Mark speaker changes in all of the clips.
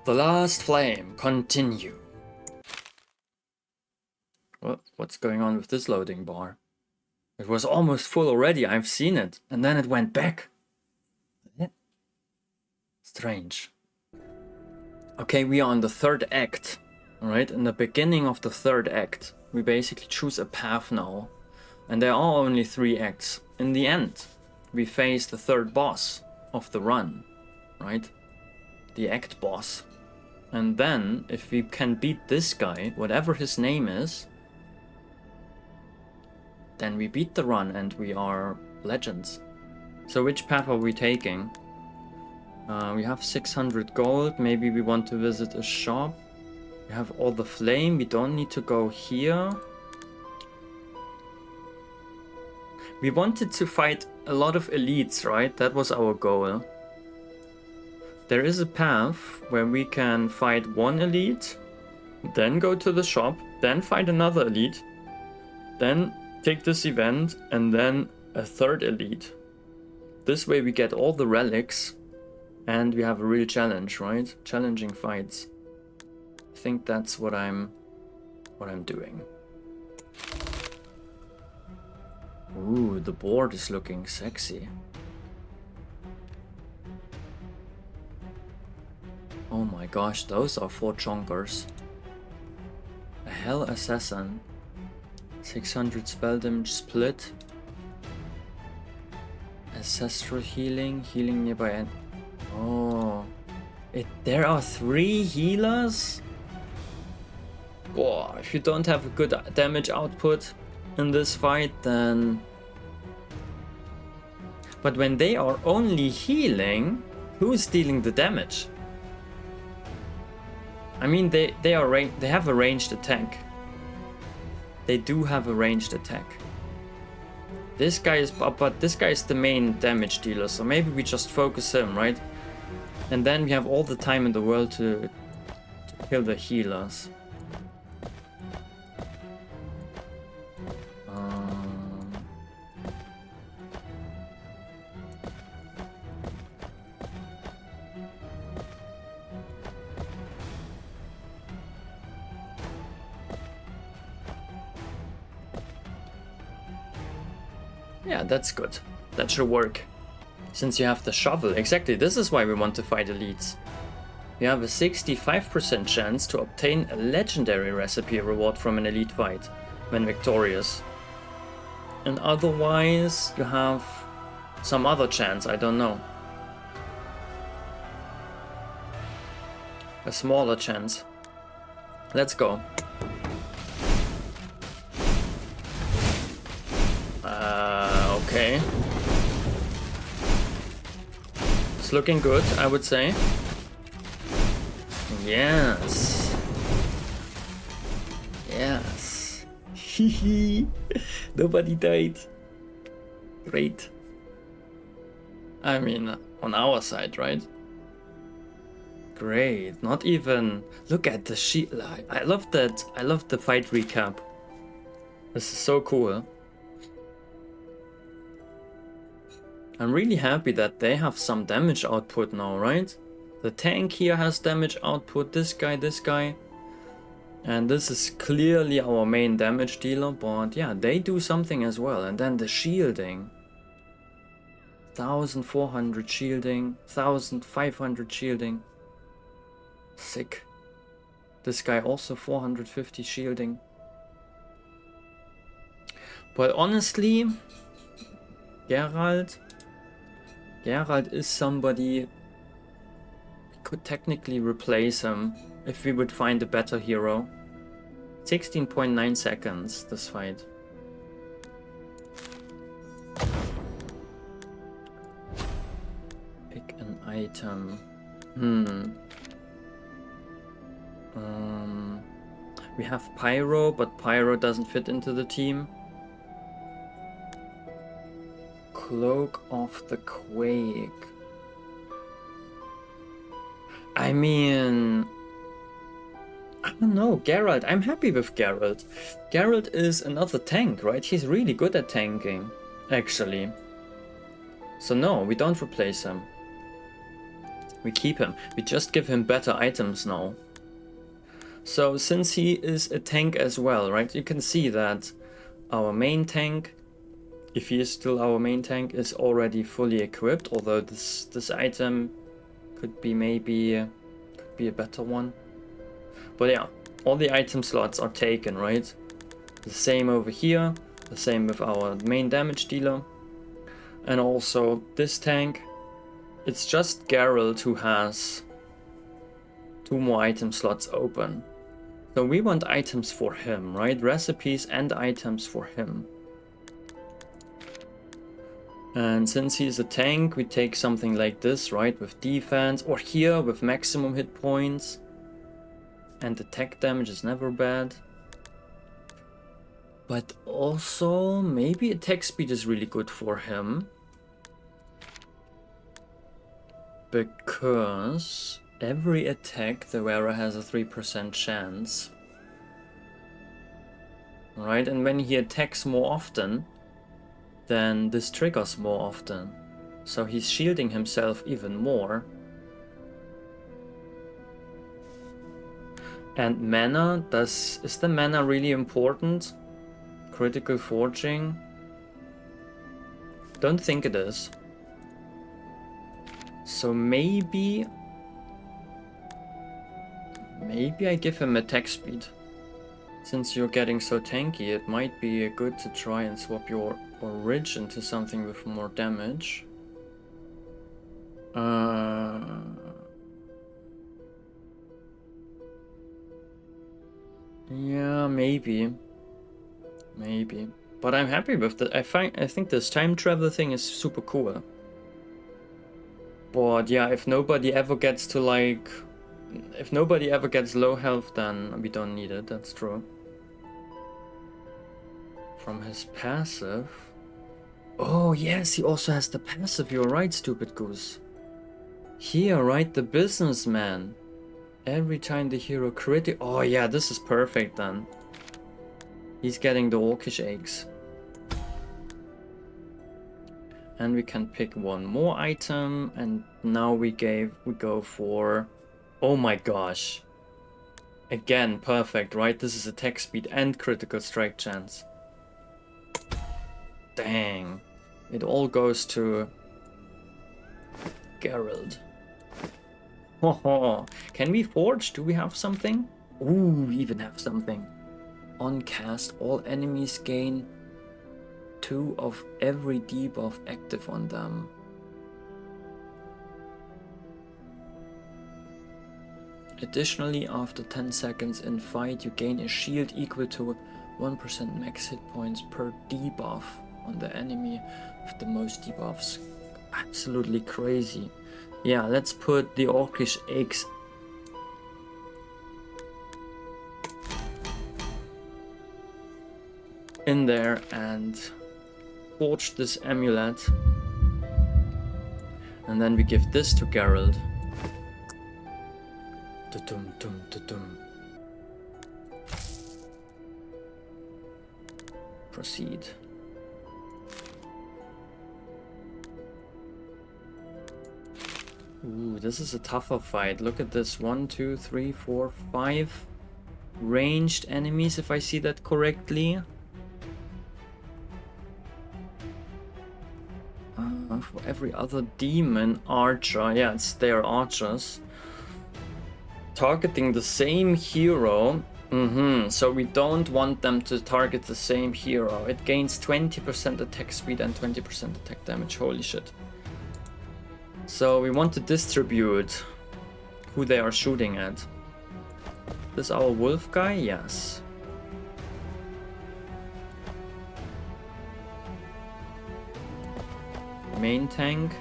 Speaker 1: The last flame, continue. What's going on with this loading bar? It was almost full already, I've seen it, and then it went back. Strange. Okay, we are on the third act. Alright, in the beginning of the third act, we basically choose a path now. And there are only 3 acts. In the end, we face the third boss of the run, right? The act boss. And then, if we can beat this guy, whatever his name is, then we beat the run and we are legends. So which path are we taking? We have 600 gold, maybe we want to visit a shop. We have all the flame, we don't need to go here. We wanted to fight a lot of elites, right? That was our goal. There is a path where we can fight one elite, then go to the shop, then fight another elite, then take this event, and then a third elite. This way we get all the relics, and we have a real challenge, right? Challenging fights. I think that's what I'm doing. Ooh, the board is looking sexy. Oh my gosh, those are 4 chonkers. A Hell Assassin. 600 spell damage split. Ancestral healing, healing nearby end. Oh. There are 3 healers? Boah, if you don't have a good damage output in this fight, then... But when they are only healing, who's dealing the damage? I mean, they have a ranged attack. They do have a ranged attack. This guy is, but this guy is the main damage dealer, so maybe we just focus him, right? And then we have all the time in the world to kill the healers. Yeah, that's good. That should work. Since you have the shovel, exactly, this is why we want to fight elites. You have a 65% chance to obtain a legendary recipe reward from an elite fight when victorious. And otherwise, you have some other chance, I don't know. A smaller chance. Let's go. Okay. It's looking good, I would say. Yes. Yes. Hehe. Nobody died. Great. I mean, on our side, right? Great. Not even... Look at the sheet. I love that. I love the fight recap. This is so cool. I'm really happy that they have some damage output now, right? The tank here has damage output, this guy. And this is clearly our main damage dealer, but yeah, they do something as well. And then the shielding. 1400 shielding, 1500 shielding. Sick. This guy also 450 shielding. But honestly, Geralt is somebody, we could technically replace him if we would find a better hero. 16.9 seconds, this fight. Pick an item. We have Pyro, but Pyro doesn't fit into the team. Cloak of the Quake. I mean, I don't know, Geralt. I'm happy with Geralt. Geralt is another tank, right? He's really good at tanking, actually. So no, we don't replace him. We keep him. We just give him better items now. So since he is a tank as well, right? You can see that our main tank, if he is still our main tank, is already fully equipped. Although this item could be maybe could be a better one. But yeah, all the item slots are taken, right? The same over here. The same with our main damage dealer. And also this tank. It's just Geralt who has 2 more item slots open. So we want items for him, right? Recipes and items for him. And since he's a tank, we take something like this, right? With defense, or here with maximum hit points. And attack damage is never bad. But also, maybe attack speed is really good for him. Because every attack the wearer has a 3% chance. Right, and when he attacks more often, then this triggers more often. So he's shielding himself even more. And mana, is the mana really important? Critical forging? Don't think it is. So maybe I give him attack speed. Since you're getting so tanky, it might be good to try and swap your Ridge into something with more damage. Yeah, maybe. But I'm happy with that. I think this time travel thing is super cool. But yeah, if nobody ever gets to if nobody ever gets low health, then we don't need it, that's true. From his passive... Oh yes, he also has the passive, you're right, stupid goose. Here, right, the businessman. Every time the hero oh yeah, this is perfect then. He's getting the orcish eggs. And we can pick one more item, and now we go for... Oh my gosh. Again, perfect, right? This is attack speed and critical strike chance. Dang. It all goes to Geralt. Ho. Can we forge? Do we have something? Ooh, we even have something. On cast, all enemies gain 2 of every debuff active on them. Additionally, after 10 seconds in fight, you gain a shield equal to 1% max hit points per debuff on the enemy with the most debuffs. Absolutely crazy. Yeah, let's put the orcish eggs in there and forge this amulet. And then we give this to Geralt. Proceed. Ooh, this is a tougher fight. Look at this. 1, 2, 3, 4, 5 ranged enemies, if I see that correctly. For every other demon, archer. Yeah, they are archers. Targeting the same hero. So we don't want them to target the same hero. It gains 20% attack speed and 20% attack damage. Holy shit. So we want to distribute who they are shooting at. This our wolf guy? Yes. Main tank.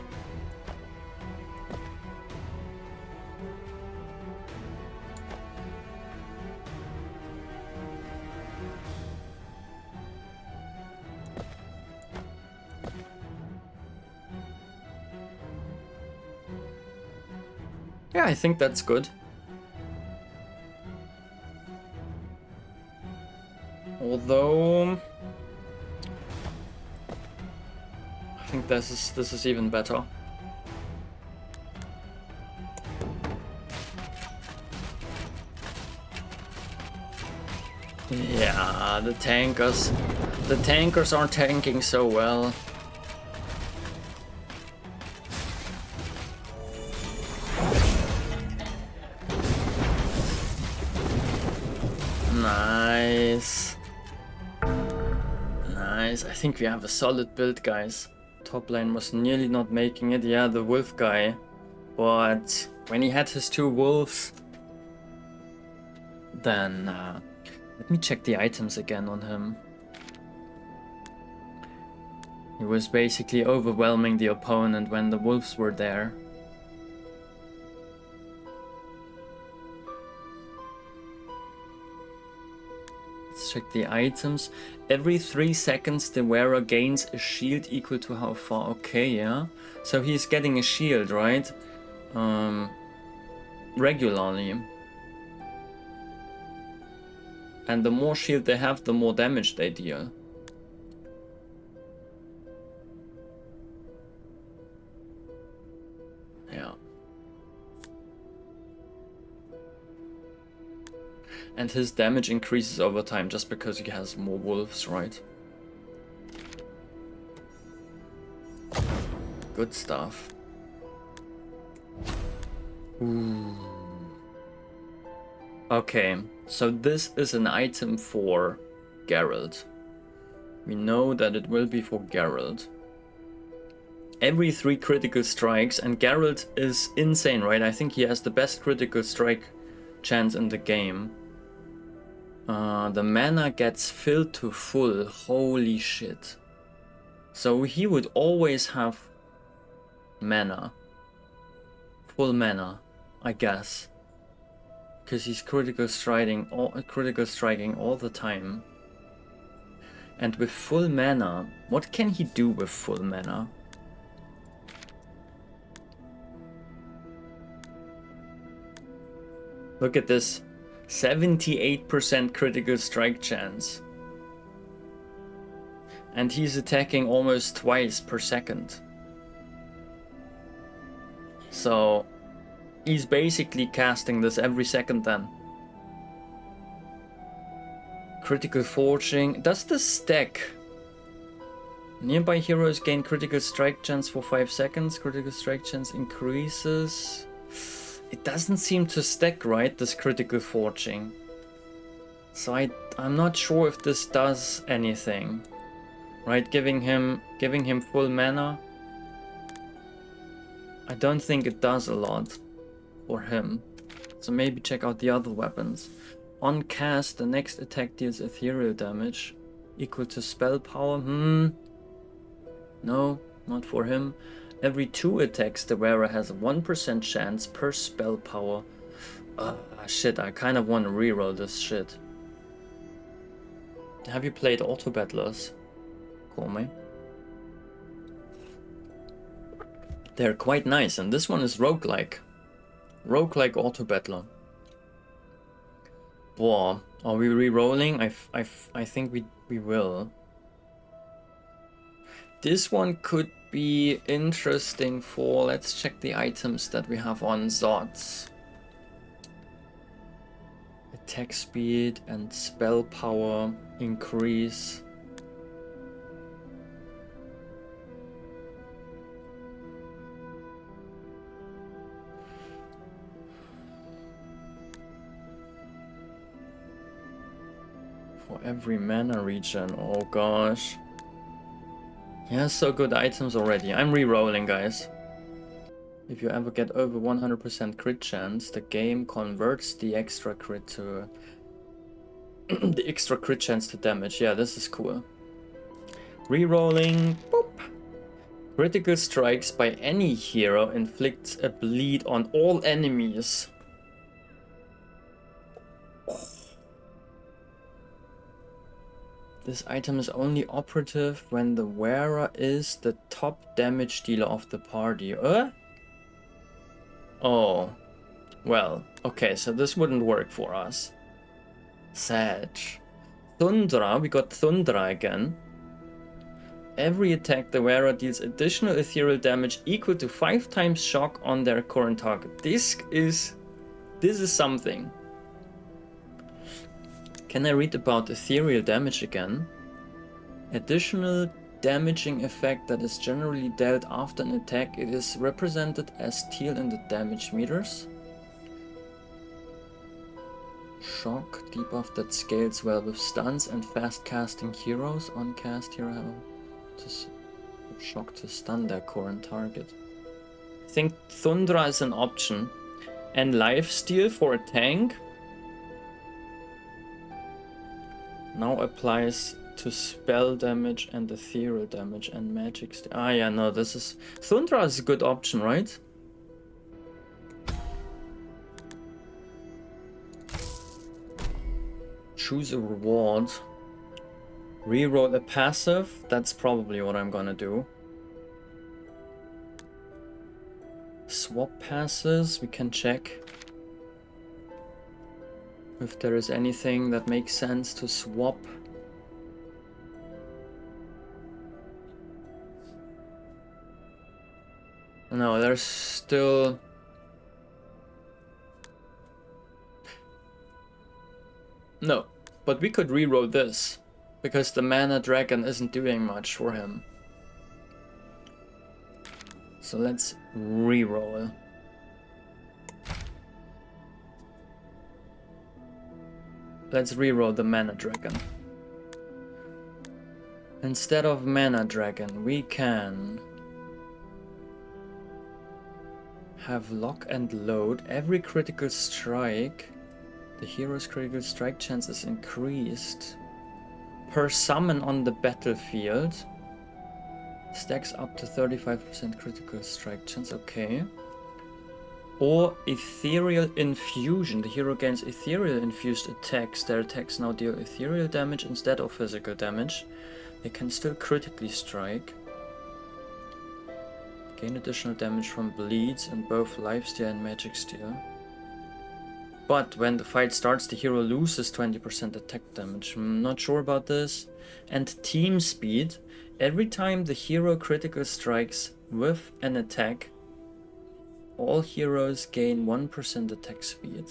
Speaker 1: Yeah, I think that's good. Although I think this is even better. Yeah, the tankers aren't tanking so well. Nice. Nice. I think we have a solid build, guys. Top lane was nearly not making it. Yeah, the wolf guy. But when he had his 2 wolves, then let me check the items again on him. He was basically overwhelming the opponent when the wolves were there. Let's check the items. Every 3 seconds the wearer gains a shield equal to how far? Okay, yeah. So he's getting a shield, right? Regularly. And the more shield they have, the more damage they deal. Yeah. And his damage increases over time just because he has more wolves, right? Good stuff. Ooh. Okay, so this is an item for Geralt. We know that it will be for Geralt. Every 3 critical strikes, and Geralt is insane, right? I think he has the best critical strike chance in the game. The mana gets filled to full. Holy shit. So he would always have mana. Full mana, I guess. Because he's critical striking all the time. And with full mana, what can he do with full mana? Look at this. 78% critical strike chance. And he's attacking almost twice per second. So he's basically casting this every second then. Critical forging. Does this stack? Nearby heroes gain critical strike chance for 5 seconds. Critical strike chance increases. It doesn't seem to stack, right, this critical forging. So I'm not sure if this does anything. Right, giving him full mana. I don't think it does a lot for him. So maybe check out the other weapons. On cast, the next attack deals ethereal damage equal to spell power. No, not for him. Every 2 attacks, the wearer has a 1% chance per spell power. Shit, I kind of want to reroll this shit. Have you played Auto Battlers? Call me. They're quite nice, and this one is roguelike. Roguelike Auto Battler. Boah, are we re-rolling? I think we will. This one could be interesting for, let's check the items that we have on Zods. Attack speed and spell power increase. For every mana regen, oh gosh. He has so good items already. I'm re-rolling, guys. If you ever get over 100% crit chance, the game converts the extra crit to the extra crit chance to damage. Yeah, this is cool. Re-rolling. Boop. Critical strikes by any hero inflicts a bleed on all enemies. This item is only operative when the wearer is the top damage dealer of the party. Oh. Well, okay, so this wouldn't work for us. Sad. Thundra, we got Thundra again. Every attack the wearer deals additional ethereal damage equal to 5 times shock on their current target. This is something. Can I read about ethereal damage again? Additional damaging effect that is generally dealt after an attack. It is represented as teal in the damage meters. Shock, debuff that scales well with stuns and fast casting heroes. On cast hero have to shock to stun their current target. I think Thundra is an option. And lifesteal for a tank now applies to spell damage and ethereal damage and magic. Ah, yeah, no, this is Thundra is a good option, right? Choose a reward. Reroll a passive. That's probably what I'm gonna do. Swap passes. We can check if there is anything that makes sense to swap. No, there's still... No, but we could reroll this, because the Mana Dragon isn't doing much for him. So let's reroll. Let's reroll the Mana Dragon. Instead of Mana Dragon, we can have lock and load. Every critical strike, the hero's critical strike chance is increased per summon on the battlefield. Stacks up to 35% critical strike chance, okay. Or Ethereal Infusion. The hero gains Ethereal Infused attacks. Their attacks now deal Ethereal damage instead of physical damage. They can still critically strike. Gain additional damage from bleeds and both lifesteal and magic steal. But when the fight starts, the hero loses 20% attack damage. I'm not sure about this. And team speed. Every time the hero critical strikes with an attack, all heroes gain 1% attack speed.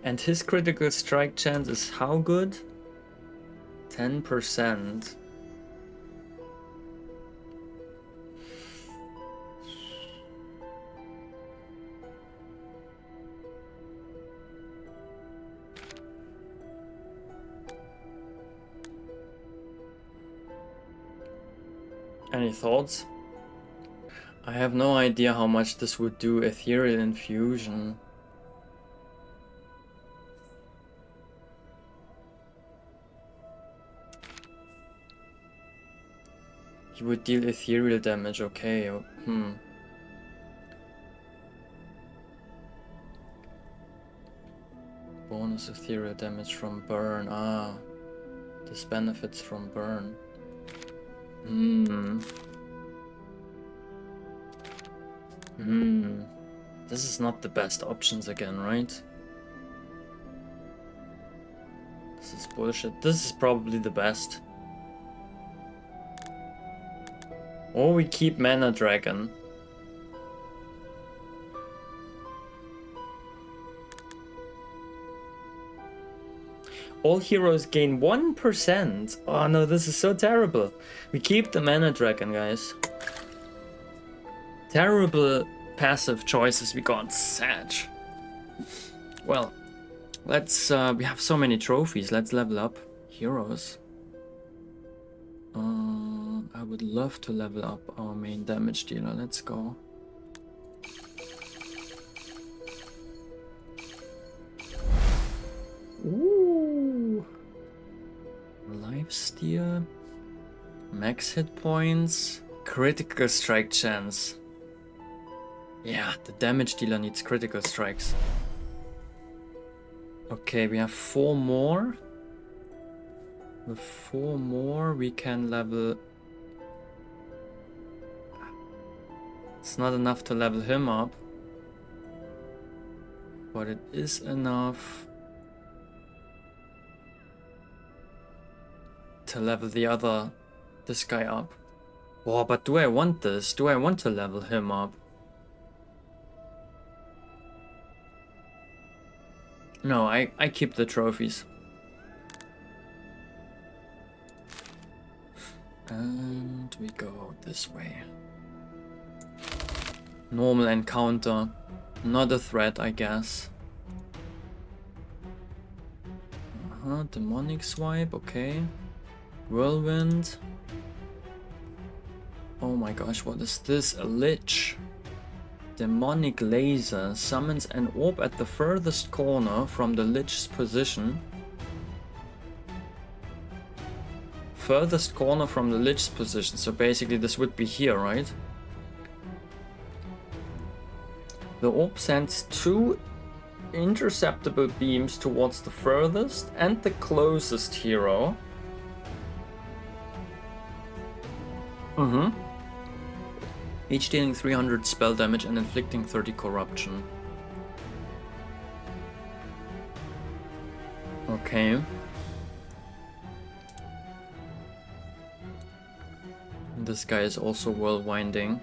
Speaker 1: And his critical strike chance is how good? 10%. Any thoughts? I have no idea how much this would do Ethereal Infusion. He would deal ethereal damage, okay. Bonus ethereal damage from burn. Ah, this benefits from burn. This is not the best options again, right? This is bullshit. This is probably the best. Or we keep Mana Dragon. All heroes gain 1%. Oh no, this is so terrible. We keep the Mana Dragon, guys. Terrible passive choices we got. Sad. Well, let's... we have so many trophies. Let's level up heroes. I would love to level up our main damage dealer. Let's go. Ooh. Lifesteal. Max hit points. Critical strike chance. Yeah, the damage dealer needs critical strikes. Okay, we have 4 more. With 4 more, we can level... It's not enough to level him up. But it is enough to level this guy up. Oh, but do I want this? Do I want to level him up? No, I keep the trophies. And we go this way. Normal encounter. Not a threat, I guess. Demonic swipe, okay. Whirlwind. Oh my gosh, what is this? A lich. Demonic laser summons an orb at the furthest corner from the lich's position. Furthest corner from the lich's position, so basically this would be here, right? The orb sends 2 interceptable beams towards the furthest and the closest hero. Each dealing 300 spell damage and inflicting 30 corruption. Okay. This guy is also whirlwinding.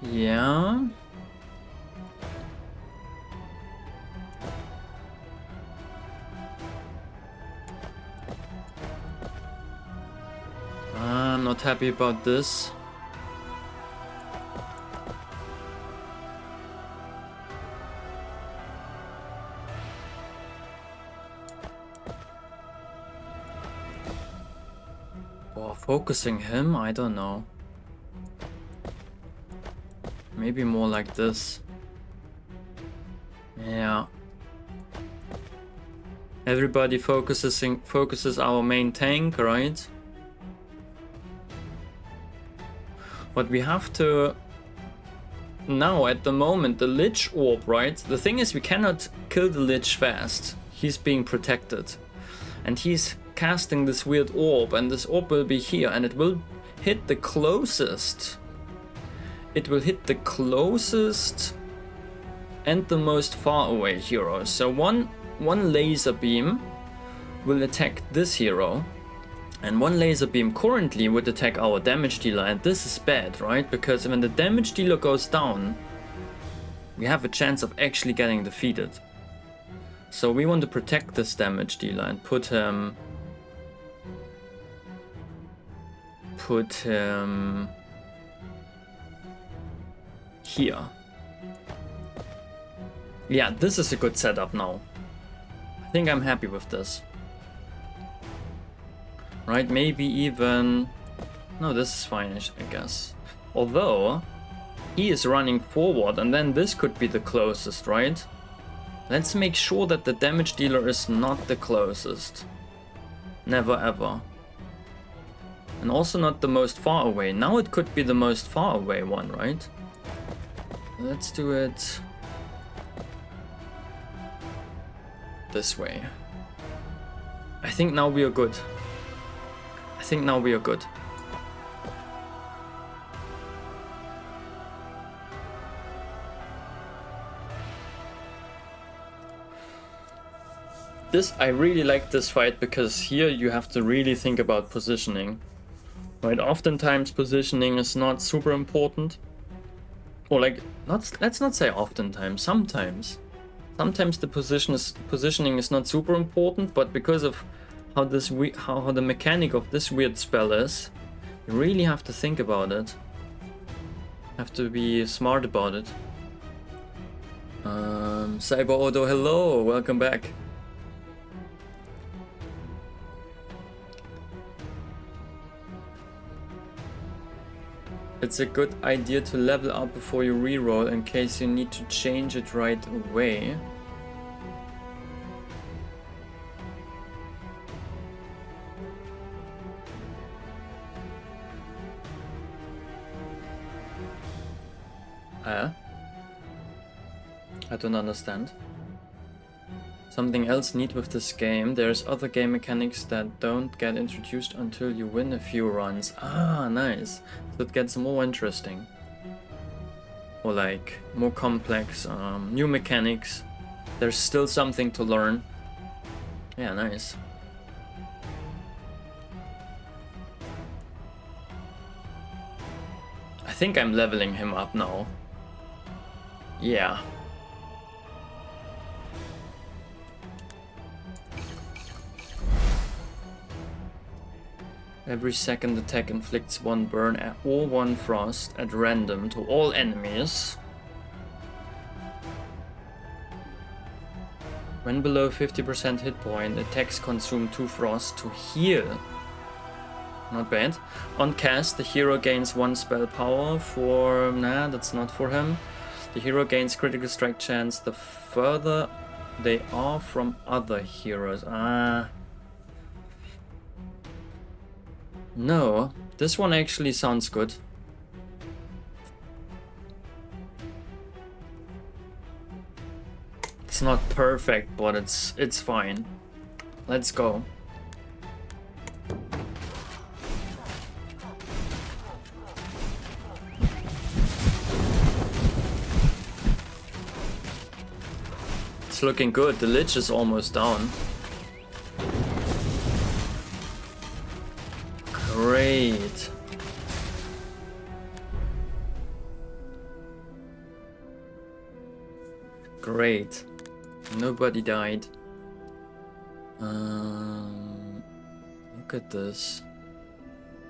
Speaker 1: Yeah. I'm not happy about this. Oh, focusing him? I don't know. Maybe more like this. Yeah. Everybody focuses our main tank, right? But we have to... Now, at the moment, the Lich Orb, right? The thing is, we cannot kill the Lich fast. He's being protected. And he's casting this weird orb, and this orb will be here, and it will hit the closest. It will hit the closest and the most far away hero. So one laser beam will attack this hero, and one laser beam currently would attack our damage dealer, and this is bad, right? Because when the damage dealer goes down, we have a chance of actually getting defeated. So we want to protect this damage dealer and put him here. Yeah, this is a good setup now. I think I'm happy with this. Right, maybe even... No, this is fine, I guess. Although, he is running forward, and then this could be the closest, right? Let's make sure that the damage dealer is not the closest. Never ever. And also not the most far away. Now it could be the most far away one, right? Let's do it this way. I think now we are good. I think now we are good. I really like this fight because here you have to really think about positioning. Right, oftentimes positioning is not super important. Or like, let's not say oftentimes, sometimes. Sometimes the positioning is not super important, but because of how the mechanic of this weird spell is, you really have to think about it. Have to be smart about it. Cyber Odo, hello, welcome back. It's a good idea to level up before you reroll in case you need to change it right away. I don't understand. Something else neat with this game, there's other game mechanics that don't get introduced until you win a few runs. Ah, nice. So it gets more interesting. Or like, more complex, new mechanics. There's still something to learn. Yeah, nice. I think I'm leveling him up now. Yeah. Every second attack inflicts 1 burn or 1 frost at random to all enemies. When below 50% hit point, attacks consume 2 frost to heal. Not bad. On cast, the hero gains 1 spell power for... Nah, that's not for him. The hero gains critical strike chance the further they are from other heroes. Ah. No, this one actually sounds good. It's not perfect, but it's fine. Let's go. It's looking good. The Lich is almost down. Great. Great. Nobody died. Look at this.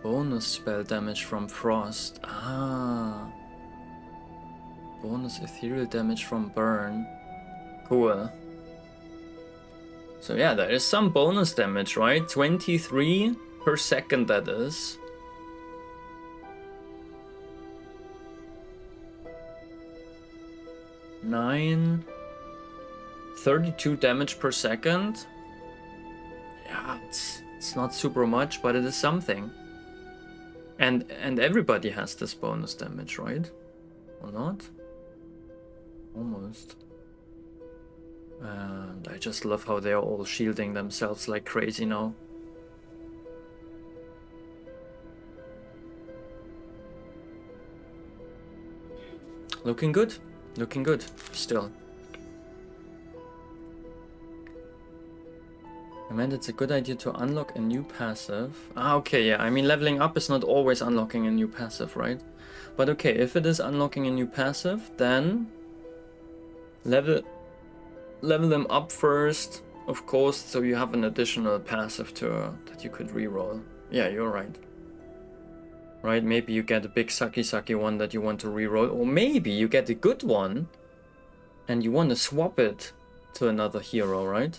Speaker 1: Bonus spell damage from frost. Ah. Bonus ethereal damage from burn. Cool. So yeah, there is some bonus damage, right? 23 per second, that is. Nine. 32 damage per second. Yeah, it's not super much, but it is something. And everybody has this bonus damage, right? Or not? Almost. And I just love how they're all shielding themselves like crazy now. Looking good. Looking good, still. I meant it's a good idea to unlock a new passive. Ah, okay, yeah. I mean, leveling up is not always unlocking a new passive, right? But okay, if it is unlocking a new passive, then level them up first, of course, so you have an additional passive that you could reroll. Yeah, you're right. Right, maybe you get a big sucky one that you want to reroll, or maybe you get a good one and you want to swap it to another hero, right?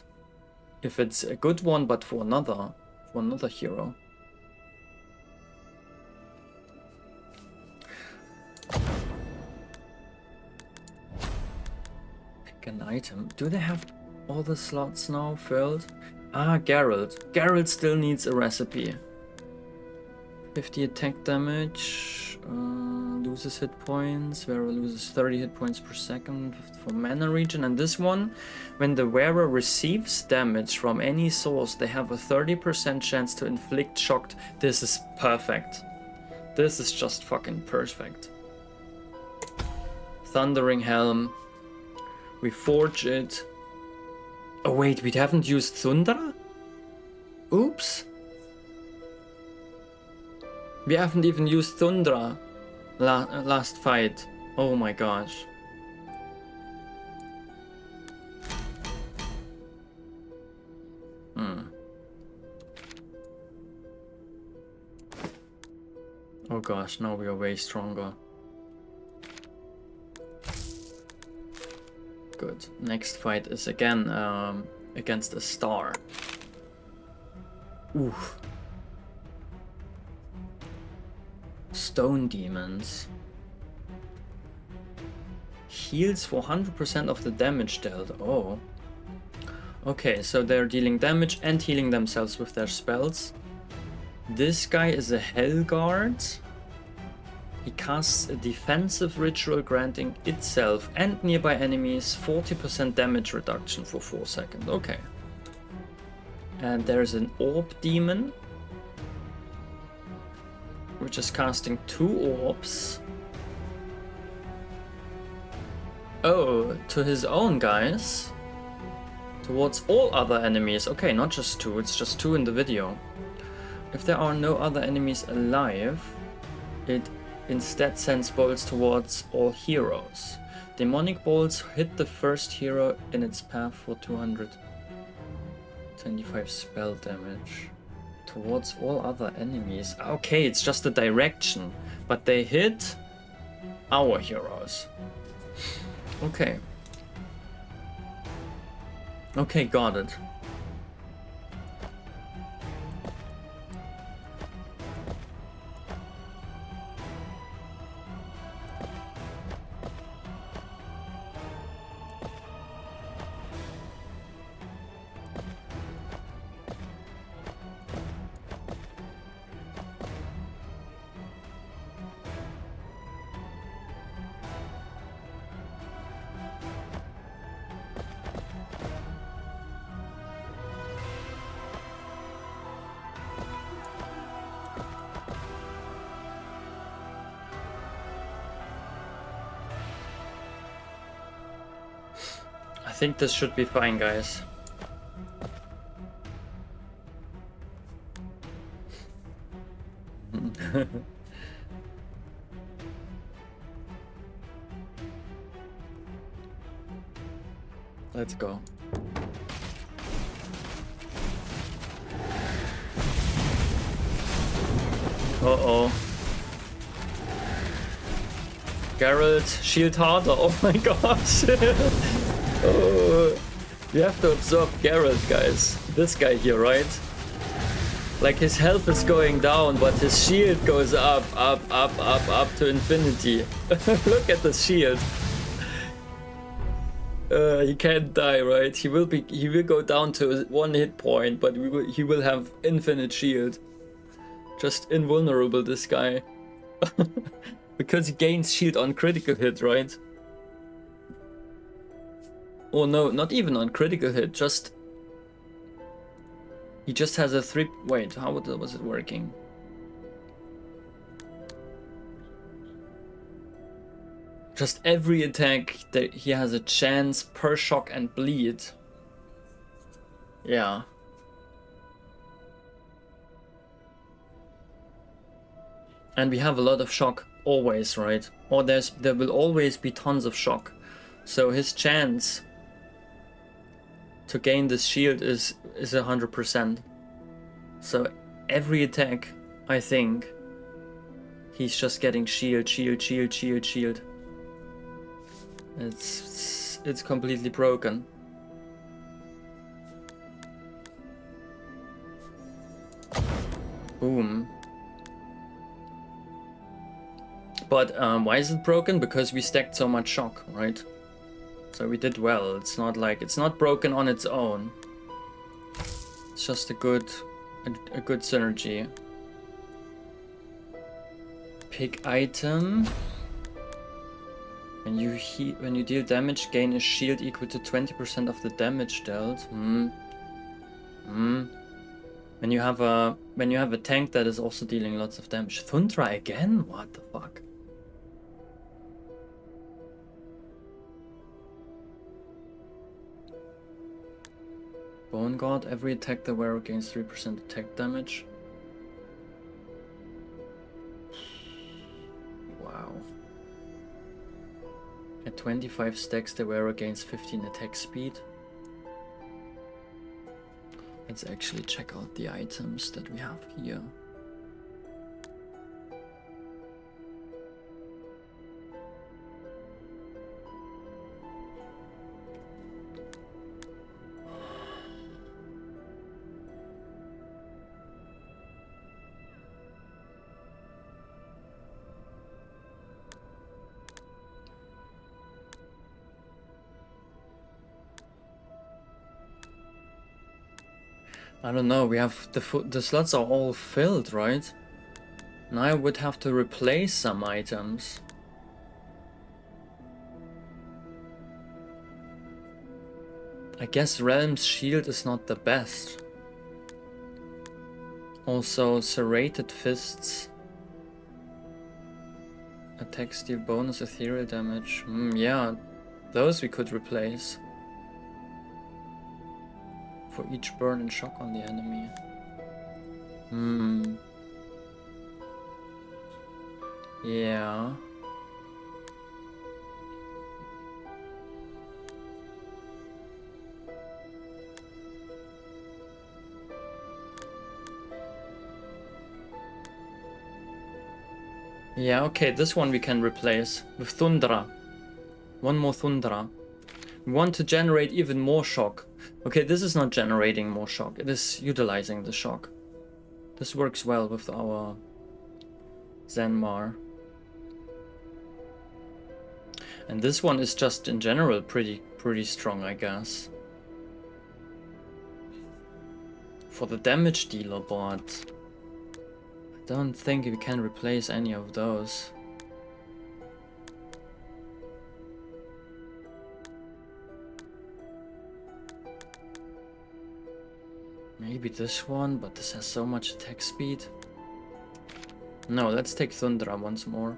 Speaker 1: If it's a good one but for another hero. Pick an item. Do they have all the slots now filled? Ah, Geralt. Geralt still needs a recipe. 50 attack damage, loses hit points, wearer loses 30 hit points per second for mana regen, and this one, when the wearer receives damage from any source, they have a 30% chance to inflict shock. This is perfect. This is just fucking perfect. Thundering Helm. We forge it. Oh wait, we haven't used Thundra? Oops. We haven't even used Thundra last fight. Oh my gosh. Oh gosh, now we are way stronger. Good. Next fight is again against a star. Oof. Stone demons. Heals for 100% of the damage dealt. Oh. Okay, so they're dealing damage and healing themselves with their spells. This guy is a Hellguard. He casts a defensive ritual granting itself and nearby enemies 40% damage reduction for 4 seconds. Okay. And there's an orb demon, which is casting 2 orbs. Oh, to his own guys. Towards all other enemies. Okay, not just 2, it's just 2 in the video. If there are no other enemies alive, it instead sends bolts towards all heroes. Demonic bolts hit the first hero in its path for 225 spell damage. Towards all other enemies. Okay, it's just the direction, but they hit our heroes. Okay. Okay, got it. I think this should be fine, guys. Let's go. Uh-oh. Geralt, shield harder. Oh my gosh. Oh, you have to absorb Geralt, guys. This guy here, right? Like, his health is going down, but his shield goes up to infinity. Look at the shield. He can't die, right? He will go down to 1 hit point, but he will have infinite shield. Just invulnerable, this guy. Because he gains shield on critical hit, right? Oh no, not even on critical hit, just... He just has a 3... Wait, how was it working? Just every attack that he has a chance per shock and bleed. Yeah. And we have a lot of shock always, right? Or there will always be tons of shock. So his chance to gain this shield is 100%. So every attack, I think, he's just getting shield. It's completely broken. Boom. But why is it broken? Because we stacked so much shock, right? So we did well. It's not like it's not broken on its own. It's just a good synergy. Pick item. When you deal damage, gain a shield equal to 20% of the damage dealt. When you have a tank that is also dealing lots of damage. Thundra again? What the fuck? Bone Guard, every attack the wearer gains 3% attack damage. Wow. At 25 stacks the wearer gains 15 attack speed. Let's actually check out the items that we have here. I don't know, we have the slots are all filled, right? Now I would have to replace some items. I guess Realm's Shield is not the best. Also, Serrated Fists. Attack steal bonus ethereal damage. Yeah, those we could replace. For each burn and shock on the enemy. Yeah. Yeah, okay, this one we can replace with Thundra. One more Thundra. We want to generate even more shock. Okay, this is not generating more shock. It is utilizing the shock. This works well with our Zenmar. And this one is just in general pretty strong, I guess. For the damage dealer, but I don't think we can replace any of those. Maybe this one, but this has so much attack speed. No, let's take Thundra once more.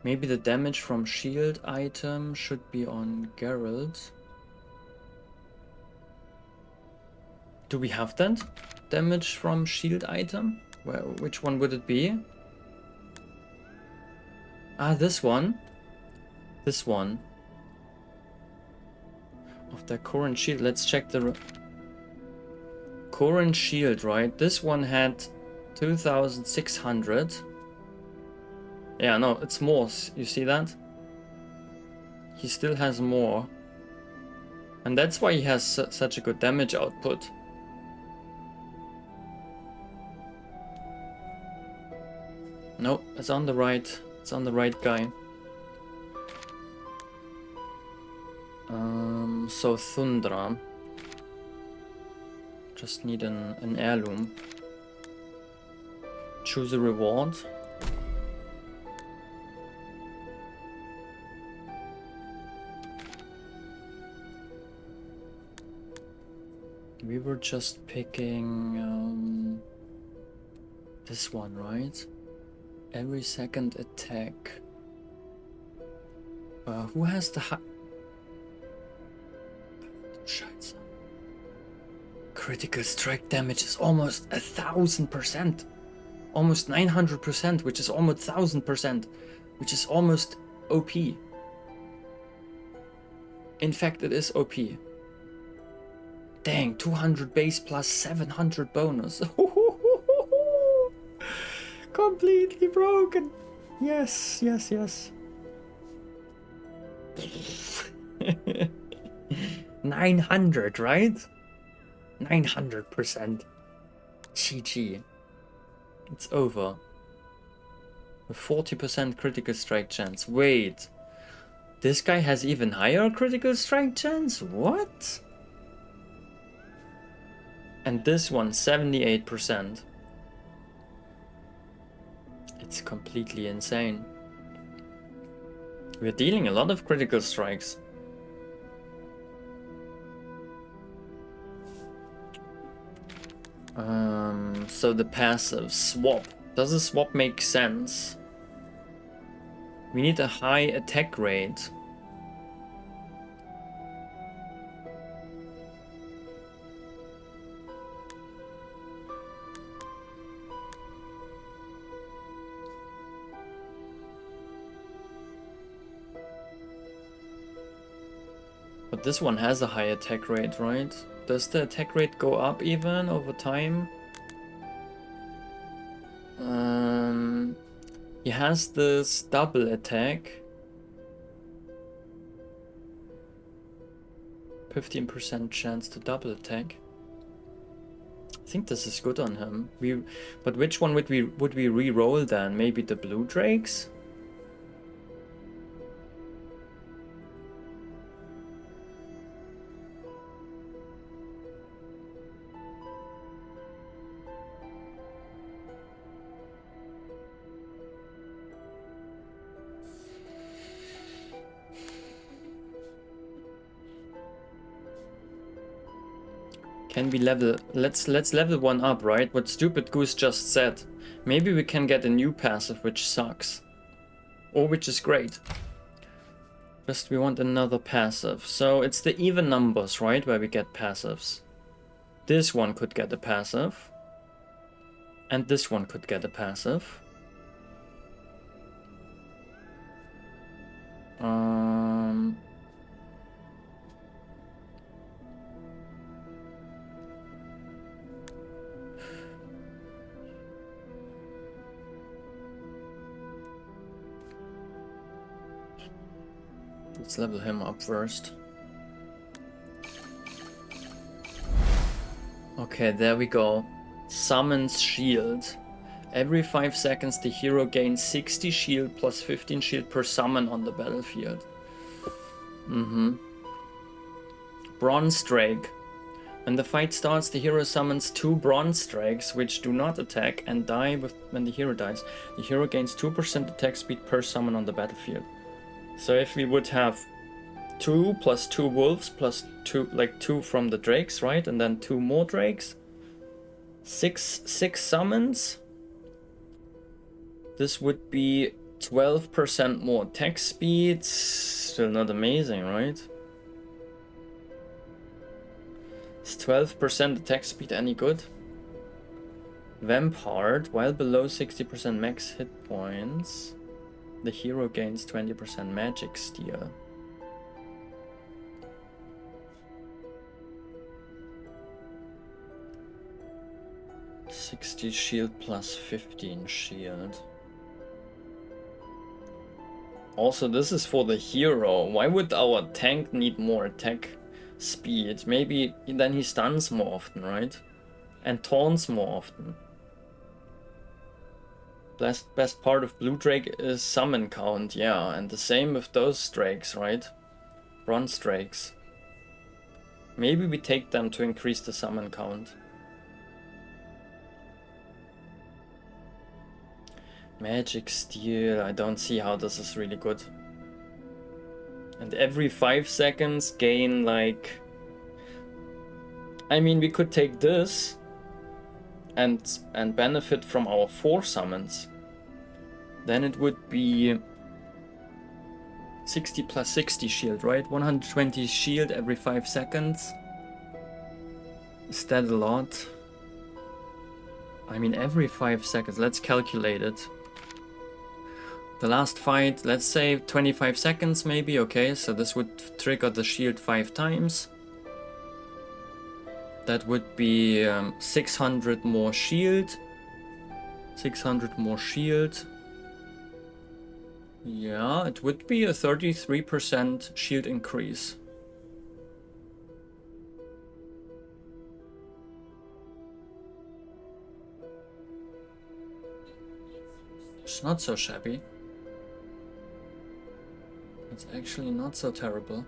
Speaker 1: Maybe the damage from shield item should be on Geralt. Do we have that? Damage from shield item? Well, which one would it be? Ah, this one. This one. Of the current shield. Let's check the current shield, right? This one had 2600. Yeah, no, it's more. You see that? He still has more. And that's why he has such a good damage output. No, it's on the right. It's on the right guy. So Thundra. Just need an heirloom. Choose a reward. We were just picking this one, right? Every second attack. Who has the Scheiße. Critical strike damage is almost 1000%. Almost 900%, which is almost 1000%, which is almost OP. In fact, it is OP. Dang, 200 base plus 700 bonus. Completely broken. Yes, yes, yes. 900, right? 900%. GG. It's over. A 40% critical strike chance. Wait. This guy has even higher critical strike chance? What? And this one, 78%. It's completely insane. We're dealing a lot of critical strikes. So the passive swap. Does a swap make sense? We need a high attack rate. But this one has a high attack rate, right? Does the attack rate go up even over time? He has this double attack. 15% chance to double attack. I think this is good on him. But which one would we re-roll then? Maybe the blue drakes? Can we level... Let's level one up, right? What Stupid Goose just said. Maybe we can get a new passive which sucks. Or which is great. Just we want another passive. So it's the even numbers, right? Where we get passives. This one could get a passive. And this one could get a passive. Let's level him up first. Okay, there we go. Summons shield. Every 5 seconds the hero gains 60 shield plus 15 shield per summon on the battlefield. Bronze Drake. When the fight starts, the hero summons 2 Bronze Drakes which do not attack and die when the hero dies. The hero gains 2% attack speed per summon on the battlefield. So if we would have 2 plus 2 wolves plus 2, like 2 from the drakes, right? And then 2 more drakes. 6 summons. This would be 12% more attack speed. Still not amazing, right? Is 12% attack speed any good? Vampire, while below 60% max hit points, the hero gains 20% magic steal. $60 shield plus 15 shield. Also, this is for the hero. Why would our tank need more attack speed? Maybe then he stuns more often, right? And taunts more often. Best part of Blue Drake is summon count, yeah. And the same with those drakes, right? Bronze drakes. Maybe we take them to increase the summon count. Magic Steal, I don't see how this is really good. And every 5 seconds gain like... I mean, we could take this and benefit from our 4 summons. Then it would be 60 plus 60 shield, right? 120 shield every 5 seconds. Is that a lot? I mean, every 5 seconds. Let's calculate it. The last fight, let's say 25 seconds maybe, okay, so this would trigger the shield 5 times. That would be 600 more shield. 600 more shield. Yeah, it would be a 33% shield increase. It's not so shabby. It's actually not so terrible.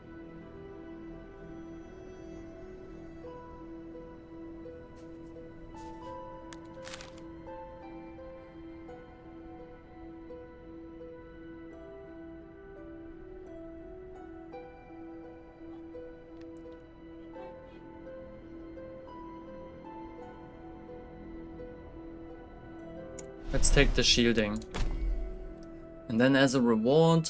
Speaker 1: Let's take the shielding. And then as a reward,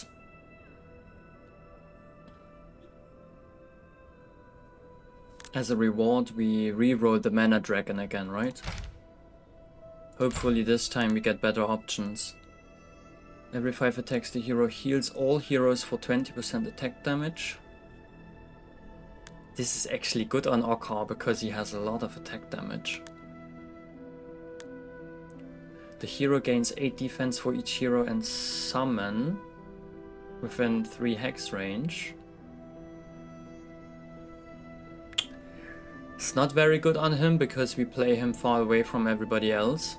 Speaker 1: we re-roll the Mana Dragon again, right? Hopefully this time we get better options. Every 5 attacks the hero heals all heroes for 20% attack damage. This is actually good on Okkar because he has a lot of attack damage. The hero gains 8 defense for each hero and summon within 3 hex range. It's not very good on him because we play him far away from everybody else.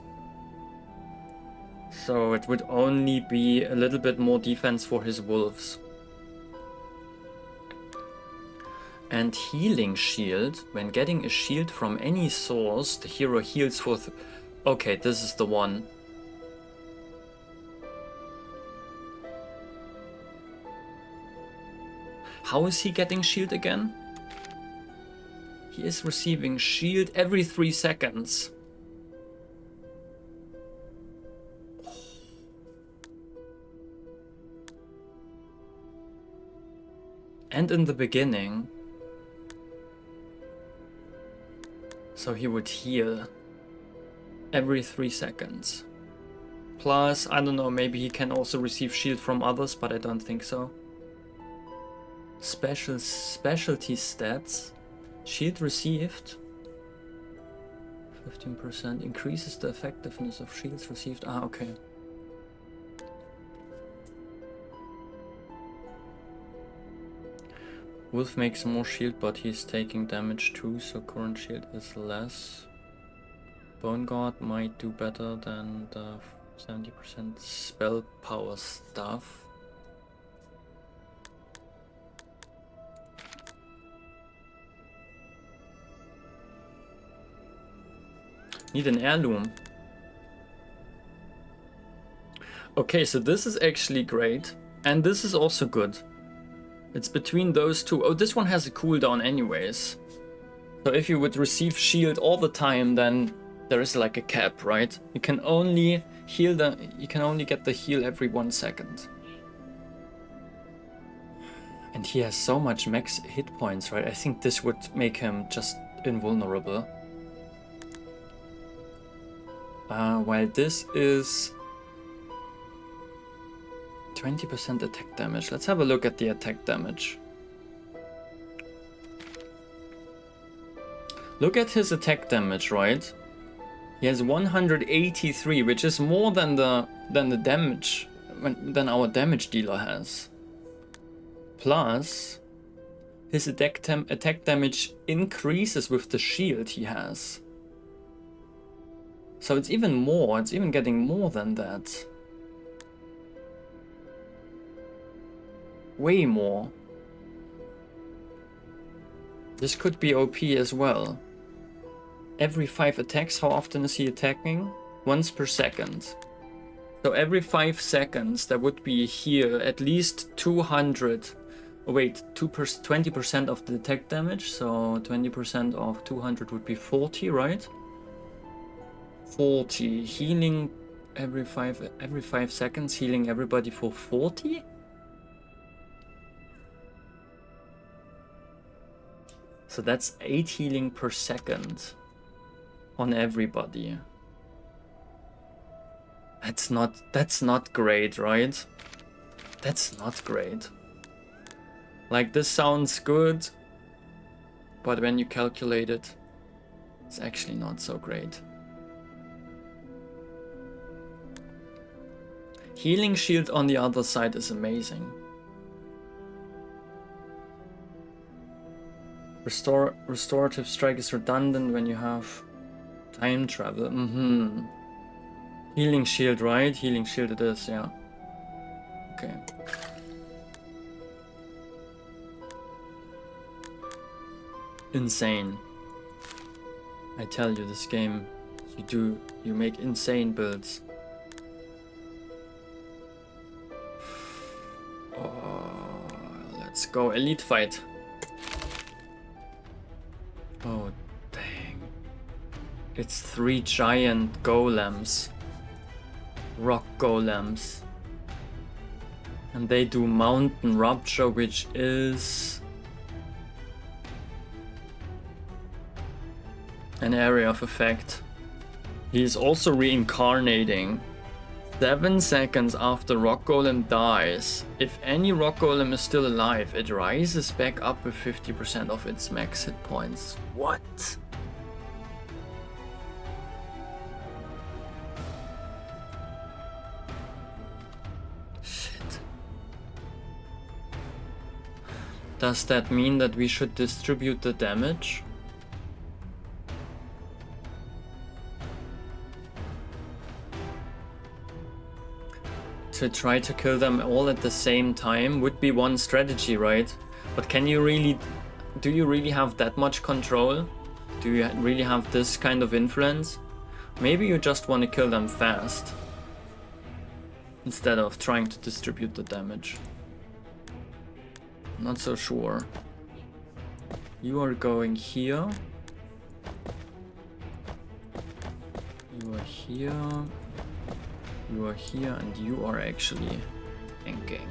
Speaker 1: So it would only be a little bit more defense for his wolves. And healing shield. When getting a shield from any source, the hero heals for... Okay, this is the one. How is he getting shield again? He is receiving shield every 3 seconds. And in the beginning. So he would heal every 3 seconds. Plus, I don't know, maybe he can also receive shield from others, but I don't think so. Specialty stats. Shield received. 15% increases the effectiveness of shields received. Ah, okay. Wolf makes more shield, but he's taking damage too, so current shield is less. Bone Guard might do better than the 70% spell power stuff. Need an heirloom. Okay, so this is actually great. And this is also good. It's between those two. Oh, this one has a cooldown anyways. So if you would receive shield all the time, then there is like a cap, right? You can only heal you can only get the heal every 1 second. And he has so much max hit points, right? I think this would make him just invulnerable. While this is 20% attack damage. Let's have a look at the attack damage. Look at his attack damage, right? He has 183, which is more than the damage than our damage dealer has. Plus, his attack damage increases with the shield he has. So it's even more. It's even getting more than that. Way more. This could be OP as well. Every 5 attacks, how often is he attacking? Once per second. So every 5 seconds there would be here at least 200. Oh wait, 20% of the attack damage. So 20% of 200 would be 40, right? 40. Healing every 5 seconds, healing everybody for 40? So that's 8 healing per second on everybody. That's not great, right? That's not great. Like, this sounds good, but when you calculate it, it's actually not so great. Healing shield on the other side is amazing. Restorative strike is redundant when you have time travel. Healing shield, right? Healing shield it is, yeah. Okay. Insane. I tell you, this game, you make insane builds. Oh, let's go elite fight. Oh, dang. It's 3 giant golems. Rock golems. And they do mountain rupture, which is an area of effect. He is also reincarnating. 7 seconds after Rock Golem dies, if any Rock Golem is still alive, it rises back up with 50% of its max hit points. What? Shit. Does that mean that we should distribute the damage? To try to kill them all at the same time would be one strategy, right? But do you really have that much control? Do you really have this kind of influence? Maybe you just want to kill them fast instead of trying to distribute the damage. Not so sure. You are going here. You are here. You are here, and you are actually tanking.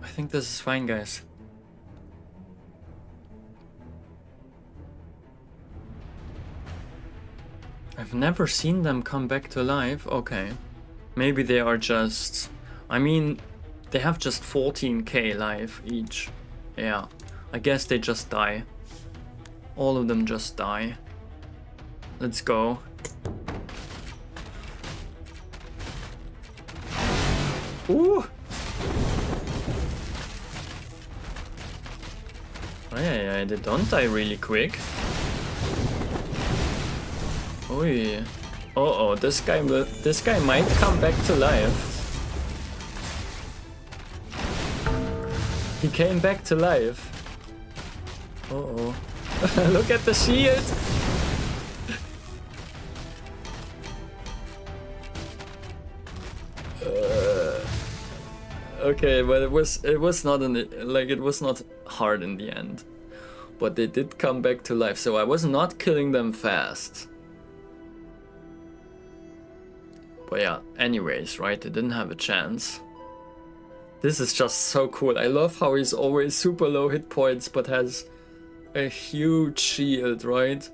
Speaker 1: I think this is fine, guys. I've never seen them come back to life. Okay. Maybe they are just... I mean, they have just 14k life each. Yeah. I guess they just die. All of them just die. Let's go. Ooh! Oh, yeah, they don't die really quick. Oi. Uh-oh, this guy might come back to life. He came back to life. Uh-oh. Look at the shield! Okay, but it was not it was not hard in the end. But they did come back to life, so I was not killing them fast. But yeah, anyways, right, they didn't have a chance. This is just so cool. I love how he's always super low hit points, but has a huge shield, right?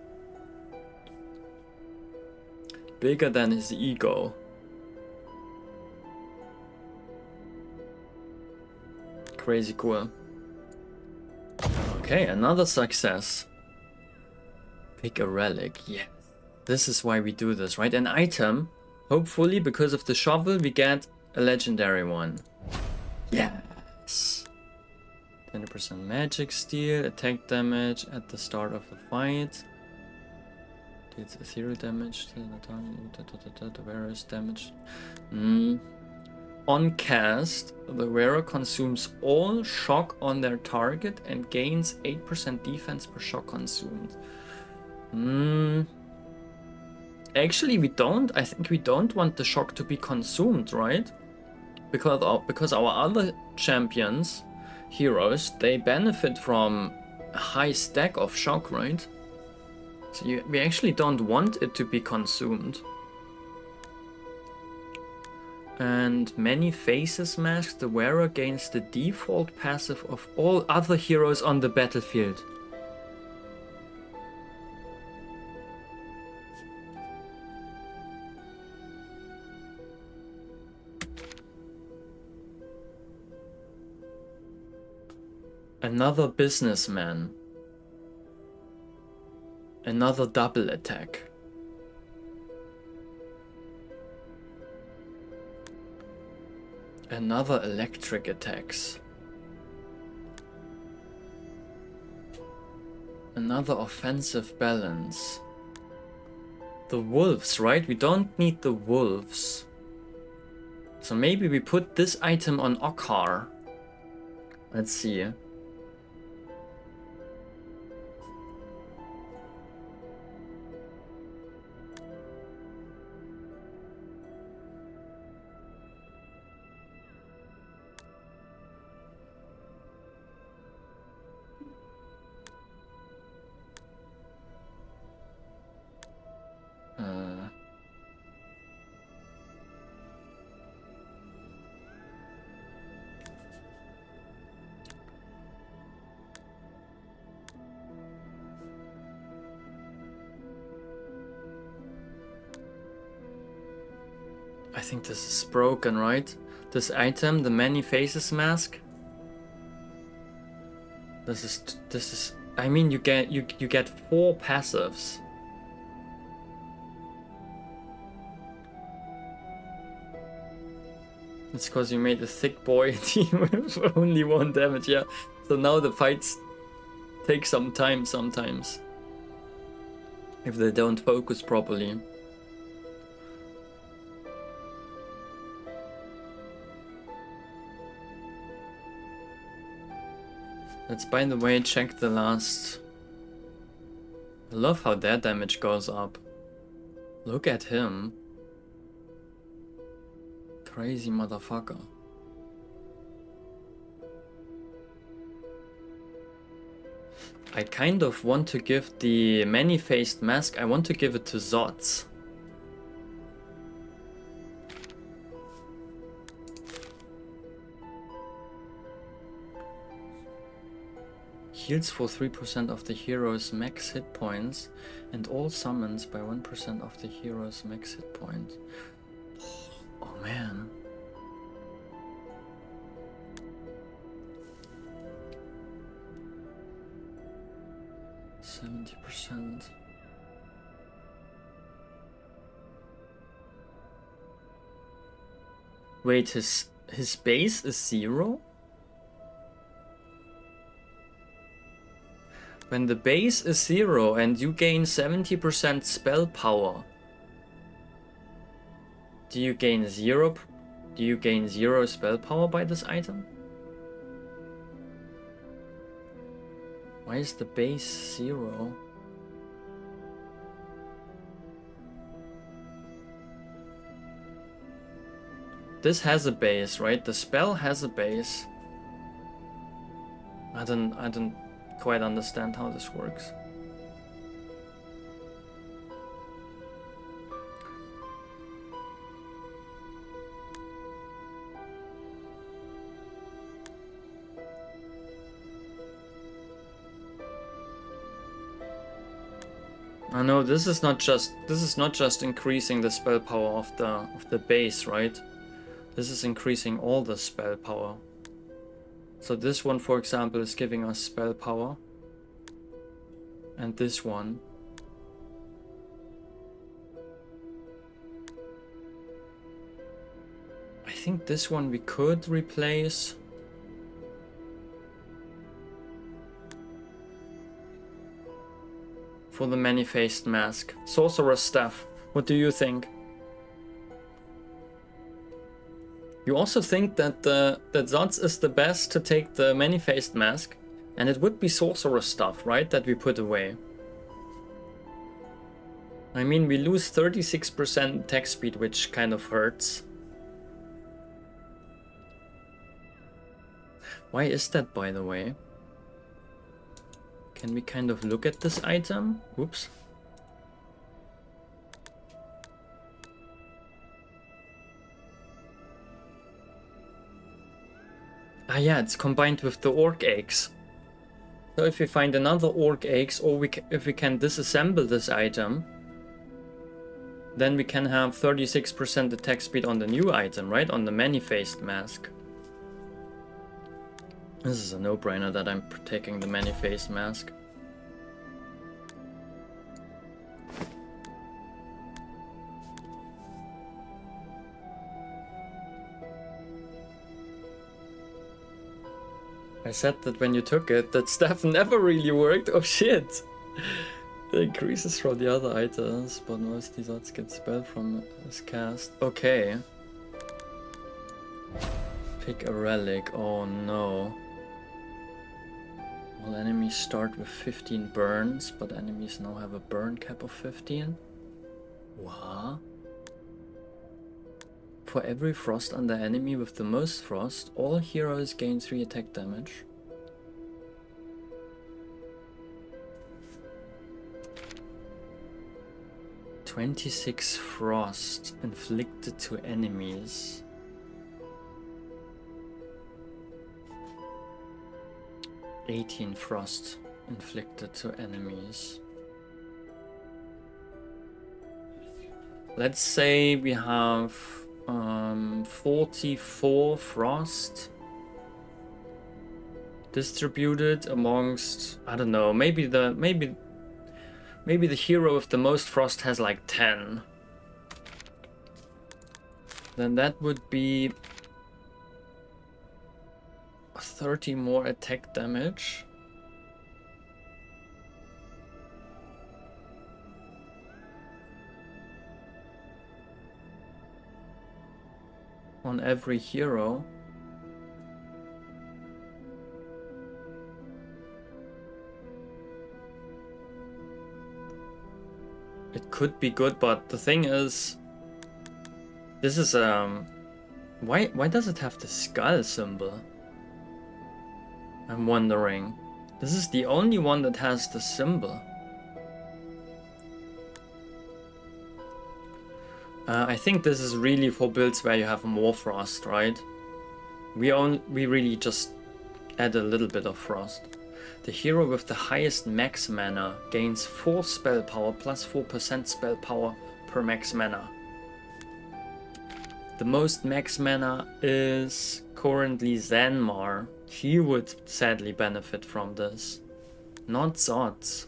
Speaker 1: Bigger than his ego. Crazy cool. Okay, another success. Pick a relic, yeah. This is why we do this, right? An item. Hopefully, because of the shovel, we get a legendary one. Yes! 20% magic steal, attack damage at the start of the fight. Deals ethereal damage to the target, the wearer's damage. On cast, the wearer consumes all shock on their target and gains 8% defense per shock consumed. Actually, I think we don't want the shock to be consumed, right? Because our other champions, heroes, they benefit from a high stack of shock, right? So we actually don't want it to be consumed. And many faces mask, the wearer gains the default passive of all other heroes on the battlefield. Another businessman. Another double attack. Another electric attacks. Another offensive balance. The wolves, right? We don't need the wolves. So maybe we put this item on Okkar. Let's see. I think this is broken, right? This item, the many faces mask. This is. I mean, you get 4 passives. It's because you made a thick boy team with only 1 damage, yeah. So now the fights take some time sometimes, if they don't focus properly. Let's, by the way, check the last. I love how their damage goes up. Look at him. Crazy motherfucker. I kind of want to give the many-faced mask, I want to give it to Zots. Heals for 3% of the hero's max hit points and all summons by 1% of the hero's max hit points. Oh man. %. Wait, his base is 0? When the base is 0 and you gain 70% spell power, do you gain 0 spell power by this item? Why is the base 0? This has a base, right? The spell has a base. I don't quite understand how this works. I know this is not just increasing the spell power of the base, right? This is increasing all the spell power. So this one, for example, is giving us spell power. And this one. I think this one we could replace. For the many-faced mask. Sorcerer's Staff. What do you think? You also think that that Zots is the best to take the many-faced mask, and it would be Sorcerer's Staff, right? That we put away. I mean, we lose 36% attack speed, which kind of hurts. Why is that, by the way? Can we kind of look at this item? Oops. Ah yeah, it's combined with the Orc Eggs. So if we find another Orc Eggs, or if we can disassemble this item, then we can have 36% attack speed on the new item, right? On the many-faced mask. This is a no-brainer that I'm taking the many-faced mask. I said that when you took it, that staff never really worked. Oh shit! It increases from the other items, but most these odds get spell from this cast. Okay. Pick a relic. Oh no. All enemies start with 15 burns, but enemies now have a burn cap of 15. What? For every frost under enemy with the most frost, all heroes gain 3 attack damage. "26 frost inflicted to enemies. "18 frost inflicted to enemies. Let's say we have 44 frost distributed amongst, I don't know, maybe the hero with the most frost has like 10. Then that would be 30 more attack damage. On every hero. It could be good, but the thing is, this is why does it have the skull symbol? I'm wondering. This is the only one that has the symbol. I think this is really for builds where you have more frost, right? We really just add a little bit of frost. The hero with the highest max mana gains 4 spell power plus 4% spell power per max mana. The most max mana is currently Zanmar. He would sadly benefit from this. Not Zods.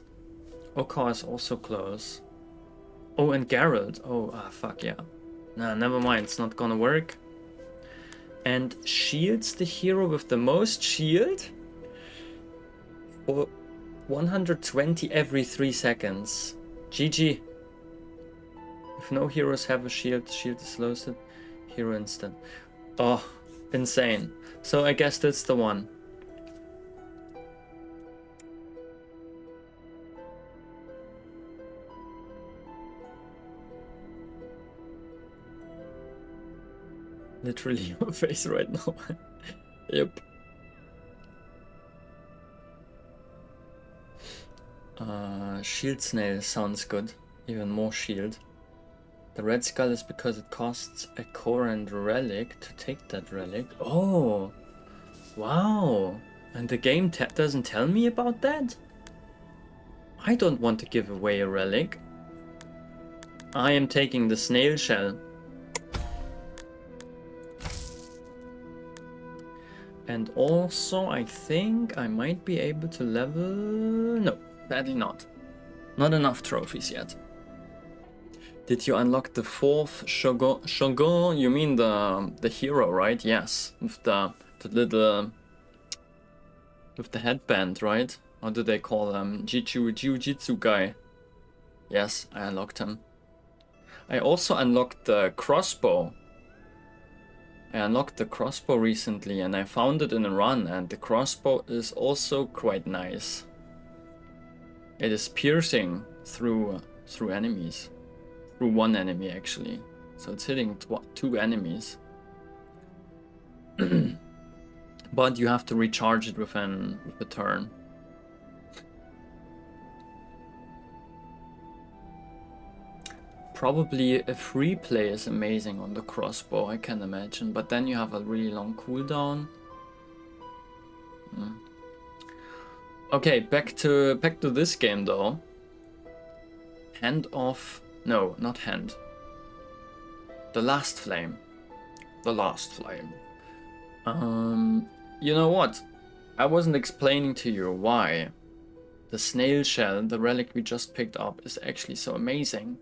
Speaker 1: Oka is also close. Oh, and Geralt. Oh, fuck yeah. Nah, never mind. It's not gonna work. And Shield's the hero with the most shield for 120 every 3 seconds. GG. If no heroes have a shield, the shield is loaded. Hero instant. Oh, insane. So I guess that's the one. Literally your face right now. Yep. Shield snail sounds good. Even more shield. The red skull is because it costs a core and relic to take that relic. Oh, wow. And the game doesn't tell me about that? I don't want to give away a relic. I am taking the snail shell. And also, I think I might be able to level... No, sadly not. Not enough trophies yet. Did you unlock the 4th Shogun? Shogun, you mean the hero, right? Yes, with the little... with the headband, right? What do they call them? Jiu-jitsu guy. Yes, I unlocked him. I also unlocked the crossbow. I unlocked the crossbow recently and I found it in a run, and the crossbow is also quite nice. It is piercing through enemies. Through one enemy actually. So it's hitting 2 enemies. But you have to recharge it with a turn. Probably a free play is amazing on the crossbow, I can imagine, but then you have a really long cooldown. Okay, back to this game though. Hand of... no, not hand. The Last Flame. The Last Flame. You know what? I wasn't explaining to you why the snail shell, the relic we just picked up, is actually so amazing.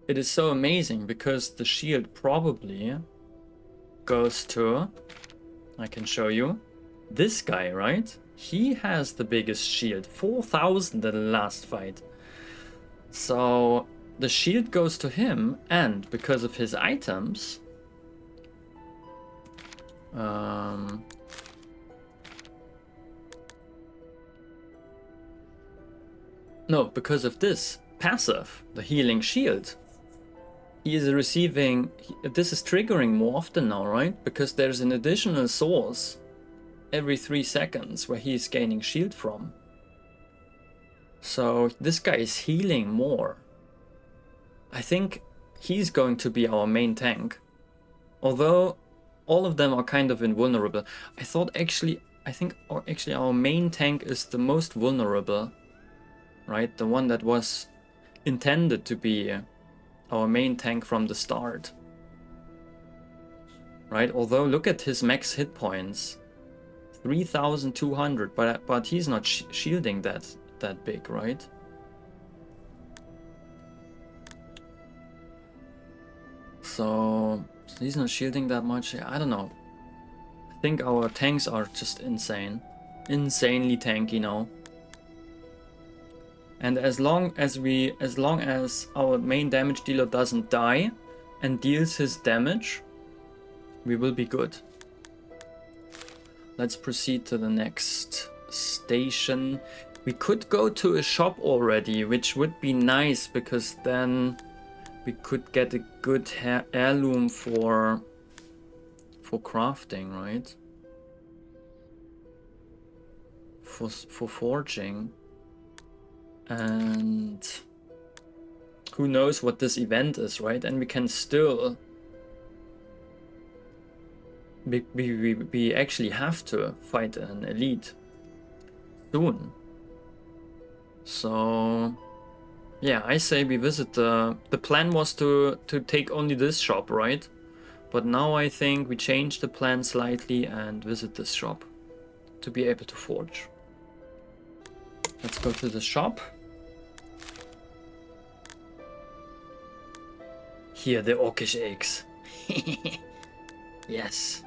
Speaker 1: It is so amazing because the shield probably goes to, I can show you, this guy, right? He has the biggest shield, 4,000 in the last fight. So the shield goes to him, and because of his items, no, because of this passive, the healing shield, he is receiving, this is triggering more often now, right? Because there's an additional source every 3 seconds where he's gaining shield from. So this guy is healing more. I think he's going to be our main tank. Although all of them are kind of invulnerable. I think our main tank is the most vulnerable, right? The one that was intended to be our main tank from the start, right? Although look at his max hit points, 3,200, but he's not shielding that big, right? So he's not shielding that much. I don't know. I think our tanks are just insanely tanky now. And as long as our main damage dealer doesn't die and deals his damage, we will be good. Let's proceed to the next station. We could go to a shop already, which would be nice, because then we could get a good heirloom for crafting, right? For forging. And who knows what this event is, right? And we can still... We actually have to fight an elite soon. So... yeah, I say we visit the plan was to take only this shop, right? But now I think we change the plan slightly and visit this shop to be able to forge. Let's go to the shop. Here, the orcish eggs. Yes.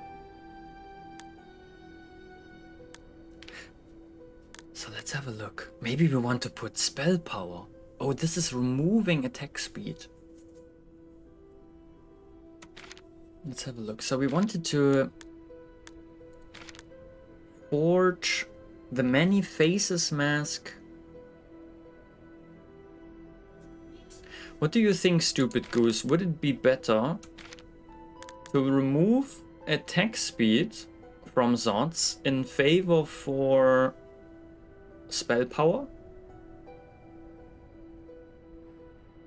Speaker 1: So let's have a look. Maybe we want to put spell power. Oh, this is removing attack speed. Let's have a look. So we wanted to forge the Many Faces mask. What do you think, Stupid Goose? Would it be better to remove attack speed from Zods in favor for spell power?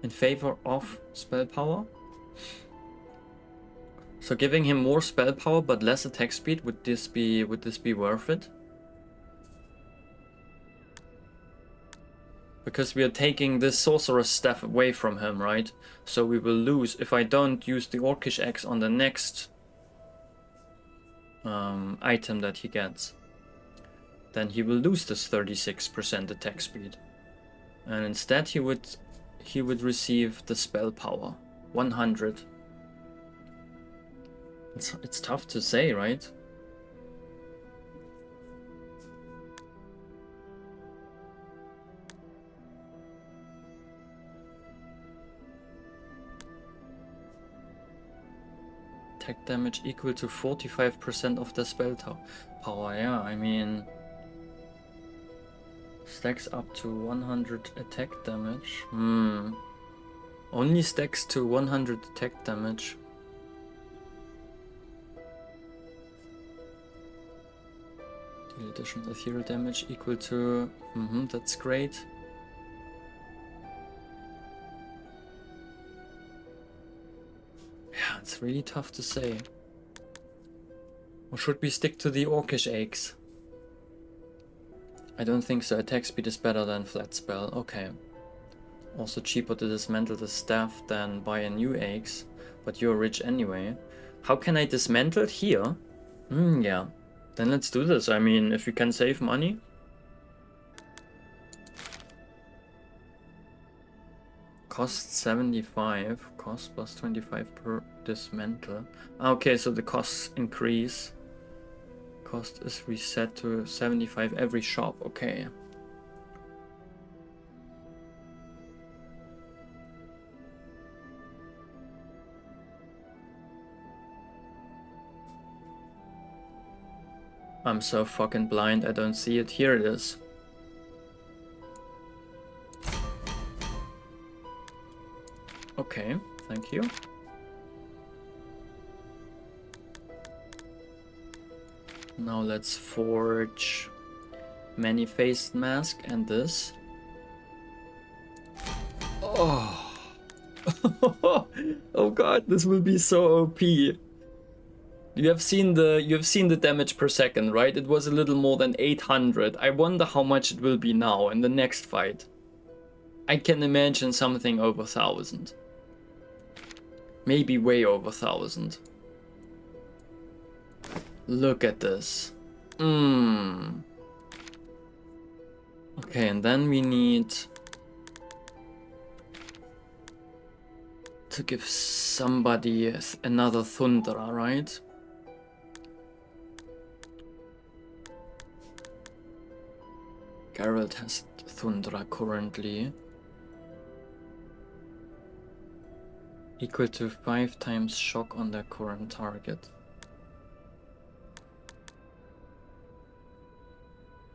Speaker 1: In favor of spell power? So giving him more spell power but less attack speed, would this be worth it? Because we are taking this sorcerer's staff away from him, right? So we will lose if I don't use the orcish axe on the next item that he gets. Then he will lose this 36% attack speed, and instead he would receive the spell power 100. It's tough to say, right? Attack damage equal to 45% of the spell power. Yeah, I mean, stacks up to 100 attack damage. Only stacks to 100 attack damage. Deal additional ethereal damage equal to... that's great. Yeah, it's really tough to say. Or should we stick to the orcish eggs? I don't think so. Attack speed is better than flat spell. Okay. Also cheaper to dismantle the staff than buy a new eggs. But you're rich anyway. How can I dismantle it here? Yeah. Then let's do this. I mean, if we can save money. Cost 75. Cost plus 25 per dismantle. Okay, so the costs increase. Cost is reset to 75 every shop. Okay. I'm so fucking blind, I don't see it. Here it is. Okay, thank you. Now let's forge Many-Faced Mask and this. Oh. Oh god, this will be so OP. You have seen the damage per second, right? It was a little more than 800. I wonder how much it will be now in the next fight. I can imagine something over 1000. Maybe way over 1000. Look at this. Okay, and then we need to give somebody another Thundra, right? Geralt has Thundra currently. Equal to 5 times shock on their current target.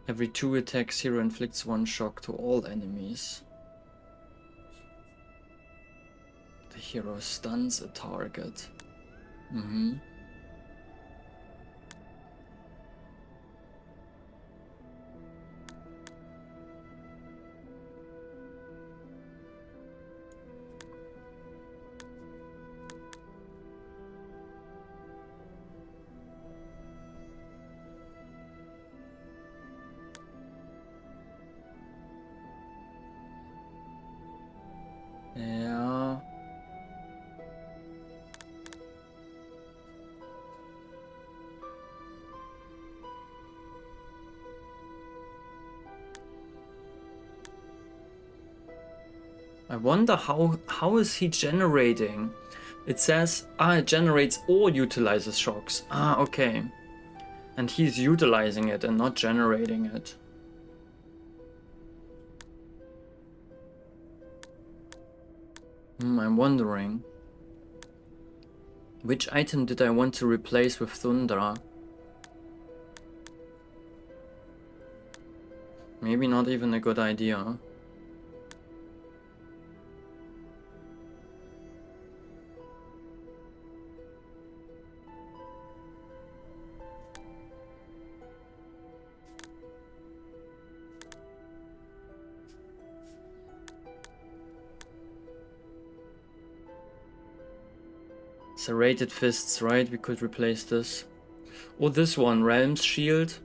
Speaker 1: Every 2 attacks, hero inflicts 1 shock to all enemies. The hero stuns a target. Yeah. I wonder how is he generating? It says, it generates or utilizes shocks. Okay. And he's utilizing it and not generating it. I'm wondering. Which item did I want to replace with Thundra? Maybe not even a good idea. Serrated Fists, right? We could replace this. Or this one, Realm's Shield.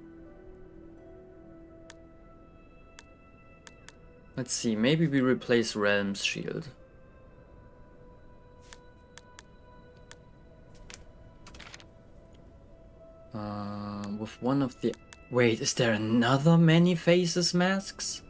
Speaker 1: Let's see, maybe we replace Realm's Shield. With one of the... Wait, is there another Many Faces masks?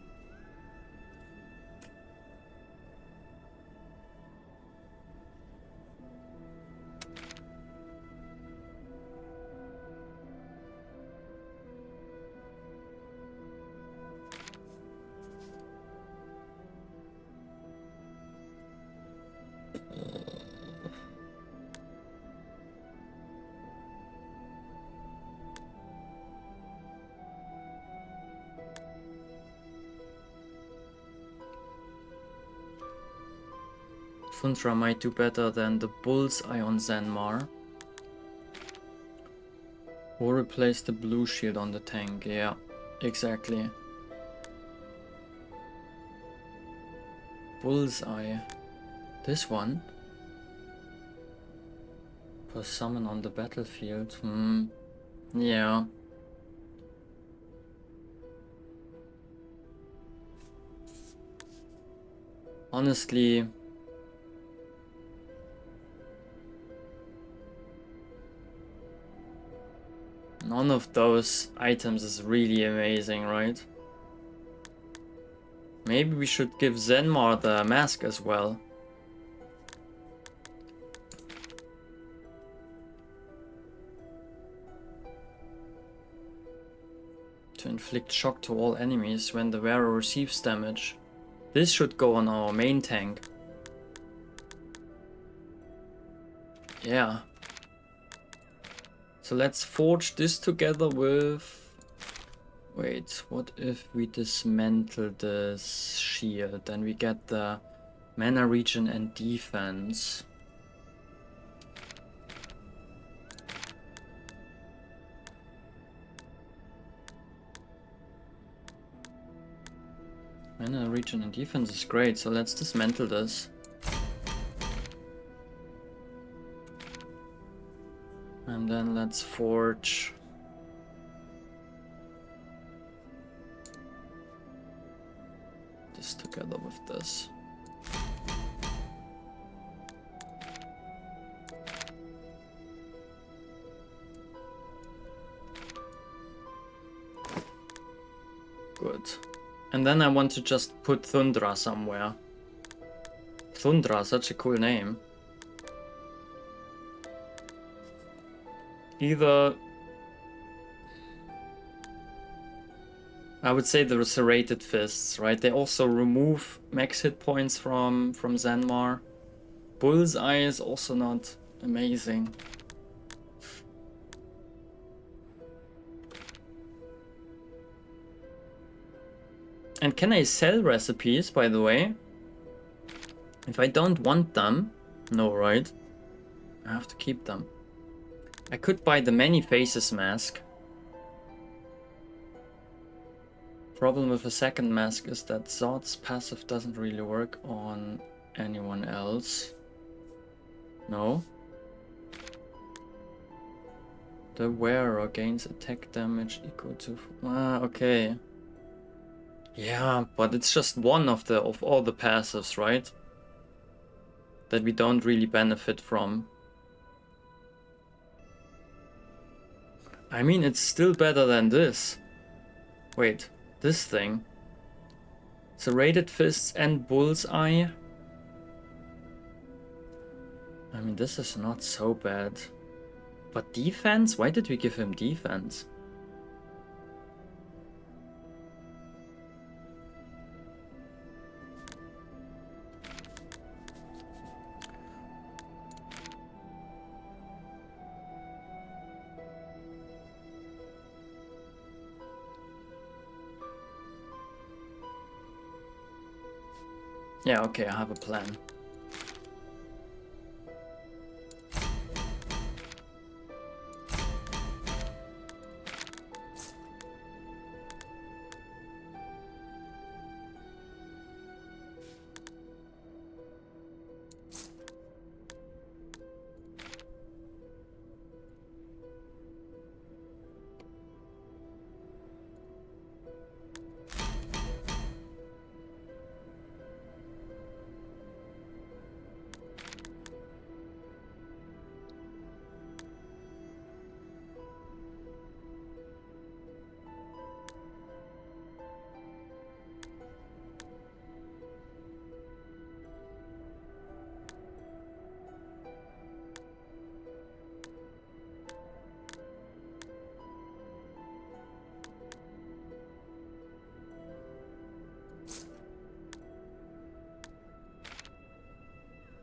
Speaker 1: Thundra might do better than the Bullseye on Zanmar. Or replace the blue shield on the tank. Yeah, exactly. Bullseye. This one? Per summon on the battlefield. Yeah. Honestly... None of those items is really amazing, right? Maybe we should give Zenmar the mask as well. To inflict shock to all enemies when the wearer receives damage. This should go on our main tank. Yeah. So let's forge this together with... Wait, what if we dismantle this shield? Then we get the mana regen and defense. Mana regen and defense is great, so let's dismantle this. And then let's forge this together with this. Good. And then I want to just put Thundra somewhere. Thundra, such a cool name. Either... I would say the Serrated Fists, right? They also remove max hit points from Zanmar. Bullseye is also not amazing. And can I sell recipes, by the way? If I don't want them, no, right? I have to keep them. I could buy the Many Faces mask. Problem with a second mask is that Zod's passive doesn't really work on anyone else. No. The wearer gains attack damage equal to... okay. Yeah, but it's just one of all the passives, right? That we don't really benefit from. I mean, it's still better than this. Wait, this thing. Serrated Fists and Bullseye. I mean, this is not so bad. But defense? Why did we give him defense? Yeah, okay, I have a plan.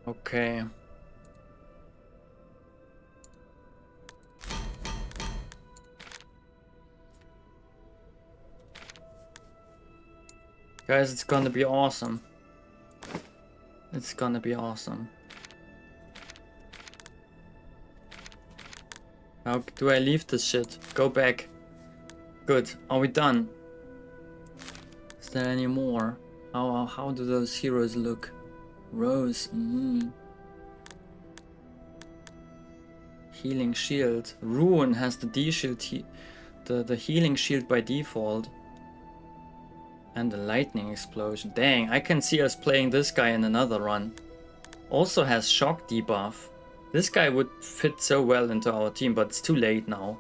Speaker 1: Okay. Guys, it's gonna be awesome. It's gonna be awesome. How do I leave this shit? Go back. Good. Are we done? Is there any more? How do those heroes look? Rose. Healing shield. Ruin has the D shield, the healing shield by default. And the lightning explosion. Dang, I can see us playing this guy in another run. Also has shock debuff. This guy would fit so well into our team, but it's too late now.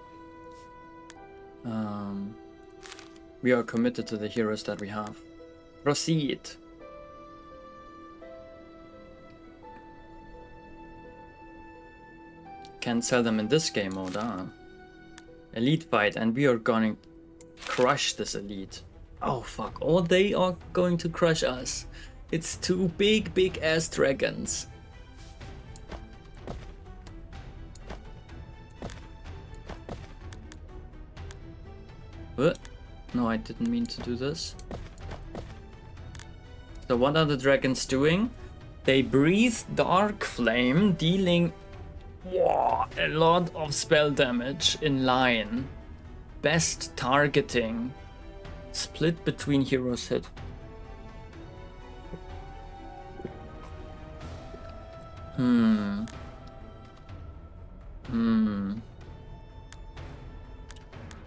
Speaker 1: We are committed to the heroes that we have. Proceed. Can't sell them in this game mode, Elite fight, and we are going to crush this elite. Oh fuck, or they are going to crush us. It's two big ass dragons. What? No, I didn't mean to do this. So what are the dragons doing? They breathe dark flame, dealing a lot of spell damage in line. Best targeting. Split between heroes hit.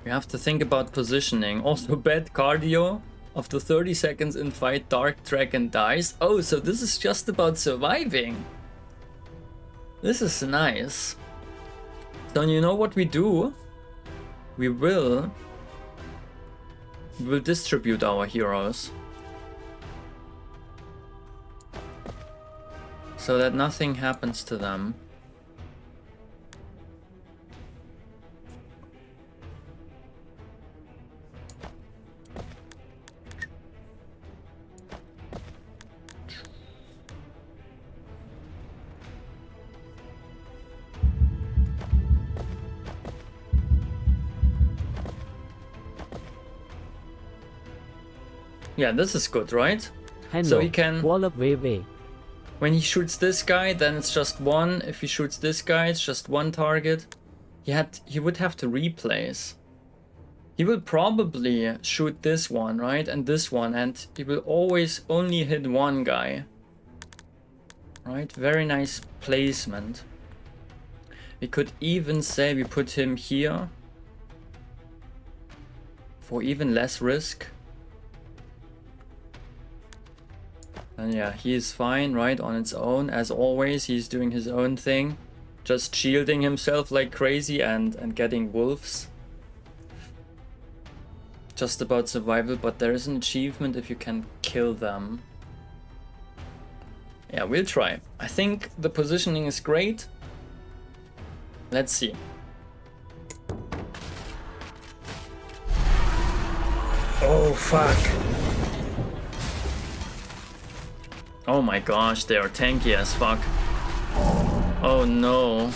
Speaker 1: We have to think about positioning. Also bad cardio. After 30 seconds in fight, Dark Dragon dies. Oh, so this is just about surviving. This is nice. So you know what we do? We will distribute our heroes. So that nothing happens to them. Yeah, this is good, right?
Speaker 2: Hello,
Speaker 1: So he can...
Speaker 2: QualiTTV.
Speaker 1: When he shoots this guy, then it's just one. If he shoots this guy, it's just one target. He would have to replace. He will probably shoot this one, right? And this one, and he will always only hit one guy. Right? Very nice placement. We could even say we put him here for even less risk. And yeah, he is fine, right, on its own. As always, he's doing his own thing. Just shielding himself like crazy and getting wolves. Just about survival, but there is an achievement if you can kill them. Yeah, we'll try. I think the positioning is great. Let's see. Oh, fuck. Oh my gosh, they are tanky as fuck. Oh no.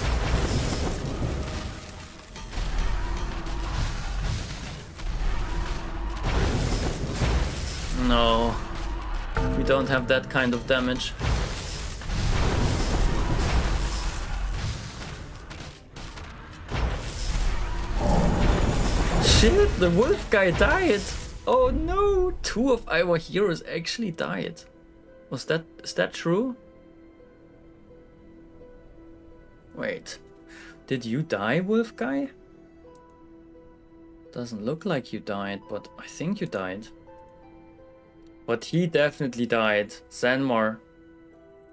Speaker 1: No. We don't have that kind of damage. Shit, the wolf guy died. Oh no, 2 of our heroes actually died. Is that true? Wait, did you die, wolf guy? Doesn't look like you died, but I think you died. But he definitely died. Sanmar.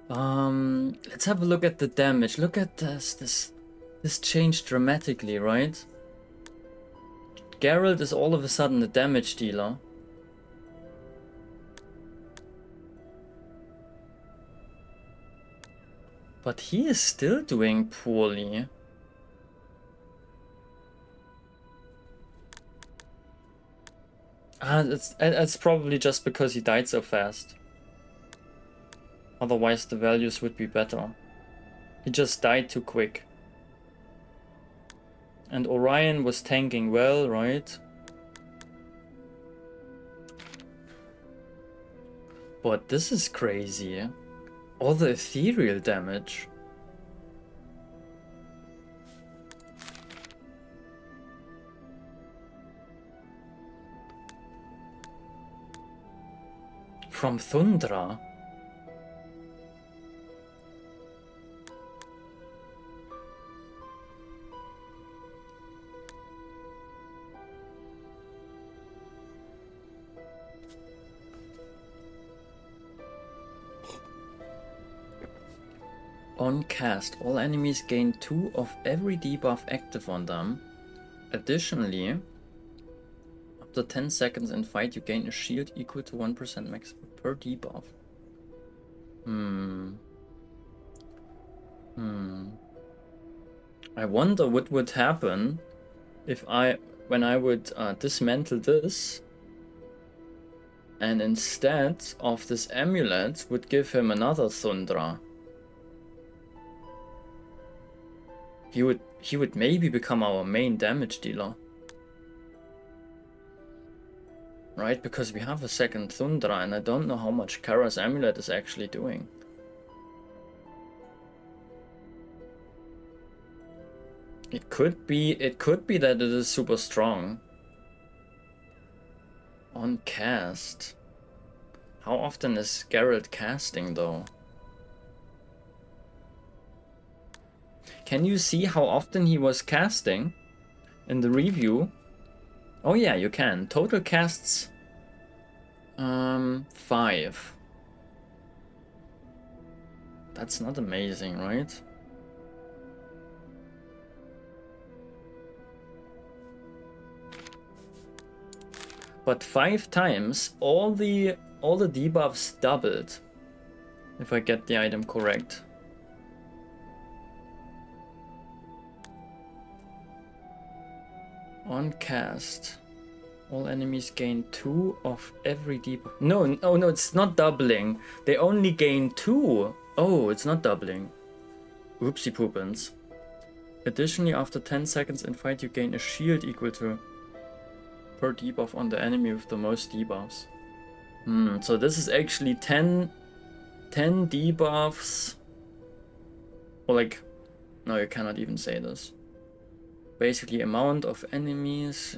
Speaker 1: Let's have a look at the damage. Look at this. This changed dramatically, right? Geralt is all of a sudden the damage dealer. But he is still doing poorly. It's probably just because he died so fast. Otherwise the values would be better. He just died too quick. And Orion was tanking well, right? But this is crazy. All the ethereal damage. From Thundra. On cast, all enemies gain 2 of every debuff active on them. Additionally, after 10 seconds in fight, you gain a shield equal to 1% max per debuff. I wonder what would happen if when I would dismantle this, and instead of this amulet would give him another Thundra. He would maybe become our main damage dealer. Right, because we have a second Thundra and I don't know how much Kara's amulet is actually doing. It could be that it is super strong. On cast. How often is Geralt casting though? Can you see how often he was casting in the review? Oh yeah, you can. Total casts 5. That's not amazing, right? But 5 times all the debuffs doubled, if I get the item correct. On cast, all enemies gain 2 of every debuff. No, it's not doubling. They only gain 2. Oh, it's not doubling. Oopsie poopins. Additionally, after 10 seconds in fight, you gain a shield equal to per debuff on the enemy with the most debuffs. So this is actually 10 debuffs. Or like, no, you cannot even say this. Basically amount of enemies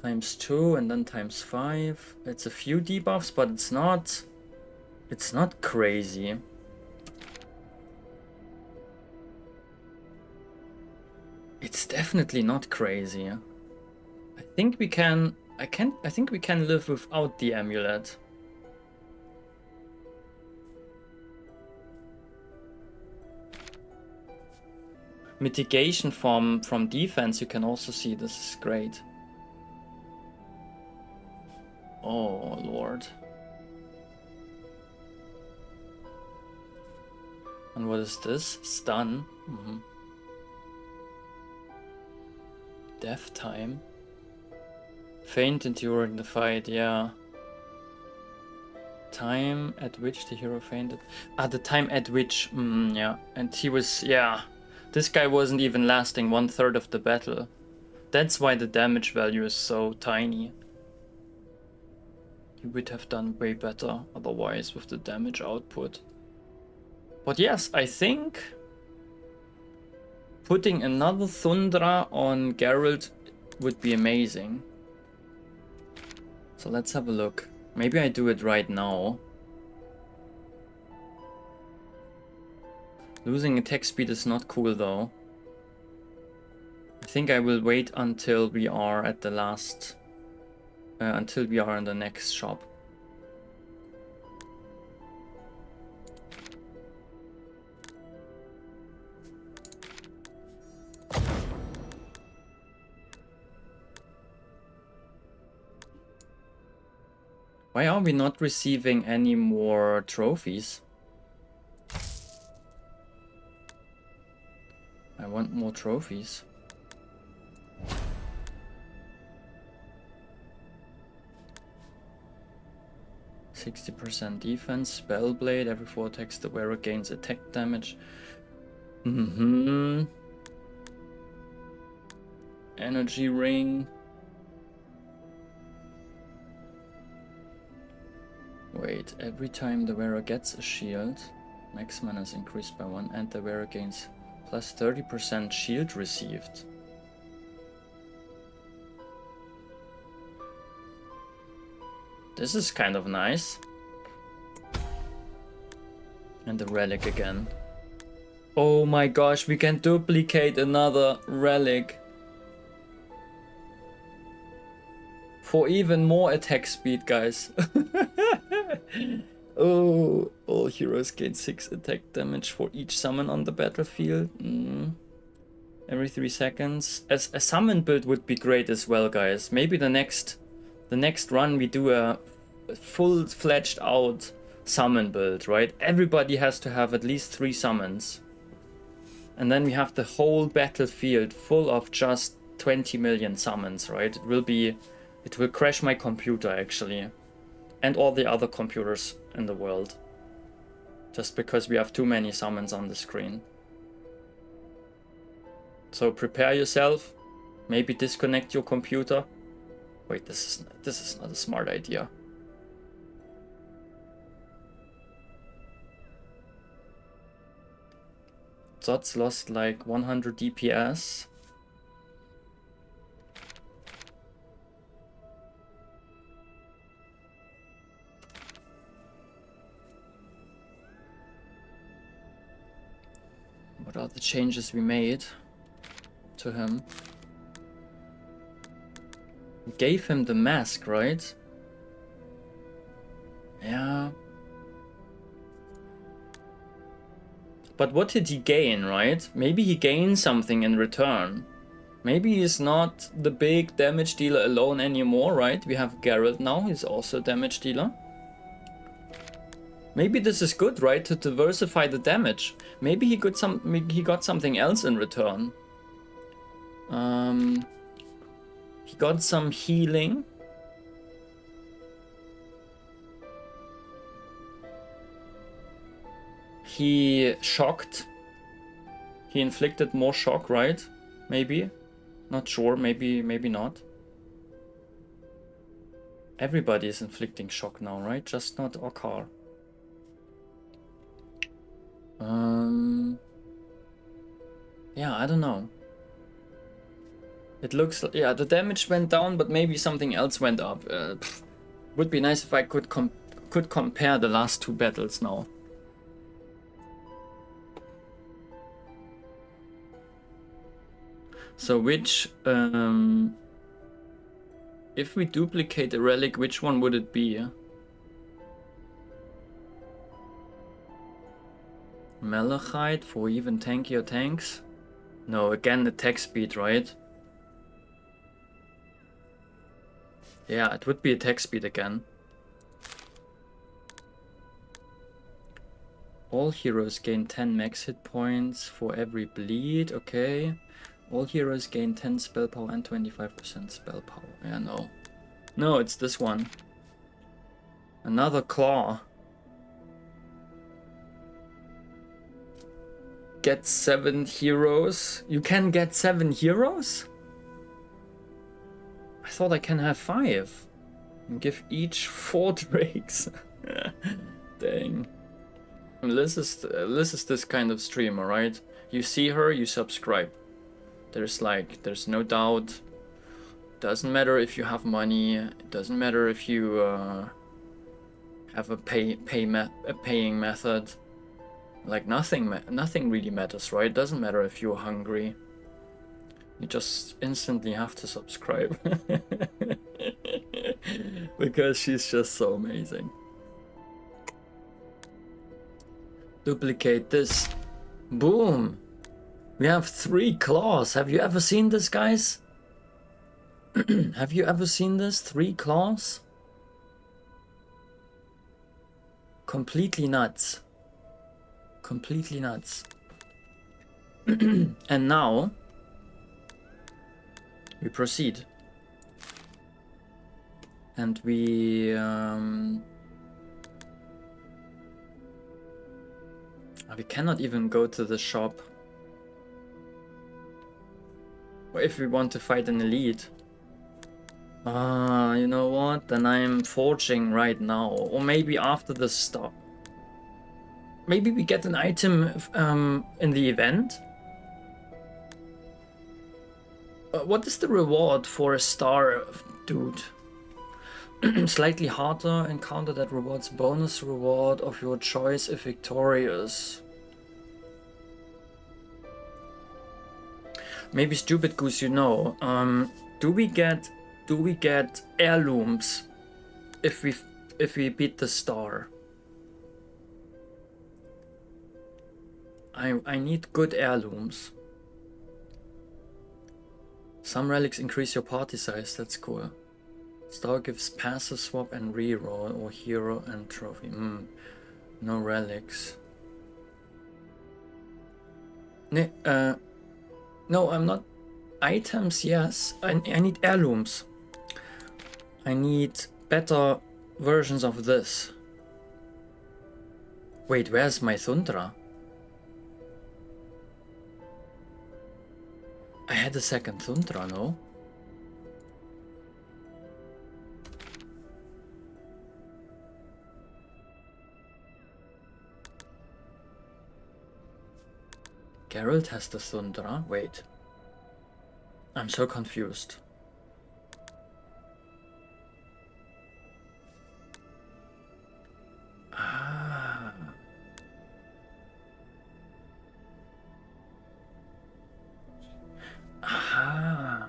Speaker 1: times 2 and then times 5. It's a few debuffs, but it's not crazy. It's definitely not crazy. I think we can live without the amulet. Mitigation from defense, you can also see this is great. Oh lord. And what is this? Stun. Death time. Faint during the fight, yeah. Time at which the hero fainted. The time at which, yeah. And he was, yeah. This guy wasn't even lasting 1/3 of the battle. That's why the damage value is so tiny. He would have done way better otherwise with the damage output. But yes, I think putting another Thundra on Geralt would be amazing. So let's have a look. Maybe I do it right now. Losing attack speed is not cool though. I think I will wait until we are at the last... until we are in the next shop. Why are we not receiving any more trophies? I want more trophies. %60 defense, Spellblade, every 4 attacks the wearer gains attack damage. Energy ring. Wait, every time the wearer gets a shield, max mana is increased by 1 and the wearer gains plus 30% shield received. This is kind of nice. And the relic again. Oh my gosh, we can duplicate another relic. For even more attack speed, guys. Oh, all heroes gain 6 attack damage for each summon on the battlefield. Every 3 seconds. As a summon build would be great as well, guys. Maybe the next run we do a full-fledged out summon build, right? Everybody has to have at least 3 summons. And then we have the whole battlefield full of just 20 million summons, right? It will crash my computer actually. And all the other computers in the world. Just because we have too many summons on the screen. So prepare yourself. Maybe disconnect your computer. Wait, this is not a smart idea. Zots lost like 100 DPS. What are the changes we made to him? We gave him the mask, right? Yeah. But what did he gain, right? Maybe he gained something in return. Maybe he's not the big damage dealer alone anymore, right? We have Geralt now, he's also a damage dealer. Maybe this is good, right? To diversify the damage. Maybe he got something else in return. He got some healing. He shocked. He inflicted more shock, right? Maybe. Not sure, maybe not. Everybody is inflicting shock now, right? Just not Okar. Yeah, I don't know. It looks, yeah, the damage went down, but maybe something else went up. Would be nice if I could compare the last two battles now. So which, if we duplicate a relic, which one would it be? Malachite for even tankier tanks? No, again attack speed, right? Yeah, it would be attack speed again. All heroes gain 10 max hit points for every bleed, okay. All heroes gain 10 spell power and 25% spell power. Yeah, no. No, it's this one. Another claw. Get 7 heroes. You can get 7 heroes? I thought I can have 5. And give each 4 drakes. Dang. This is this kind of streamer, right? You see her, you subscribe. There's no doubt. Doesn't matter if you have money. It doesn't matter if you have a paying method. Like nothing really matters, right? It doesn't matter if you're hungry. You just instantly have to subscribe. Because she's just so amazing. Duplicate this. Boom! We have 3 claws. Have you ever seen this, guys? Have you ever seen this? 3 claws? Completely nuts. Completely nuts. And now we proceed. And we cannot even go to the shop if we want to fight an elite. You know what? Then I'm forging right now, or maybe after the stop. Maybe we get an item in the event. What is the reward for a star, dude? Slightly harder encounter that rewards bonus reward of your choice if victorious. Maybe Stupid Goose, you know. Do we get heirlooms if we beat the star? I need good heirlooms. Some relics increase your party size, that's cool. Star gives passive swap and reroll, or hero and trophy. No relics. No, I'm not. Items, yes. I need heirlooms. I need better versions of this. Wait, where's my Thundra? I had a second Thundra, no? Geralt has the Thundra? Wait. I'm so confused. Ah. Aha.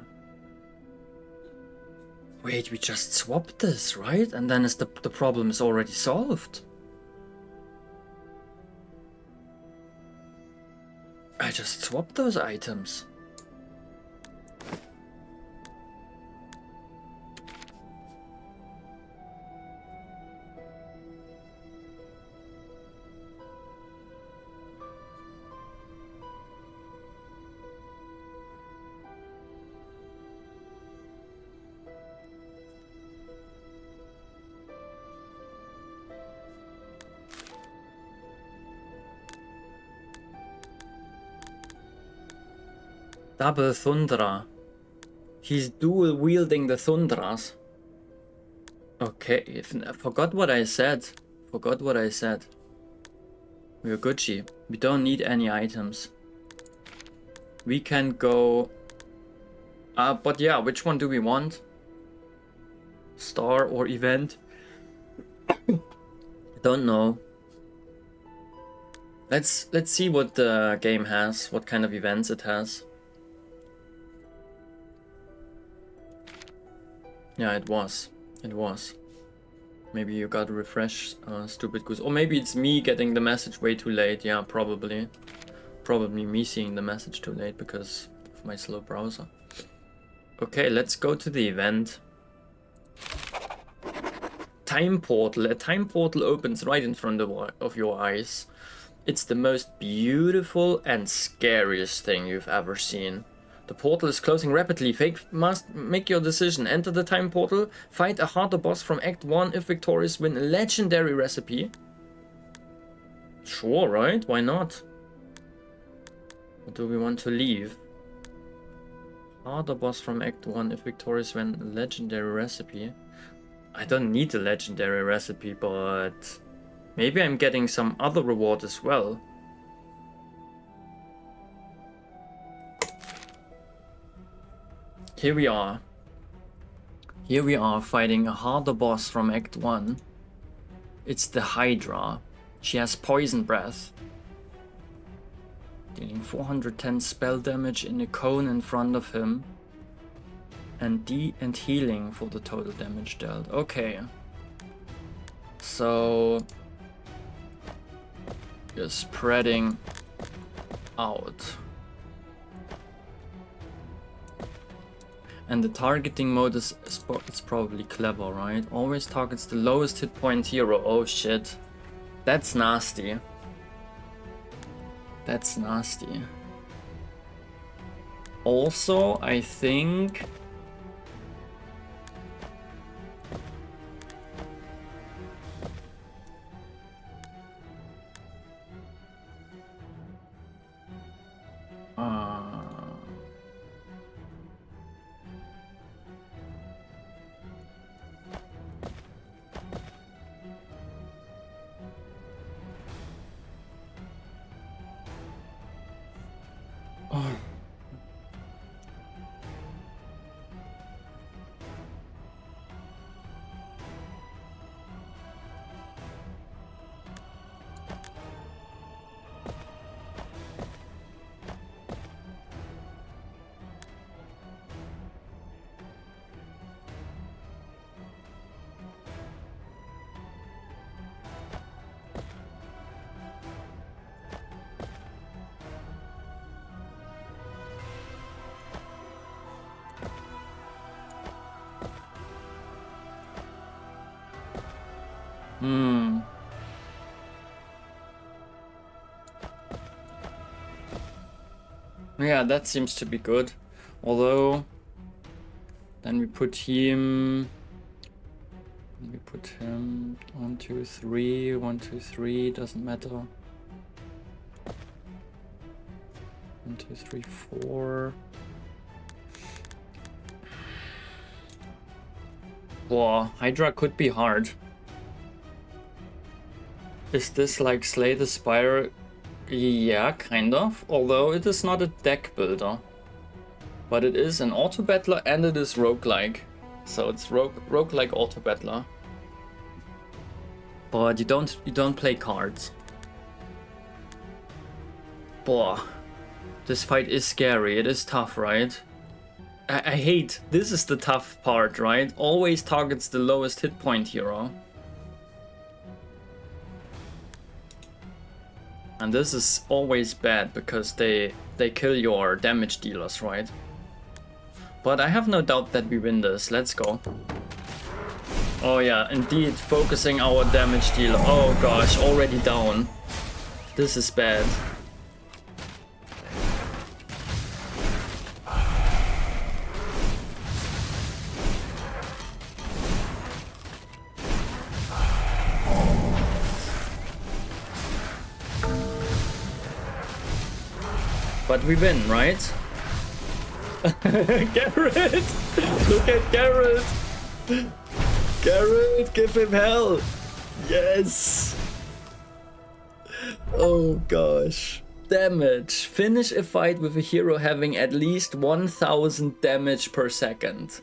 Speaker 1: Wait, we just swapped this, right? And then the problem is already solved. I just swapped those items. Double Thundra. He's dual wielding the Thundras. Okay, I forgot what I said. Forgot what I said. We're Gucci. We don't need any items. We can go... but yeah, which one do we want? Star or event? Don't know. Let's see what the game has, what kind of events it has. Yeah, it was. It was. Maybe you got a refresh, stupid goose. Or maybe it's me getting the message way too late. Yeah, probably. Probably me seeing the message too late because of my slow browser. Okay, let's go to the event. Time portal. A time portal opens right in front of your eyes. It's the most beautiful and scariest thing you've ever seen. The portal is closing rapidly. Fake must make your decision. Enter the time portal. Fight a harder boss from Act 1. If victorious, win a legendary recipe. Sure, right? Why not? Or do we want to leave? Harder boss from Act 1. If victorious, win a legendary recipe. I don't need a legendary recipe, but maybe I'm getting some other reward as well. Here we are. Here we are fighting a harder boss from Act 1. It's the Hydra. She has poison breath. Dealing 410 spell damage in a cone in front of him. And healing for the total damage dealt. Okay. So... you're spreading out. And the targeting mode is it's probably clever, right? Always targets the lowest hit point hero. Oh shit. That's nasty. That's nasty. Also, I think... yeah, that seems to be good. Although, then we put him... 1, 2, 3, 1, 2, 3, doesn't matter. 1, 2, 3, 4. Whoa, Hydra could be hard. Is this like Slay the Spire? Yeah, kind of. Although it is not a deck builder. But it is an auto battler and it is roguelike. So it's roguelike auto battler. But you don't play cards. Boah. This fight is scary. It is tough, right? I hate. This is the tough part, right? Always targets the lowest hit point hero. And this is always bad because they kill your damage dealers, right? But I have no doubt that we win this. Let's go. Oh yeah, indeed, focusing our damage dealer. Oh gosh, already down. This is bad. But we win, right? Garrett! Look at Garrett! Garrett, give him hell! Yes! Oh gosh. Damage. Finish a fight with a hero having at least 1000 damage per second.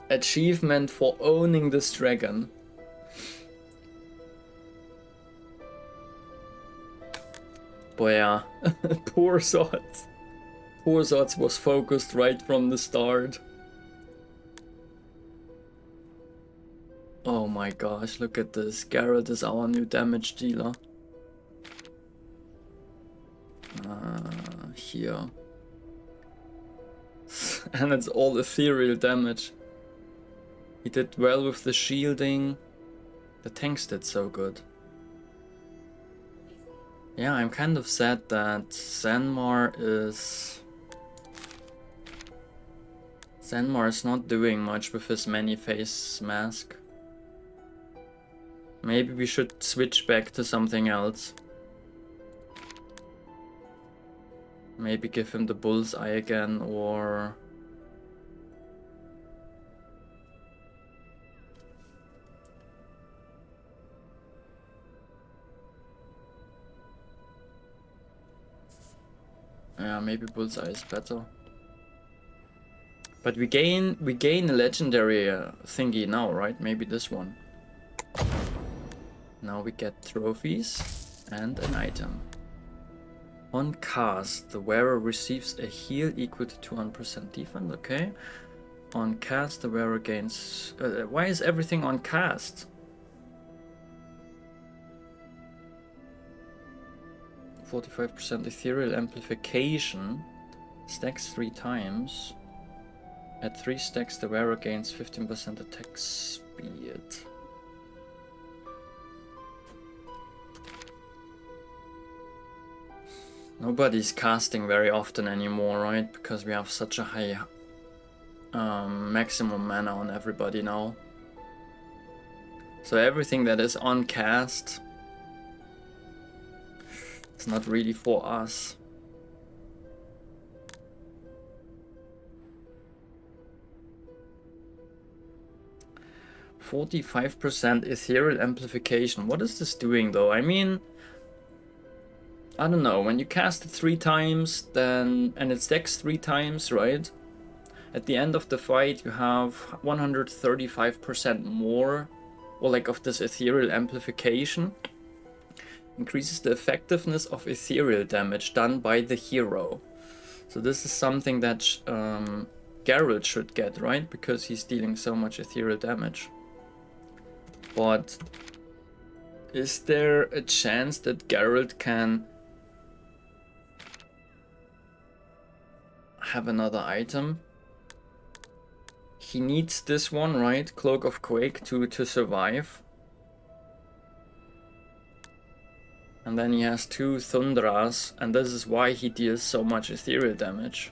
Speaker 1: Achievement for owning this dragon. But yeah, poor Zots. Poor Zots was focused right from the start. Oh my gosh, look at this. Garrett is our new damage dealer. Here. And it's all ethereal damage. He did well with the shielding. The tanks did so good. Yeah, I'm kind of sad that Zanmar is not doing much with his many-face mask. Maybe we should switch back to something else. Maybe give him the bullseye again, or... yeah, maybe bullseye is better. But we gain a legendary thingy now, right? Maybe this one. Now we get trophies and an item. On cast, the wearer receives a heal equal to 200% defense, okay. On cast, the wearer gains... why is everything on cast? 45% ethereal amplification. Stacks 3 times. At 3 stacks, the wearer gains 15% attack speed. Nobody's casting very often anymore, right? Because we have such a high maximum mana on everybody now. So everything that is on cast is not really for us. %45% ethereal amplification. What is this doing though? I mean, I don't know, when you cast it 3 times, then, and it stacks 3 times, right? At the end of the fight, you have 135% more, or like of this ethereal amplification. Increases the effectiveness of ethereal damage done by the hero. So this is something that Geralt should get, right? Because he's dealing so much ethereal damage. But is there a chance that Geralt can have another item? He needs this one, right? Cloak of Quake to survive. And then he has 2 Thundras, and this is why he deals so much ethereal damage.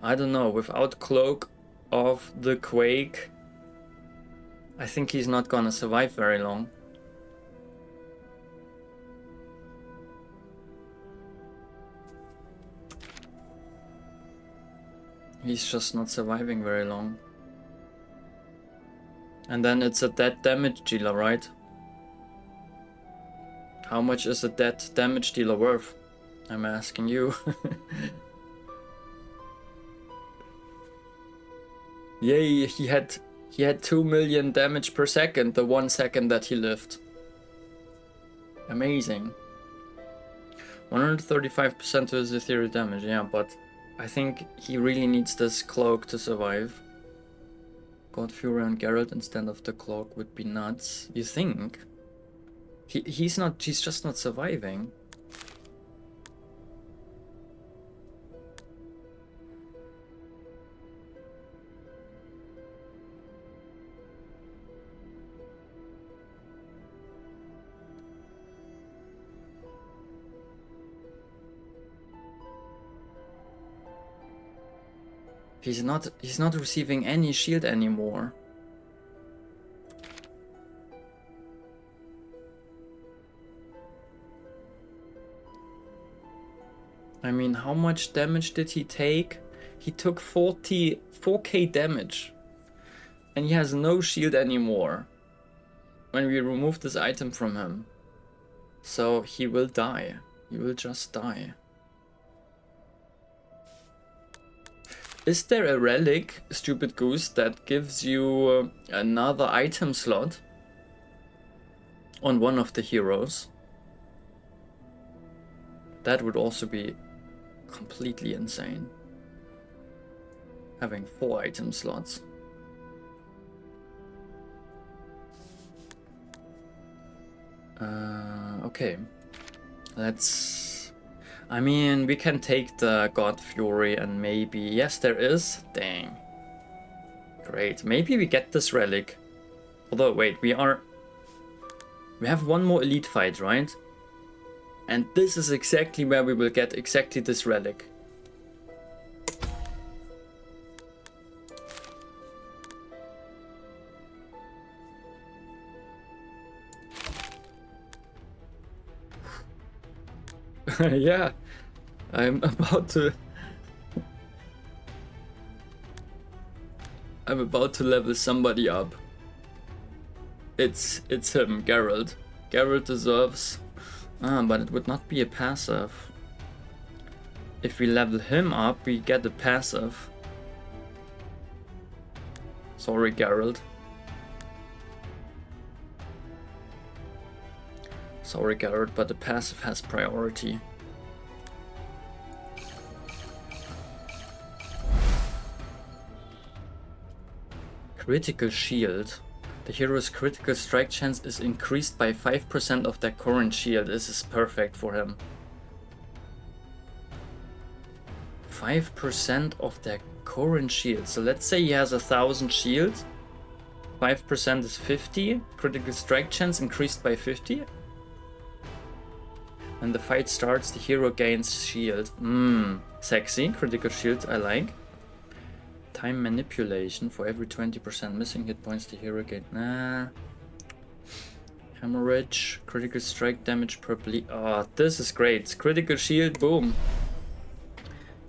Speaker 1: I don't know, without Cloak of the Quake, I think he's not gonna survive very long. He's just not surviving very long. And then it's a dead damage dealer, right? How much is a dead damage dealer worth? I'm asking you. Yay, he had 2 million damage per second the 1 second that he lived. Amazing. 135% to his ethereal damage, yeah, but I think he really needs this cloak to survive. God Fury and Geralt instead of the cloak would be nuts. You think? He's just not surviving. He's not receiving any shield anymore. I mean, how much damage did he take? He took 4k damage. And he has no shield anymore when we remove this item from him. So he will die. He will just die. Is there a relic, Stupid Goose, that gives you another item slot on one of the heroes? That would also be completely insane. Having 4 item slots. Okay. Let's... I mean, we can take the God Fury and maybe... Yes, there is. Dang. Great. Maybe we get this relic. Although, wait, we have one more elite fight, right? And this is exactly where we will get exactly this relic. Yeah, I'm about to level somebody up. It's him, Geralt. Geralt deserves... but it would not be a passive. If we level him up, we get a passive. Sorry, Geralt. Sorry, Geralt, but the passive has priority. Critical shield. The hero's critical strike chance is increased by 5% of their current shield. This is perfect for him. 5% of their current shield. So let's say he has 1,000 shield. 5% is 50. Critical strike chance increased by 50. When the fight starts, the hero gains shield. Sexy. Critical shield, I like. Time manipulation. For every 20% missing hit points, the hero gains... Nah. Hemorrhage. Critical strike damage per bleed. Oh, this is great. Critical shield, boom.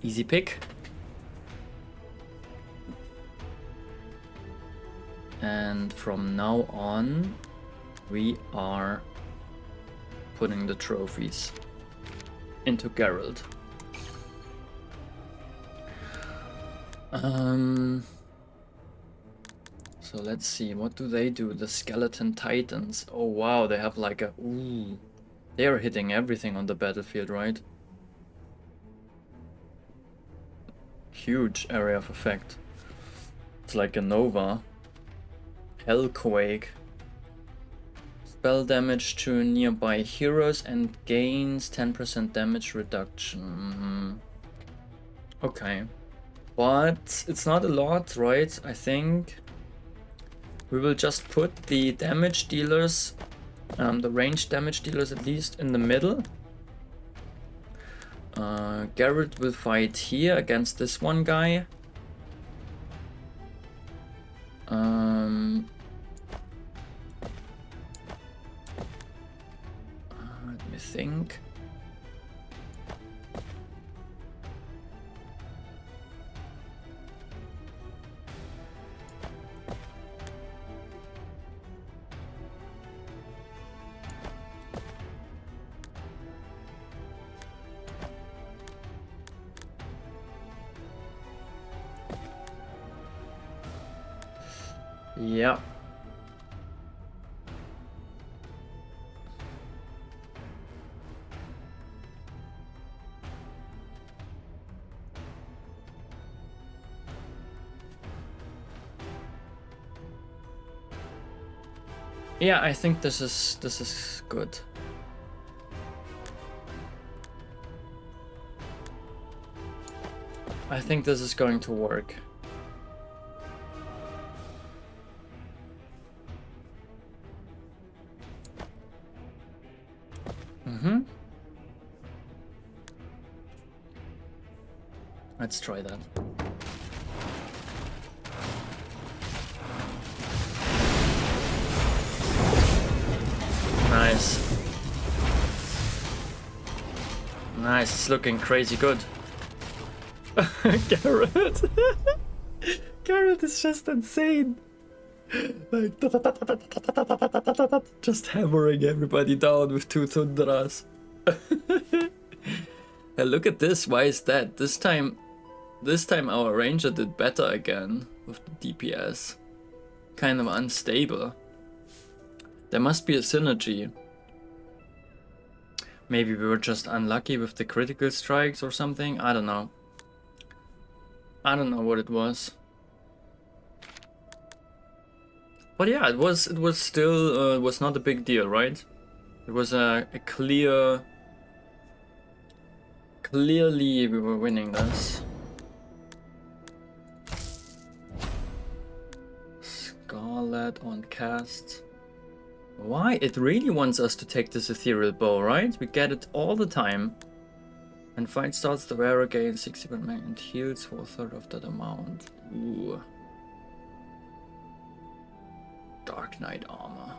Speaker 1: Easy pick. And from now on, we are putting the trophies into Geralt. So let's see, what do they do? The Skeleton Titans. Oh wow, they have like a... Ooh. They are hitting everything on the battlefield, right? Huge area of effect. It's like a Nova. Hellquake. Spell damage to nearby heroes and gains 10% damage reduction. Okay. But it's not a lot, right? I think we will just put the damage dealers, the ranged damage dealers at least, in the middle. Geralt will fight here against this one guy. Let me think. Yeah. Yeah, I think this is good. I think this is going to work. Let's try that. Nice. Nice, it's looking crazy good. Garrett. Garrett is just insane. Like, just hammering everybody down with 2 Thundras. Hey, look at this. Why is that? This time our ranger did better again with the DPS. Kind of unstable. There must be a synergy. Maybe we were just unlucky with the critical strikes or something. I don't know. I don't know what it was. But yeah, it was still was not a big deal, right? It was a clearly we were winning this. Scarlet on cast. Why? It really wants us to take this ethereal bow, right? We get it all the time. When fight starts, the wearer gains 60% and heals for a third of that amount. Ooh. Dark Knight armor.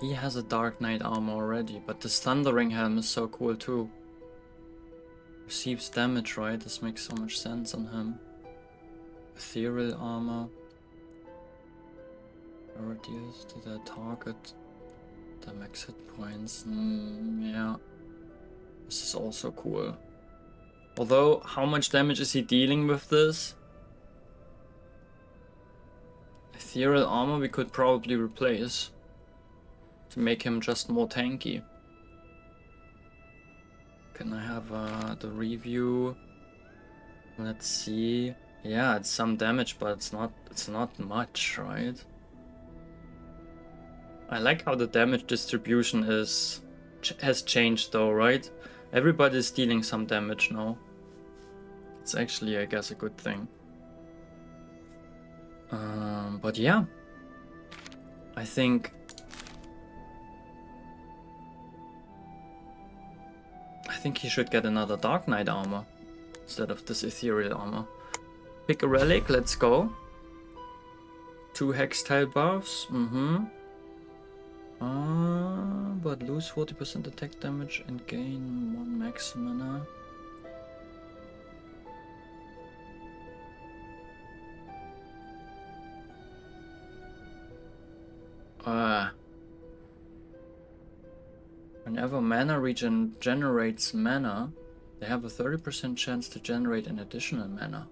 Speaker 1: He has a Dark Knight armor already, but this Thundering Helm is so cool too. Receives damage, right? This makes so much sense on him. Ethereal armor. Or deals to the target the max hit points. Yeah. This is also cool. Although, how much damage is he dealing with this? Ethereal armor we could probably replace to make him just more tanky. Can I have the review? Let's see. Yeah, it's some damage, but it's not much, right? I like how the damage distribution has changed though, right? Everybody's dealing some damage now. It's actually, I guess, a good thing. But yeah, I think he should get another Dark Knight armor instead of this ethereal armor. Pick a relic, let's go. 2 hex tile buffs, but lose 40% attack damage and gain 1 max mana. Whenever mana regen generates mana, they have a 30% chance to generate an additional mana.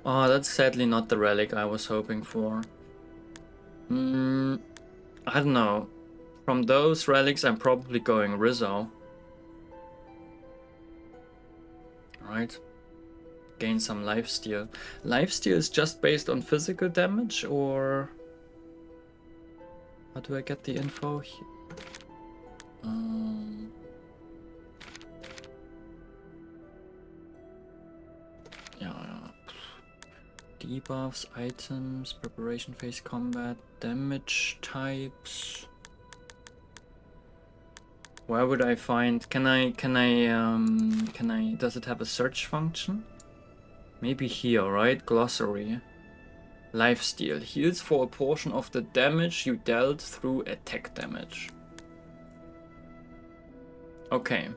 Speaker 1: Oh, that's sadly not the relic I was hoping for. I don't know. From those relics, I'm probably going Rizzo. Right. Gain some lifesteal. Lifesteal is just based on physical damage, or how do I get the info? Yeah. Debuffs, items, preparation phase combat, damage types. Where would I find? Can I? Does it have a search function? Maybe here, right? Glossary. Lifesteal. Heals for a portion of the damage you dealt through attack damage. Okay.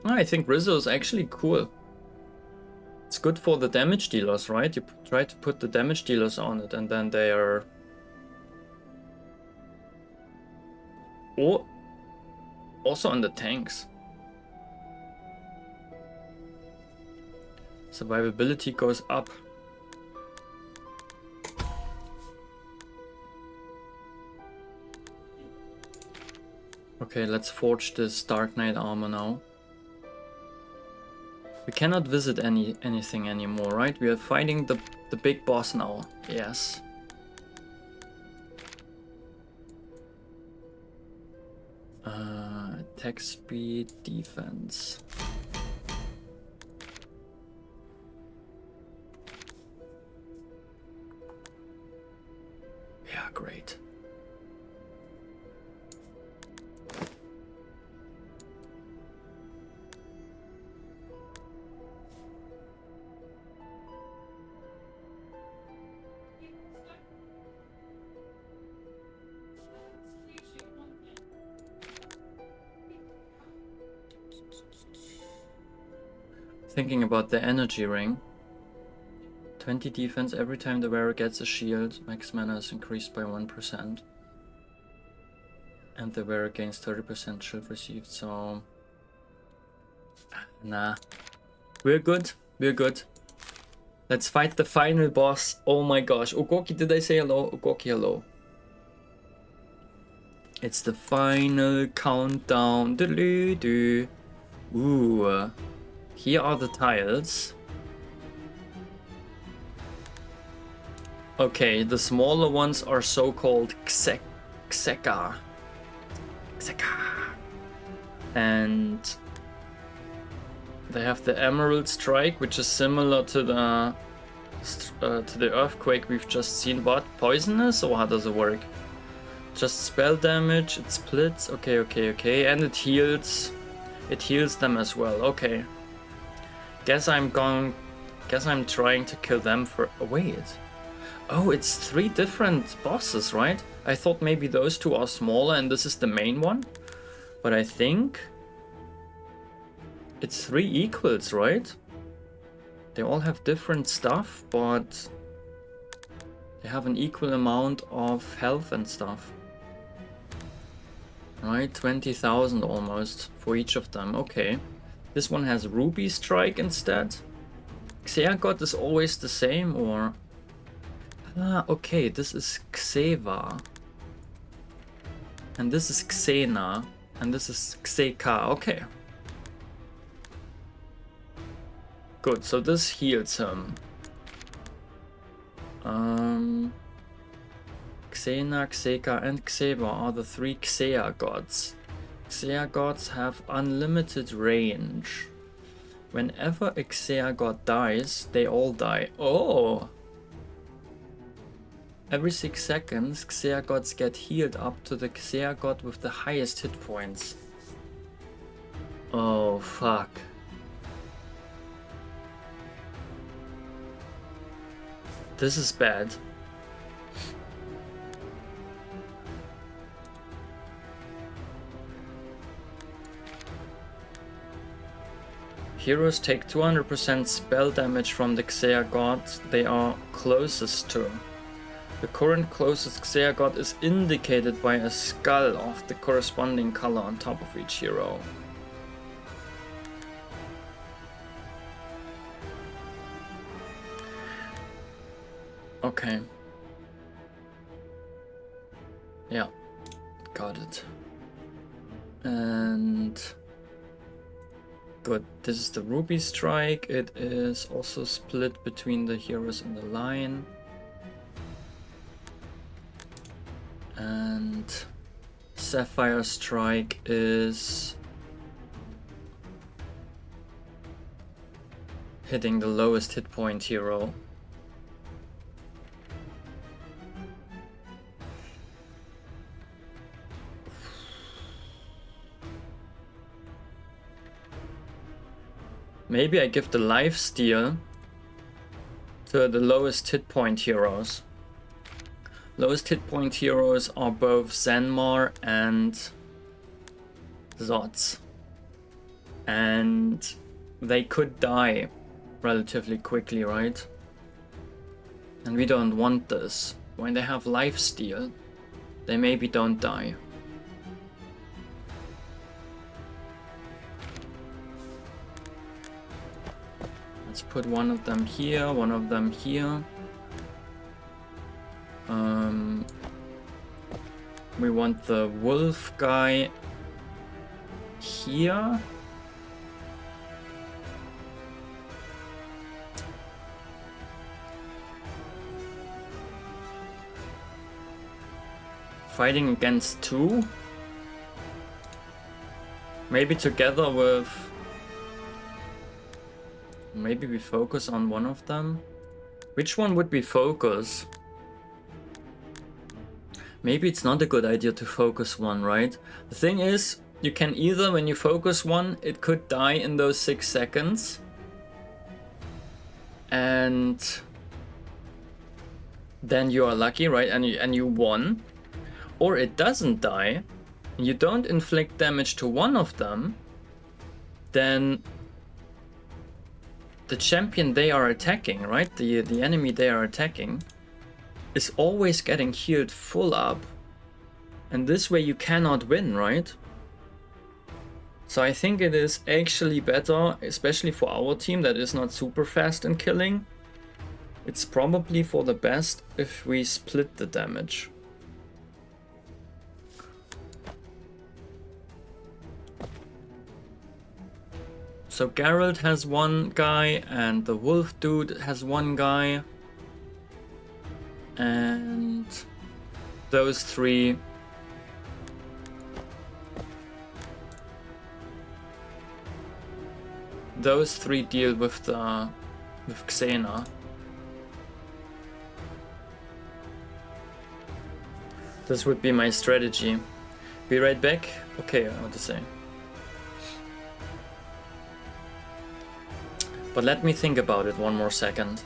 Speaker 1: I think Rizzo is actually cool. It's good for the damage dealers, right? You try to put the damage dealers on it and then they are... Or also on the tanks. Survivability goes up. Okay, let's forge this Dark Knight armor now. We cannot visit anything anymore, right? We are fighting the big boss now. Yes. Attack speed, defense. Yeah, great. Thinking about the energy ring. 20 defense every time the wearer gets a shield. Max mana is increased by 1%. And the wearer gains 30% shield received, so... Nah. We're good. We're good. Let's fight the final boss. Oh my gosh. Ogoki, did I say hello? Ogoki, hello. It's the final countdown. Ooh. Here are the tiles. Okay, the smaller ones are so-called Xeka. And they have the Emerald Strike, which is similar to the Earthquake we've just seen. But poisonous, or how does it work? Just spell damage, it splits. Okay. And it heals. It heals them as well. Okay. Guess I'm trying to kill them for... Oh, wait. Oh, it's 3 different bosses, right? I thought maybe those 2 are smaller and this is the main one. But I think... it's 3 equals, right? They all have different stuff, but... they have an equal amount of health and stuff. Right, 20,000 almost for each of them. Okay. This one has Ruby Strike instead. Xeagod is always the same, or... Ah, okay, this is Xeva. And this is Xena. And this is Xeka. Okay. Good, so this heals him. Xena, Xeka, and Xeba are the 3 Xea gods. Xea gods have unlimited range. Whenever a Xea god dies, they all die. Oh! Every 6 seconds, Xea gods get healed up to the Xea god with the highest hit points. Oh, fuck. This is bad. Heroes take 200% spell damage from the Xea god they are closest to. The current closest Xea god is indicated by a skull of the corresponding color on top of each hero. Okay. Yeah, got it. And... good, this is the Ruby Strike. It is also split between the heroes in the line. And Sapphire Strike is hitting the lowest hit point hero. Maybe I give the lifesteal to the lowest hit point heroes. Lowest hit point heroes are both Zenmar and Zots. And they could die relatively quickly, right? And we don't want this. When they have lifesteal, they maybe don't die. Let's put one of them here, one of them here. We want the wolf guy here. Fighting against 2. Maybe together with... Maybe we focus on one of them. Which one would we focus? Maybe it's not a good idea to focus one, right? The thing is, you can either, when you focus one, it could die in those 6 seconds. And then you are lucky, right? And you won. Or it doesn't die, and you don't inflict damage to one of them, then the champion they are attacking, right? The enemy they are attacking is always getting healed full up. And this way you cannot win, right? So I think it is actually better, especially for our team that is not super fast in killing. It's probably for the best if we split the damage. So Geralt has one guy, and the wolf dude has one guy. And those 3. Those 3 deal with Xena. This would be my strategy. Be right back. Okay, what to say. But let me think about it one more second.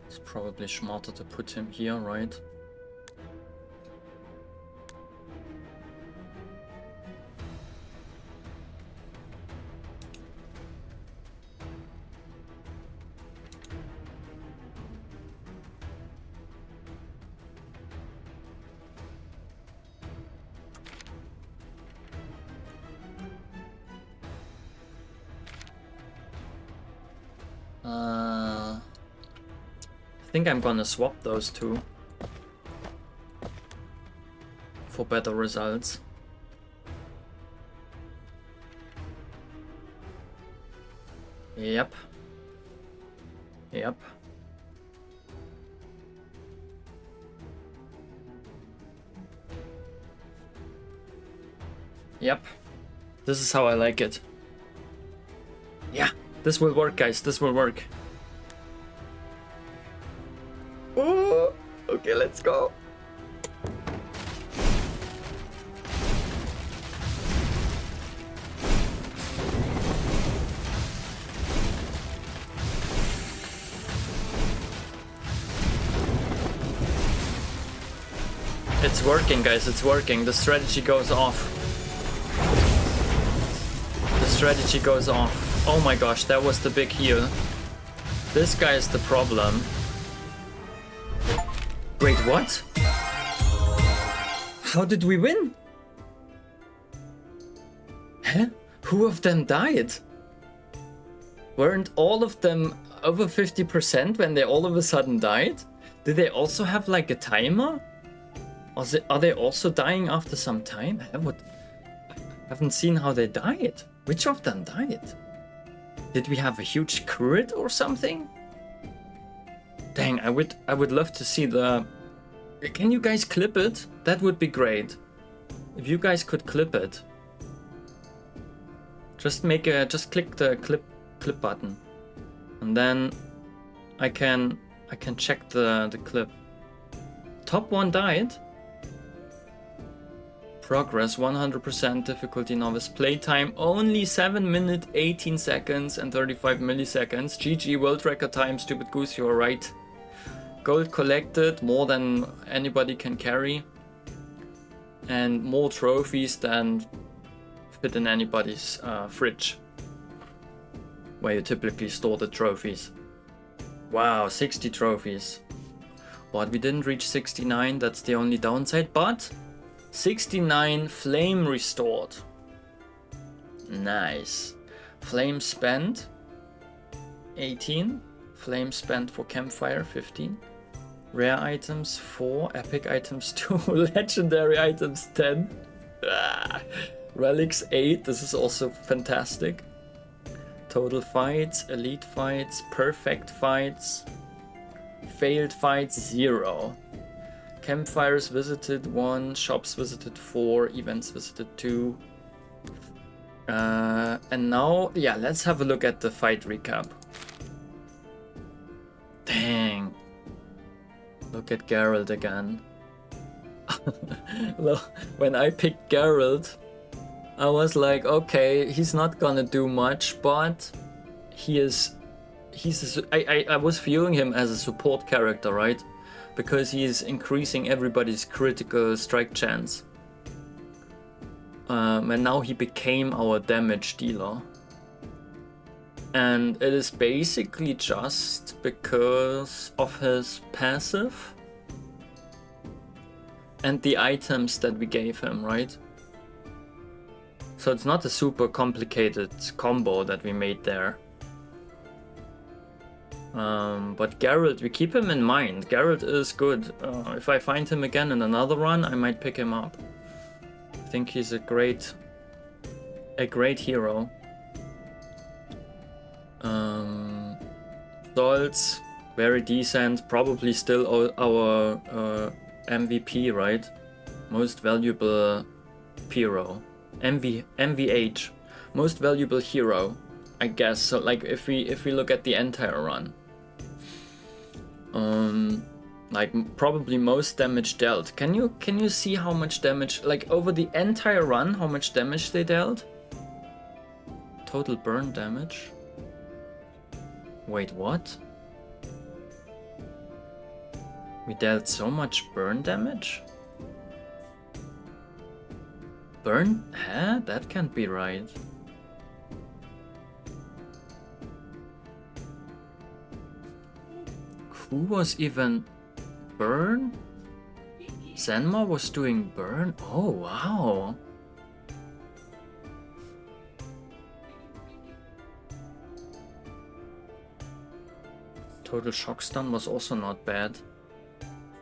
Speaker 1: It's probably smarter to put him here, right? I think I'm gonna swap those 2 for better results. Yep. Yep. Yep. This is how I like it. Yeah, this will work, guys. This will work. Oh, okay, let's go. It's working, guys. It's working. The strategy goes off. The strategy goes off. Oh my gosh, that was the big heal. This guy is the problem. Wait, what? How did we win? Huh? Who of them died? Weren't all of them over 50% when they all of a sudden died? Did they also have like a timer? Are they also dying after some time? I haven't seen how they died. Which of them died? Did we have a huge crit or something? Dang, I would love to see the... Can you guys clip it? That would be great. If you guys could clip it. Just click the clip button. And then I can check the clip. Top 1 died. Progress 100%, difficulty novice, playtime only 7 minutes 18 seconds and 35 milliseconds. GG, world record time, stupid goose, you're right. Gold collected, more than anybody can carry. And more trophies than fit in anybody's fridge, where you typically store the trophies. Wow, 60 trophies. But we didn't reach 69, that's the only downside, but 69 flame restored. Nice. Flame spent 18. Flame spent for campfire 15. Rare items 4. Epic items 2. Legendary items 10. Relics 8. This is also fantastic. Total fights, elite fights, perfect fights, failed fights 0. Campfires visited 1, shops visited 4, events visited 2. And now, yeah, let's have a look at the fight recap. Dang. Look at Geralt again. When I picked Geralt, I was like, okay, he's not gonna do much, but I was viewing him as a support character, right? Because he's increasing everybody's critical strike chance. And now he became our damage dealer. And it is basically just because of his passive and the items that we gave him, right? So it's not a super complicated combo that we made there. But Geralt, we keep him in mind. Geralt is good. If I find him again in another run, I might pick him up. I think he's a great hero. Stolz, very decent. Probably still our MVP, right? Most valuable hero. MVH, most valuable hero, I guess. So like if we look at the entire run, like probably most damage dealt. Can you see how much damage, like over the entire run, how much damage they dealt? Total burn damage. Wait, what? We dealt so much burn damage? Burn? Huh? That can't be right. Who was even burn? Zenma was doing burn? Oh wow. Total shock stun was also not bad.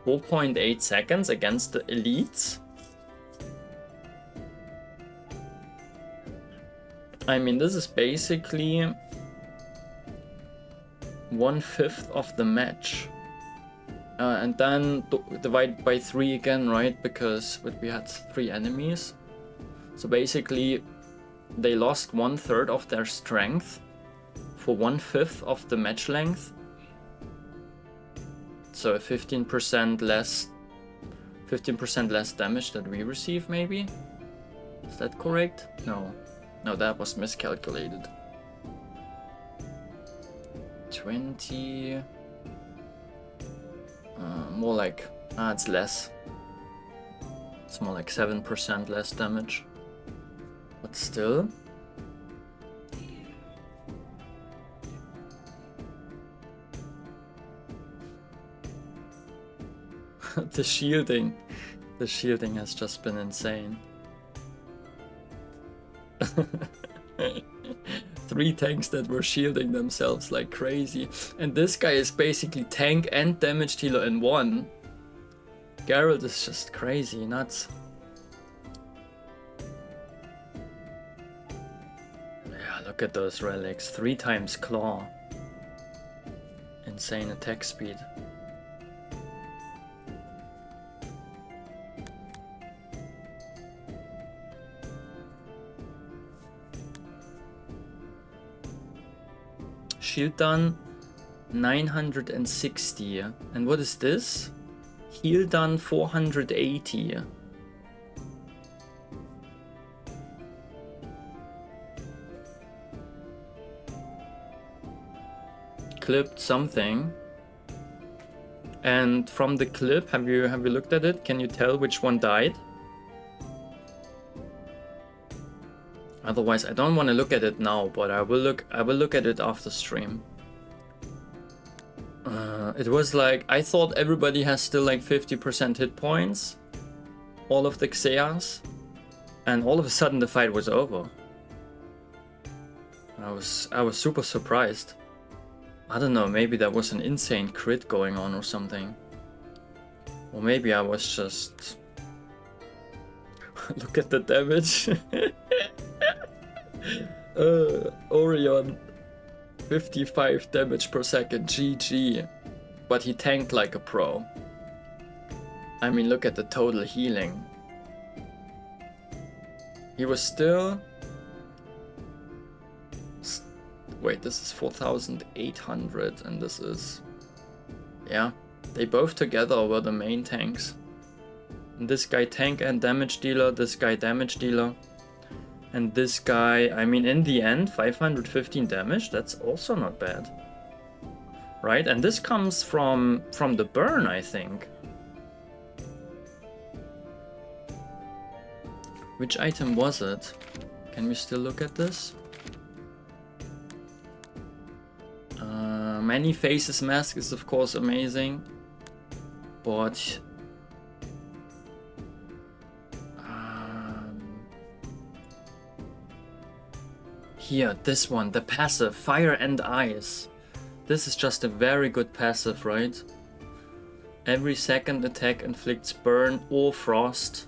Speaker 1: 4.8 seconds against the elites. I mean, this is basically 1/5 of the match. And then divide by 3 again, right? Because we had 3 enemies. So basically, they lost 1/3 of their strength for 1/5 of the match length. So 15% less damage that we receive, maybe? Is that correct? No. No, that was miscalculated. 20... more like... it's less. It's more like 7% less damage. But still... The shielding has just been insane. 3 tanks that were shielding themselves like crazy. And this guy is basically tank and damage dealer in one. Geralt is just crazy, nuts. Yeah, look at those relics. 3 times claw. Insane attack speed. Shield done 960. And what is this? Heal done 480. Clipped something. And from the clip, have you looked at it? Can you tell which one died? Otherwise, I don't want to look at it now, but I will look at it after stream. It was like, I thought everybody has still like 50% hit points, all of the Xeas, and all of a sudden the fight was over. I was super surprised. I don't know, maybe there was an insane crit going on or something. Or maybe I was just... Look at the damage. Orion, 55 damage per second, GG. But he tanked like a pro. I mean, look at the total healing. He was still... Wait, this is 4,800 and this is... Yeah, they both together were the main tanks. And this guy tank and damage dealer, this guy damage dealer. And this guy, I mean, in the end, 515 damage, that's also not bad. Right, and this comes from the burn, I think. Which item was it? Can we still look at this? Many Faces mask is of course amazing, but here, this one, the passive, Fire and Ice. This is just a very good passive, right? Every second attack inflicts burn or frost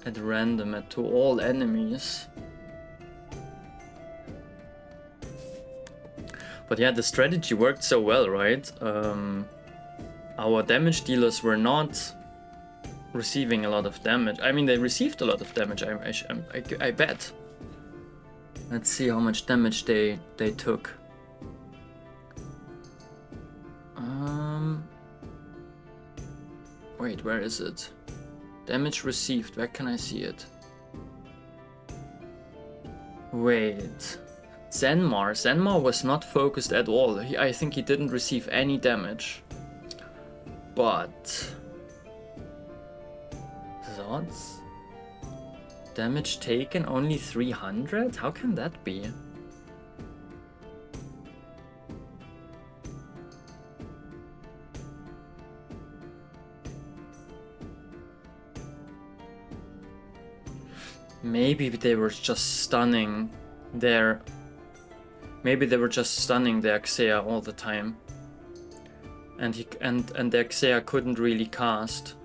Speaker 1: at random to all enemies. But yeah, the strategy worked so well, right? Our damage dealers were not receiving a lot of damage. I mean, they received a lot of damage, I bet. Let's see how much damage they took. Wait, where is it? Damage received, where can I see it? Wait. Zenmar was not focused at all. I think he didn't receive any damage. But... Zods? Damage taken only 300? How can that be? Maybe they were just stunning their... Maybe they were just stunning their Xea all the time. And their Xea couldn't really cast.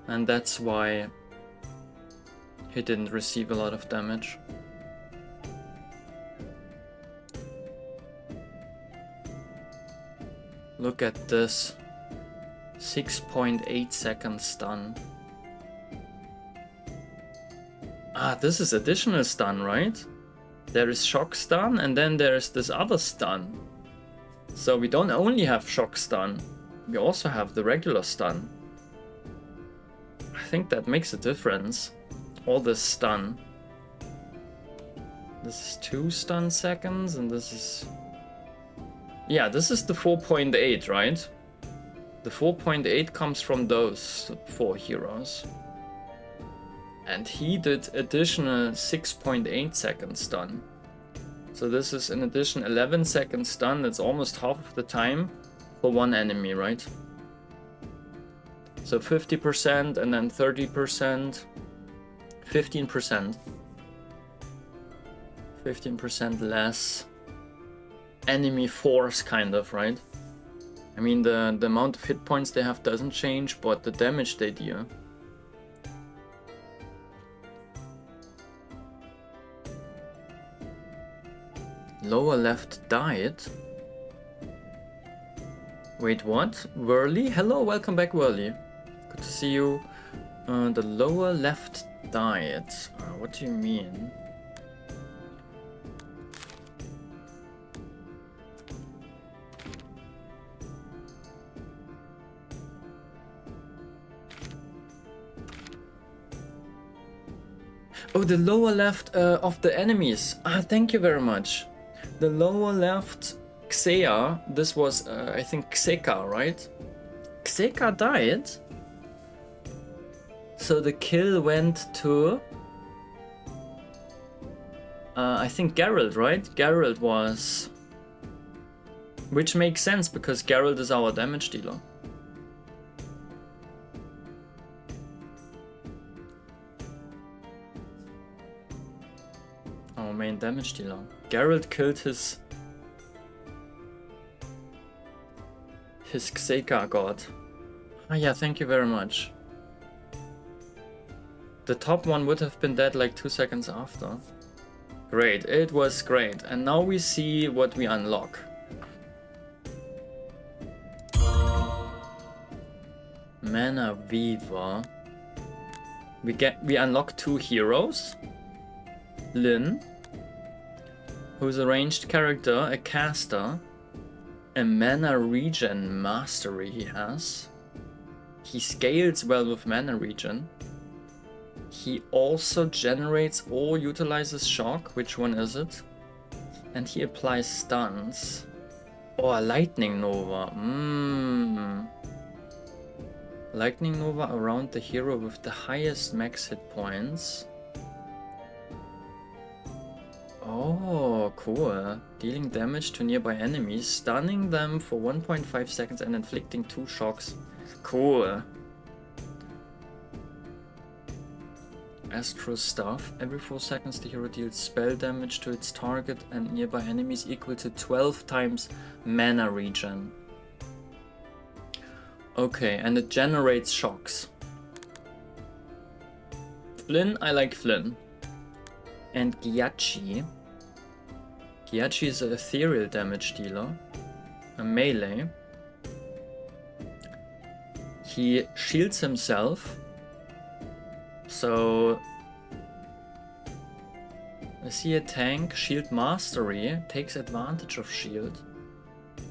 Speaker 1: And that's why he didn't receive a lot of damage. Look at this. 6.8 second stun. Ah, this is additional stun, right? There is shock stun and then there is this other stun. So we don't only have shock stun, we also have the regular stun. I think that makes a difference. All this stun. This is 2 stun seconds and this is... Yeah, this is the 4.8, right? The 4.8 comes from those 4 heroes. And he did additional 6.8 second stun. So this is an addition 11 second stun. That's almost half of the time for one enemy, right? So 50% and then 30%, 15%. 15% less enemy force, kind of, right? I mean, the amount of hit points they have doesn't change, but the damage they deal. Lower left died. Wait, what? Whirly? Hello, welcome back, Whirly. Good to see you. The lower left died. What do you mean? Oh, the lower left of the enemies. Thank you very much. The lower left Xea, this was, I think, Xeka, right? Xeka died. So the kill went to... I think Geralt, right? Geralt was... Which makes sense, because Geralt is our damage dealer. our main damage dealer. Geralt killed his Xeka god. Ah yeah, thank you very much. The top one would have been dead like 2 seconds after. Great, it was great. And now we see what we unlock. Mana Weaver. We unlock 2 heroes. Lyn, who's a ranged character, a caster, a mana regen mastery he has. He scales well with mana regen. He also generates or utilizes shock. Which one is it? And he applies stuns. Oh, a lightning nova. Lightning nova around the hero with the highest max hit points. Oh, cool. Dealing damage to nearby enemies, stunning them for 1.5 seconds and inflicting 2 shocks. Cool. Astro Staff. Every 4 seconds the hero deals spell damage to its target and nearby enemies equal to 12 times mana regen. Okay, and it generates shocks. Flynn, I like Flynn. And Gyachi. Gyachi is an ethereal damage dealer. A melee. He shields himself. So, is he a tank? Shield Mastery, takes advantage of shield.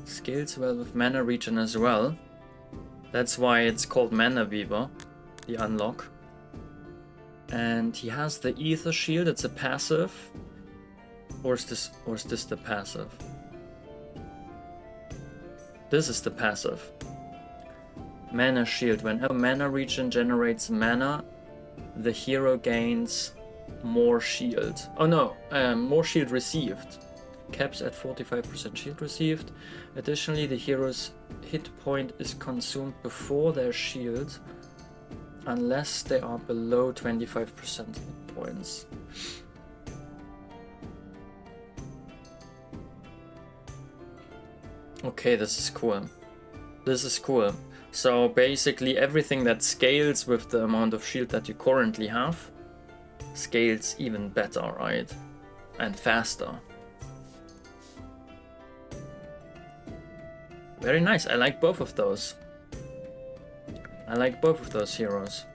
Speaker 1: Scales well with mana regen as well. That's why it's called Mana Weaver, the unlock. And he has the Ether Shield, it's a passive. Or is this the passive? This is the passive. Mana Shield. Whenever mana regen generates mana, the hero gains more shield. Oh no, more shield received. Caps at 45% shield received. Additionally, the hero's hit point is consumed before their shield, unless they are below 25% hit points. Okay, this is cool. This is cool. So basically everything that scales with the amount of shield that you currently have scales even better, right? And faster. Very nice. I like both of those. I like both of those heroes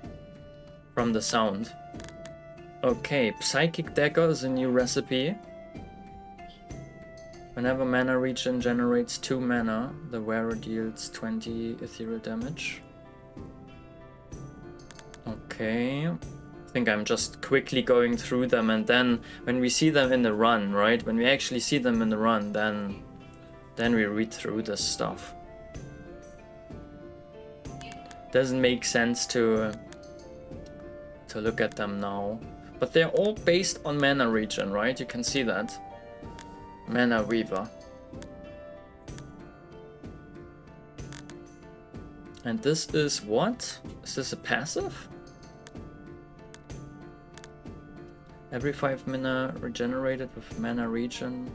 Speaker 1: from the sound. Okay, Psychic Dagger is a new recipe. Whenever mana regen generates 2 mana, the wearer deals 20 ethereal damage. Okay. I think I'm just quickly going through them, and then when we see them in the run, right? When we actually see them in the run, then we read through this stuff. Doesn't make sense to look at them now. But they're all based on mana regen, right? You can see that. Mana Weaver. And this is what? Is this a passive? Every 5 mana regenerated with mana regen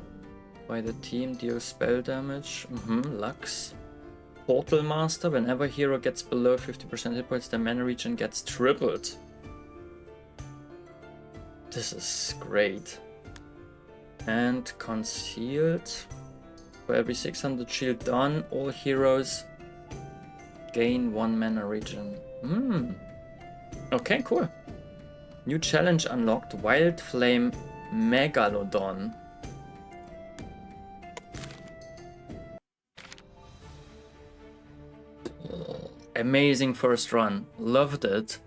Speaker 1: by the team deals spell damage. Lux. Portal Master. Whenever hero gets below 50% hit points, the mana regen gets tripled. This is great. And Concealed. For every 600 shield done, all heroes gain 1 mana regen. Okay, cool. New challenge unlocked, Wild Flame Megalodon. Amazing first run. Loved it.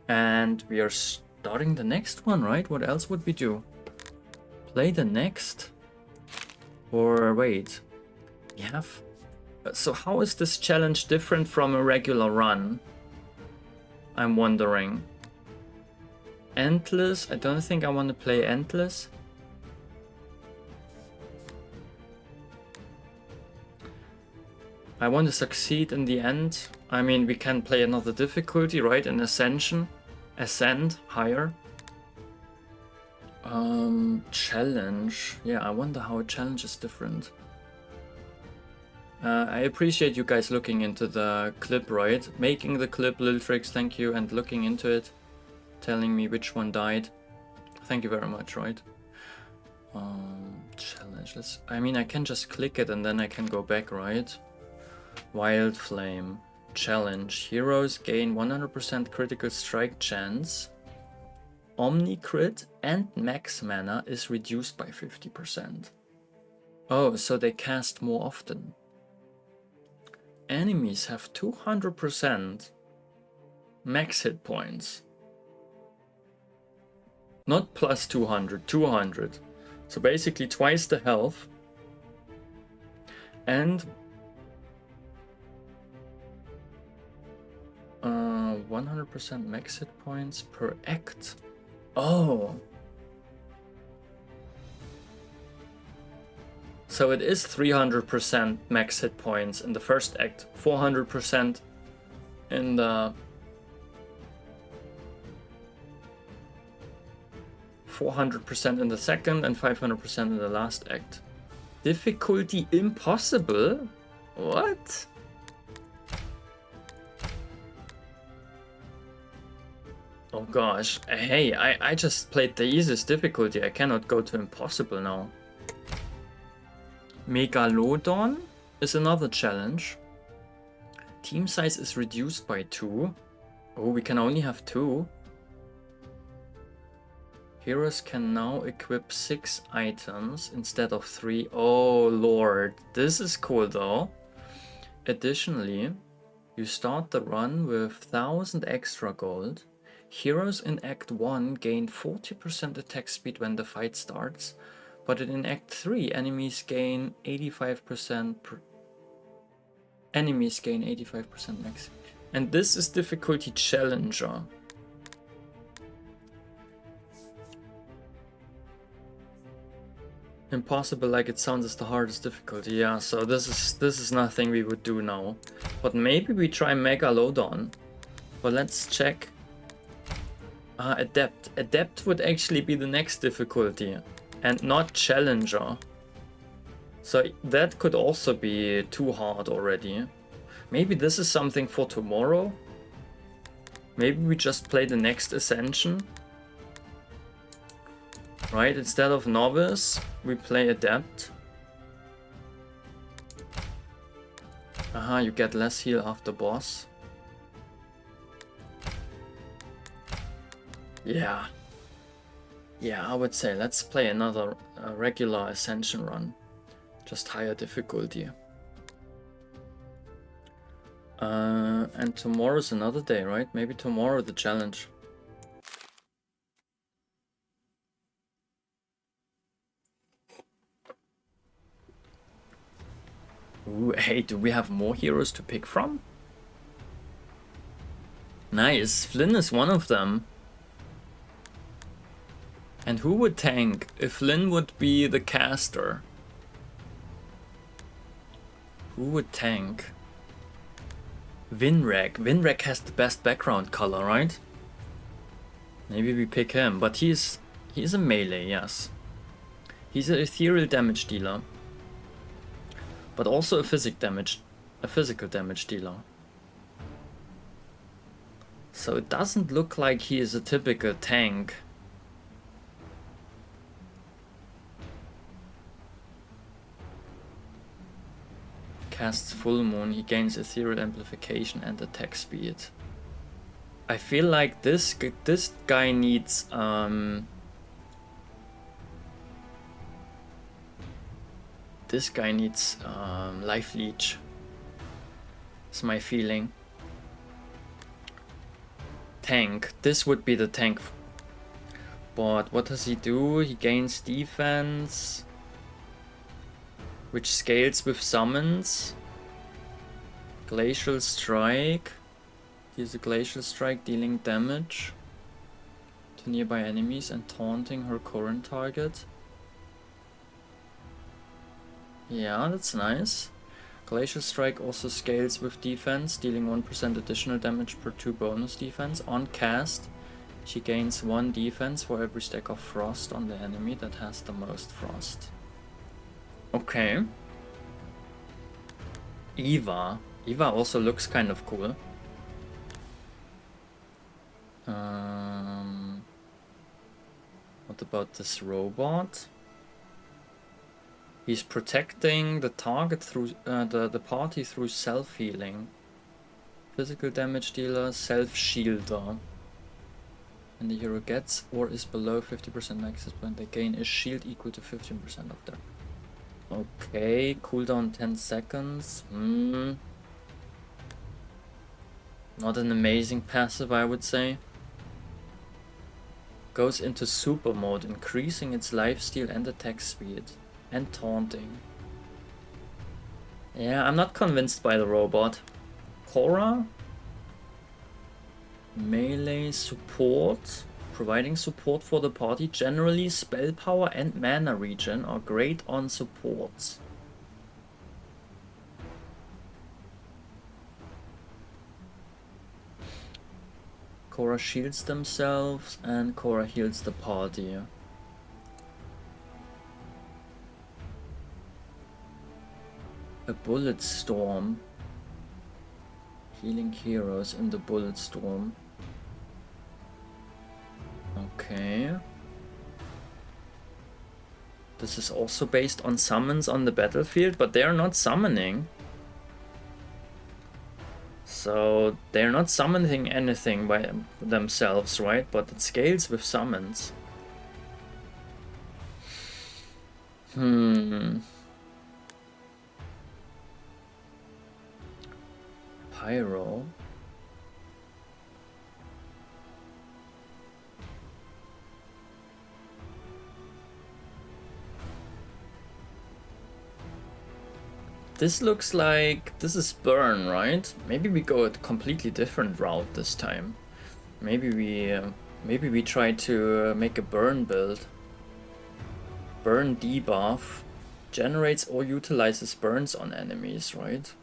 Speaker 1: And we are starting the next one, right? What else would we do? Play the next? Or wait. We have... So how is this challenge different from a regular run? I'm wondering. Endless? I don't think I want to play Endless. I want to succeed in the end. I mean, we can play another difficulty, right? An Ascension. Ascend higher. Challenge. Yeah, I wonder how a challenge is different. I appreciate you guys looking into the clip, right? Making the clip, Lil Tricks, thank you, and looking into it, telling me which one died. Thank you very much, right? Challenge. I mean, I can just click it and then I can go back, right? Wild Flame. Challenge. Heroes gain 100% critical strike chance. Omni crit and max mana is reduced by 50%. Oh, so they cast more often. Enemies have 200% max hit points. Not plus 200, 200. So basically twice the health. And 100% max hit points per act. Oh. So it is 300% max hit points in the first act, 400% in the 400% in the second, and 500% in the last act. Difficulty impossible? What? Oh gosh, hey, I just played the easiest difficulty, I cannot go to impossible now. Megalodon is another challenge. Team size is reduced by 2. Oh, we can only have 2. Heroes can now equip 6 items instead of 3. Oh lord, this is cool though. Additionally, you start the run with 1000 extra gold. Heroes in Act 1 gain 40% attack speed when the fight starts, but in Act 3 enemies gain 85% max. And this is difficulty Challenger. Impossible, like it sounds, is the hardest difficulty. Yeah, so this is nothing we would do now. But maybe we try Megalodon. But let's check. Adept. Adept would actually be the next difficulty, and not Challenger. So that could also be too hard already. Maybe this is something for tomorrow. Maybe we just play the next Ascension. Right, instead of Novice, we play Adept. You get less heal after boss. Yeah. Yeah, I would say let's play another regular Ascension run. Just higher difficulty. And tomorrow's another day, right? Maybe tomorrow the challenge. Ooh, hey, do we have more heroes to pick from? Nice, Flynn is one of them. And who would tank if Flynn would be the caster? Who would tank? Winrek. Winrek has the best background color, right? Maybe we pick him, but he's a melee, yes. He's an ethereal damage dealer. But also a physical damage dealer. So it doesn't look like he is a typical tank. Casts Full Moon, he gains ethereal amplification and attack speed. I feel like this guy needs Life Leech. That's my feeling. Tank. This would be the tank. But what does he do? He gains defense, which scales with summons. Glacial Strike. Here's a Glacial Strike, dealing damage to nearby enemies and taunting her current target. Yeah, that's nice. Glacial Strike also scales with defense, dealing 1% additional damage per 2 bonus defense. On cast, She gains 1 defense for every stack of frost on the enemy that has the most frost. Okay. Eva. Eva also looks kind of cool. What about this robot? He's protecting the target through the party through self-healing. Physical damage dealer, self-shielder. And the hero gets or is below 50% access point, they gain a shield equal to 15% of that. Okay, cooldown 10 seconds. Not an amazing passive, I would say. Goes into super mode, increasing its lifesteal and attack speed. And taunting. Yeah, I'm not convinced by the robot. Korra? Melee support. Providing support for the party. Generally, spell power and mana regen are great on supports. Korra shields themselves and Korra heals the party. A bullet storm. Healing heroes in the bullet storm. Okay. This is also based on summons on the battlefield, but they're not summoning. So they're not summoning anything by themselves, right? But it scales with summons. Pyro. This looks like this is burn, right? Maybe we go a completely different route this time. Maybe we try to make a burn build. Burn debuff generates or utilizes burns on enemies, right?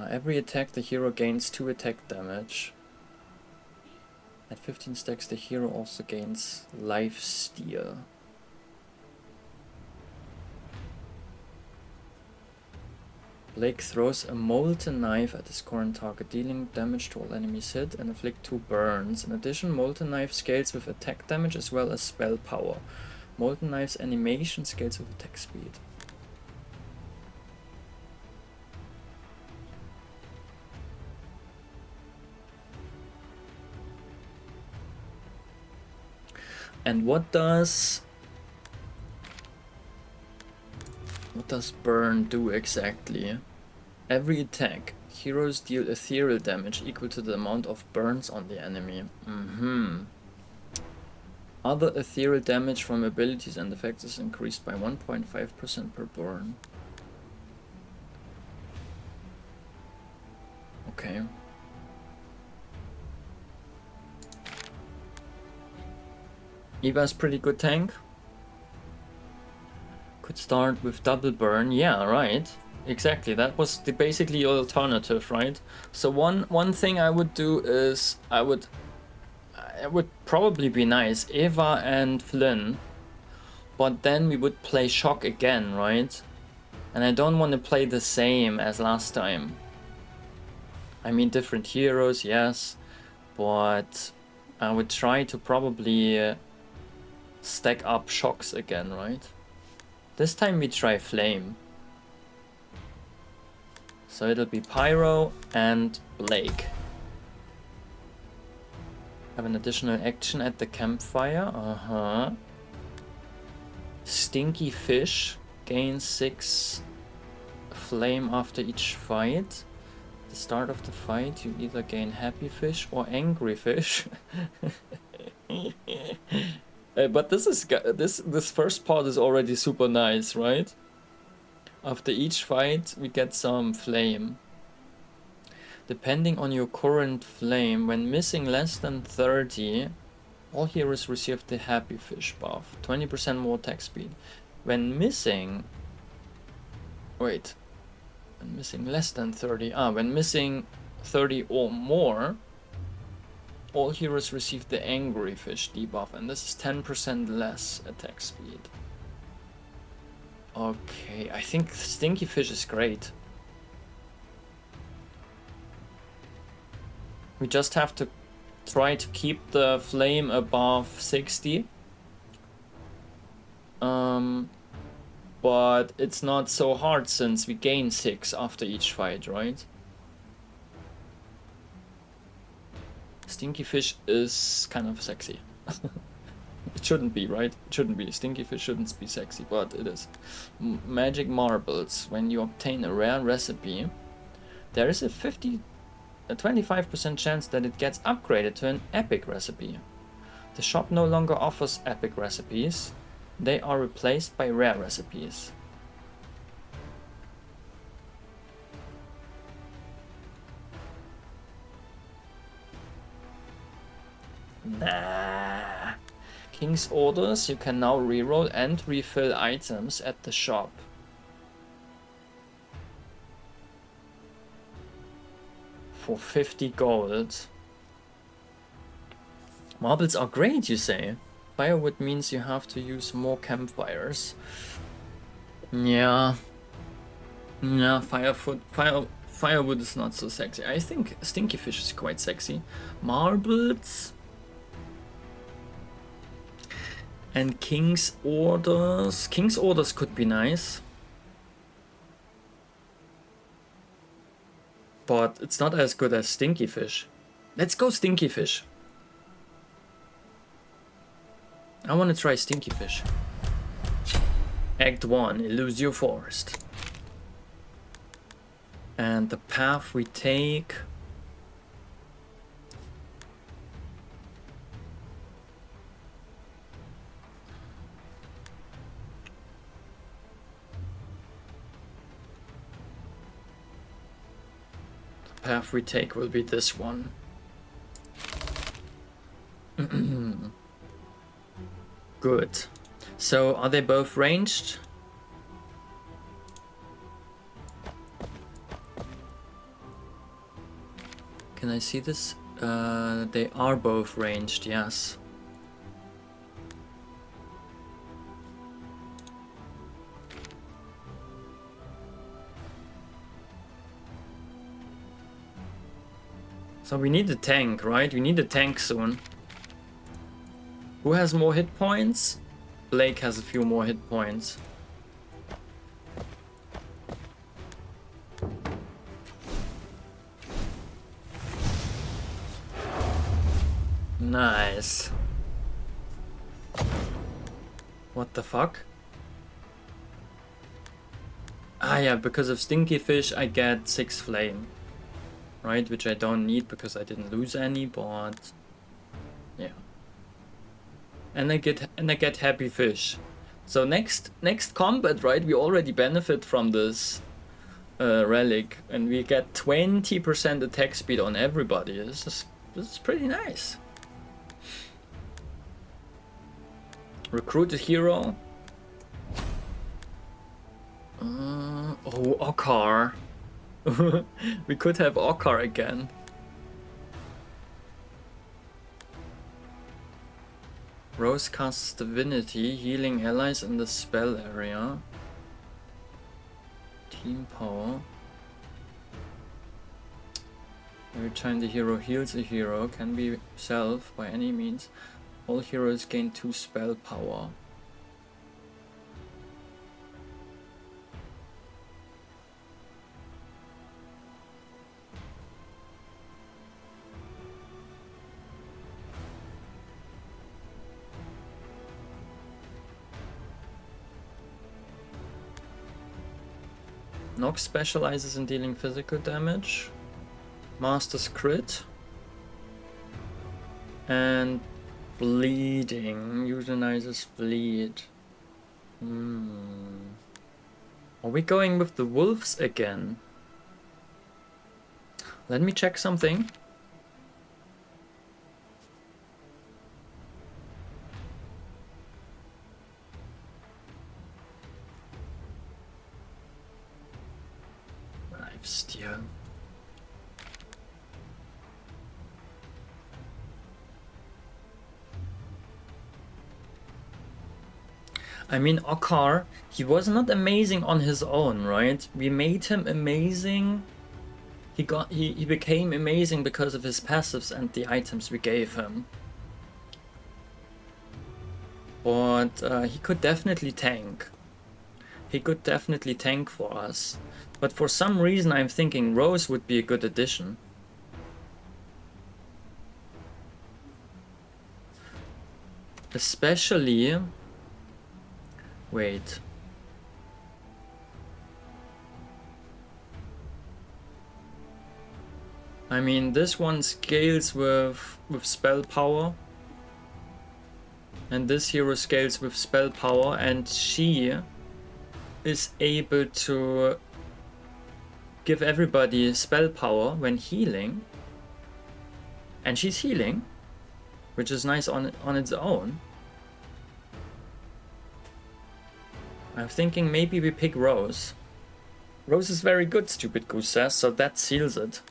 Speaker 1: Every attack the hero gains 2 attack damage. At 15 stacks the hero also gains lifesteal. Blake throws a molten knife at his current target, dealing damage to all enemies hit and inflict 2 burns. In addition, molten knife scales with attack damage as well as spell power. Molten knife's animation scales with attack speed. And what does burn do exactly? Every attack, heroes deal ethereal damage equal to the amount of burns on the enemy. Other ethereal damage from abilities and effects is increased by 1.5% per burn. Okay. Eva's pretty good tank. Could start with double burn. Yeah, right. Exactly. That was the basically alternative, right? So one thing I would do is it would probably be nice, Eva and Flynn, but then we would play Shock again, right? And I don't want to play the same as last time. I mean, different heroes, yes, but I would try to probably stack up Shocks again, right? This time we try Flame. So it'll be Pyro and Blake. Have an additional action at the campfire. Stinky Fish gains 6 flame after each fight. At the start of the fight, you either gain Happy Fish or Angry Fish. But this first part is already super nice, right? After each fight, we get some flame. Depending on your current flame, when missing less than 30, all heroes receive the Happy Fish buff. 20% more attack speed. When missing... Wait. When missing less than 30... when missing 30 or more, all heroes receive the angry fish debuff, and this is 10% less attack speed. Okay, I think stinky fish is great. We just have to try to keep the flame above 60. But it's not so hard since we gain 6 after each fight, right? Stinky fish is kind of sexy. It shouldn't be, right? It shouldn't be. Stinky fish shouldn't be sexy, but it is. Magic marbles. When you obtain a rare recipe, there is a 25% chance that it gets upgraded to an epic recipe. The shop no longer offers epic recipes. They are replaced by rare recipes. Nah. King's orders, you can now reroll and refill items at the shop. For 50 gold. Marbles are great, you say? Firewood means you have to use more campfires. Yeah. Yeah, firewood is not so sexy. I think stinky fish is quite sexy. Marbles. And King's orders. King's orders could be nice. But it's not as good as stinky fish. Let's go stinky fish. I want to try stinky fish. Act 1, Illusio Forest. And the path we take... The path we take will be this one. Good. So, are they both ranged? Can I see this? They are both ranged, yes. So we need a tank, right? We need a tank soon. Who has more hit points? Blake has a few more hit points. Nice. What the fuck? Ah yeah, because of stinky fish I get 6 flame. Right, which I don't need because I didn't lose any, but yeah. And I get happy fish. So next combat, right, we already benefit from this relic, and we get 20% attack speed on everybody. This is pretty nice. Recruit a hero. Oh, Okkar. We could have Okkar again. Rose casts Divinity, healing allies in the spell area. Team power. Every time the hero heals a hero, can be self by any means. All heroes gain 2 spell power. Nox specializes in dealing physical damage. Masters crit. And bleeding. Euthanizes bleed. Are we going with the wolves again? Let me check something. Lifesteal. I mean, Okkar, he was not amazing on his own, right? We made him amazing. He became amazing because of his passives and the items we gave him. But he could definitely tank. He could definitely tank for us. But for some reason I'm thinking Rose would be a good addition. Especially... Wait. I mean, this one scales with spell power. And this hero scales with spell power, and she is able to give everybody spell power when healing. And she's healing, which is nice on its own. I'm thinking maybe we pick Rose. Rose is very good, Stupid Goose says, so that seals it.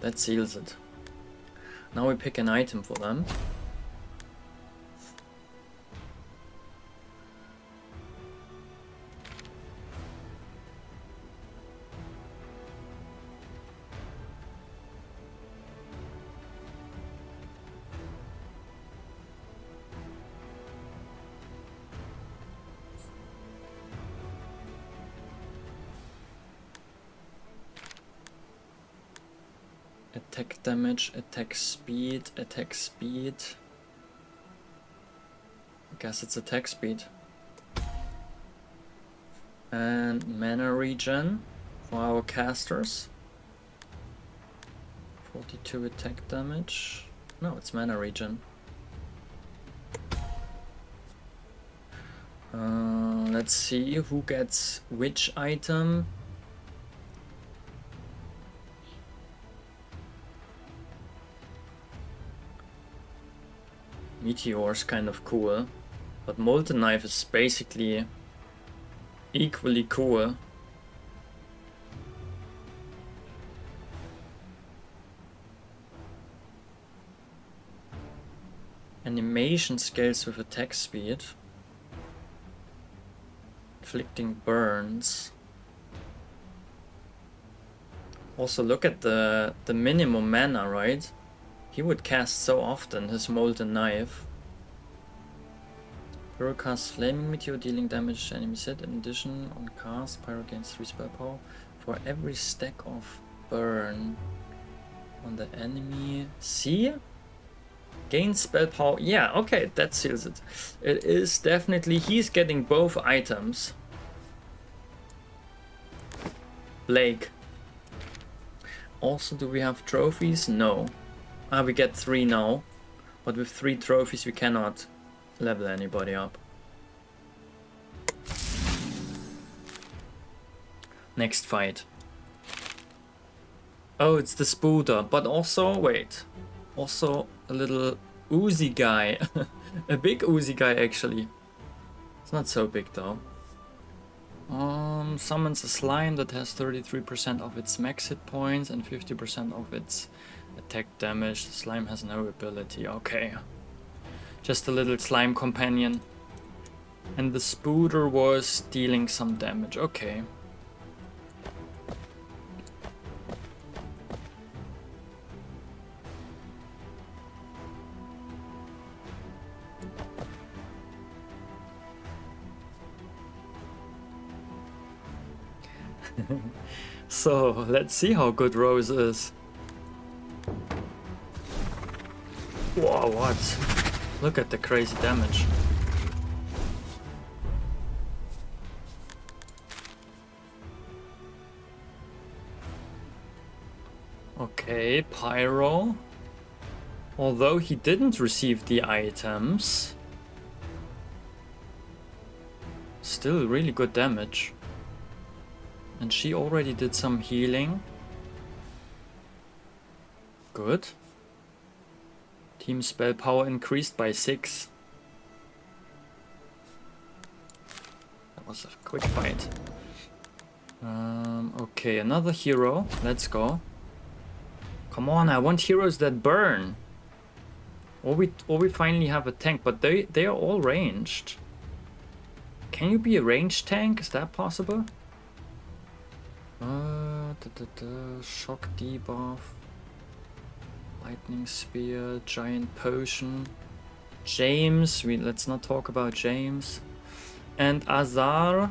Speaker 1: That seals it. Now we pick an item for them. Attack damage, attack speed, attack speed. I guess it's attack speed. And mana regen for our casters. 42 attack damage. No, it's mana regen. Let's see who gets which item. Meteor's kind of cool, but Molten Knife is basically equally cool. Animation scales with attack speed. Inflicting burns. Also look at the minimum mana, right? He would cast so often his Molten Knife. Pyro casts Flaming Meteor, dealing damage to enemies hit. In addition, on cast, Pyro gains 3 spell power for every stack of burn on the enemy. See? Gains spell power. Yeah, okay, that seals it. It is definitely... He's getting both items. Blake. Also, do we have trophies? No. We get 3 now, but with 3 trophies we cannot level anybody up. Next fight. Oh, it's the Spooder, but also, wait, also a little oozy guy. A big oozy guy actually. It's not so big though. Summons a slime that has 33% of its max hit points and 50% of its attack damage. The slime has no ability. Okay. Just a little slime companion. And the Spooder was dealing some damage. Okay. So, let's see how good Rose is. Whoa, what? Look at the crazy damage. Okay, Pyro. Although he didn't receive the items, still really good damage. And she already did some healing. Good. Team spell power increased by 6. That was a quick fight. Okay, another hero. Let's go. Come on, I want heroes that burn. Or we finally have a tank, but they are all ranged. Can you be a ranged tank? Is that possible? Shock debuff, lightning spear, giant potion. James, let's not talk about James. And Azar.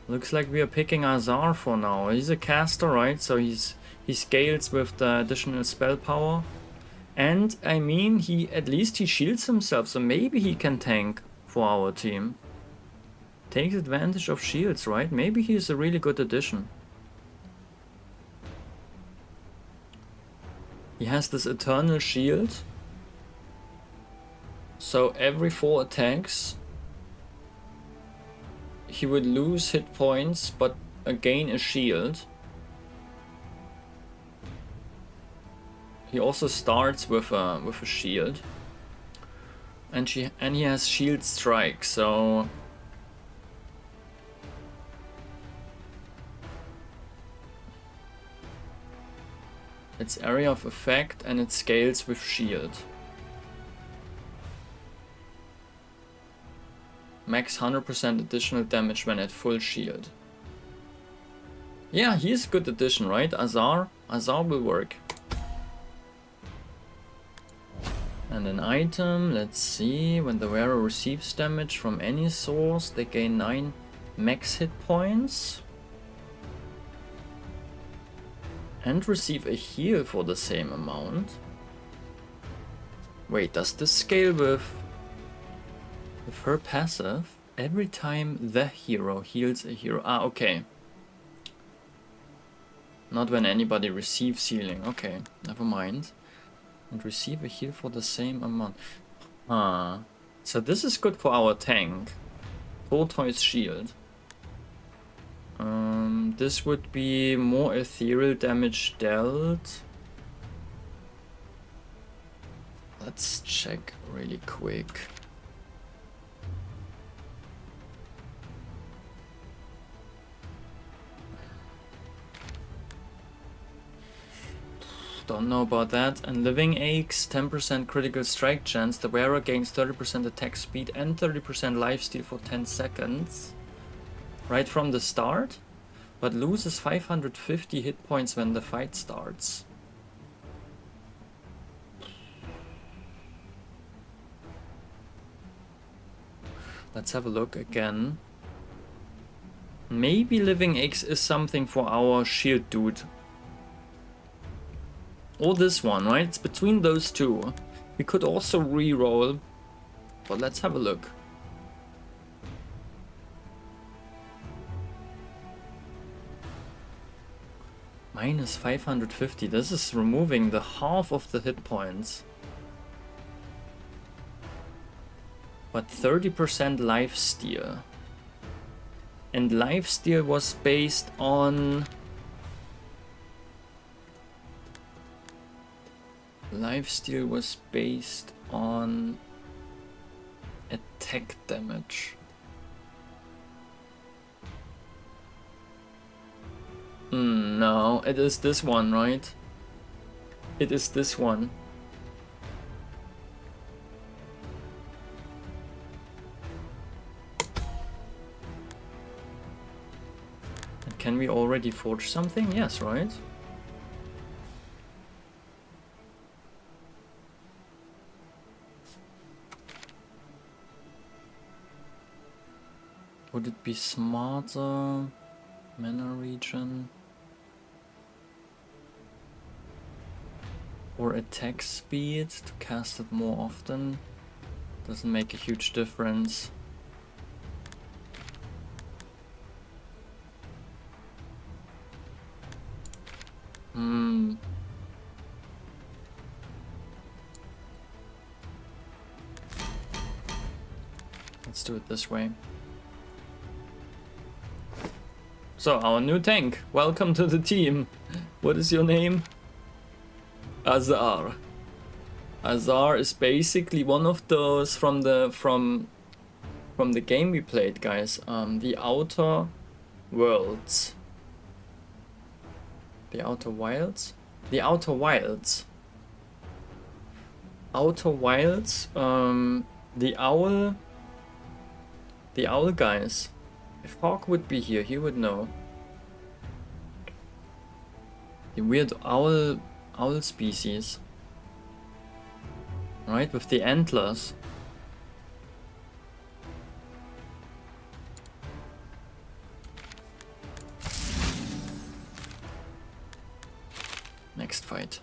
Speaker 1: Looks like we are picking Azar for now. He's a caster, right? So he scales with the additional spell power. And I mean, at least he shields himself, so maybe he can tank for our team. Takes advantage of shields, right? Maybe he's a really good addition. He has this eternal shield. So every 4 attacks, he would lose hit points, but gain a shield. He also starts with a shield, and he has shield strike. So it's area of effect, and it scales with shield. Max 100% additional damage when at full shield. Yeah, he's a good addition, right? Azar will work. And an item, let's see. When the wearer receives damage from any source, they gain 9 max hit points. And receive a heal for the same amount. Wait, does this scale with her passive? Every time the hero heals a hero. Ah, okay. Not when anybody receives healing. Okay, never mind. And receive a heal for the same amount. So this is good for our tank. Tortoise shield. This would be more ethereal damage dealt. Let's check really quick. Don't know about that. And Living Aches, 10% critical strike chance. The wearer gains 30% attack speed and 30% lifesteal for 10 seconds. Right from the start. But loses 550 hit points when the fight starts. Let's have a look again. Maybe Living Aches is something for our shield dude. Or this one, right? It's between those two. We could also re-roll, but let's have a look. Minus 550. This is removing the half of the hit points. But 30% lifesteal. And lifesteal was based on... Lifesteal was based on attack damage. No, it is this one, right? It is this one. And can we already forge something? Yes, right? Would it be smarter? Mana regen? Or attack speed to cast it more often? Doesn't make a huge difference. Let's do it this way. So, our new tank. Welcome to the team. What is your name? Azar. Azar is basically one of those from the game we played, guys. The Outer Worlds. The Outer Wilds? The Outer Wilds. Outer Wilds, the owl guys. If Hawk would be here, he would know. The weird owl species. Right, with the antlers. Next fight.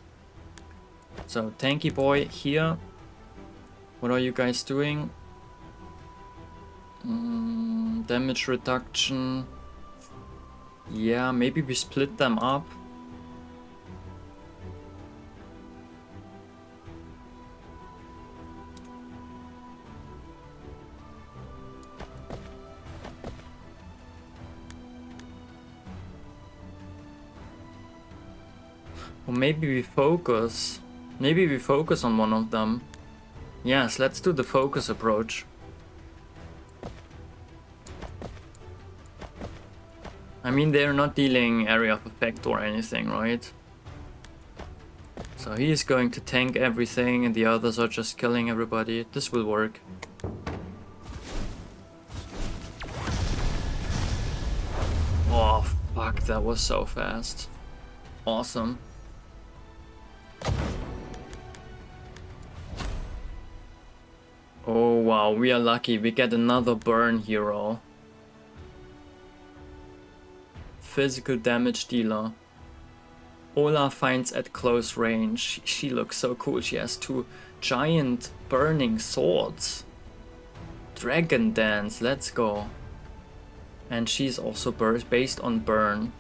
Speaker 1: So, Tanky Boy here. What are you guys doing? Damage reduction. Yeah, maybe we split them up. Or maybe we focus. Maybe we focus on one of them. Yes, let's do the focus approach. I mean, they're not dealing area of effect or anything, right? So he is going to tank everything and the others are just killing everybody. This will work. Oh, fuck, that was so fast. Awesome. Oh wow, we are lucky. We get another burn hero. Physical damage dealer. Ola finds at close range. She looks so cool. She has 2 giant burning swords. Dragon Dance, let's go. And she's also based on burn.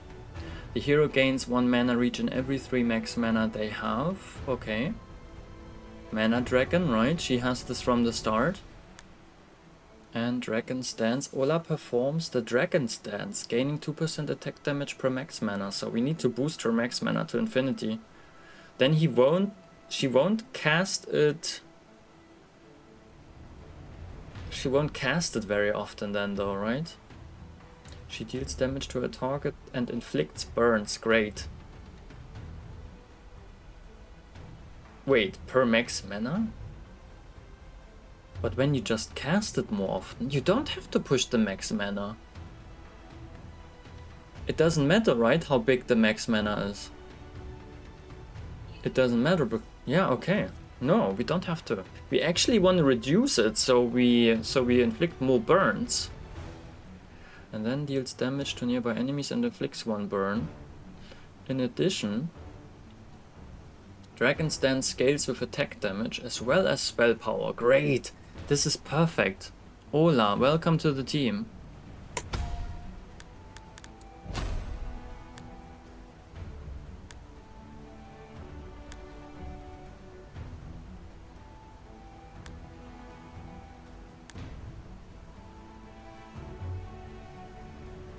Speaker 1: The hero gains 1 mana regen every 3 max mana they have. Okay. Mana Dragon, right? She has this from the start. And Dragon's Dance. Ola performs the Dragon's Dance, gaining 2% attack damage per max mana. So we need to boost her max mana to infinity. Then she won't cast it. She won't cast it very often then though, right? She deals damage to a target and inflicts burns. Great. Wait, per max mana? But when you just cast it more often, you don't have to push the max mana. It doesn't matter, right, how big the max mana is. It doesn't matter, but yeah, okay. No, we don't have to. We actually want to reduce it, so we inflict more burns. And then deals damage to nearby enemies and inflicts 1 burn. In addition, Dragon's Dance scales with attack damage as well as spell power. Great! This is perfect. Ola, welcome to the team.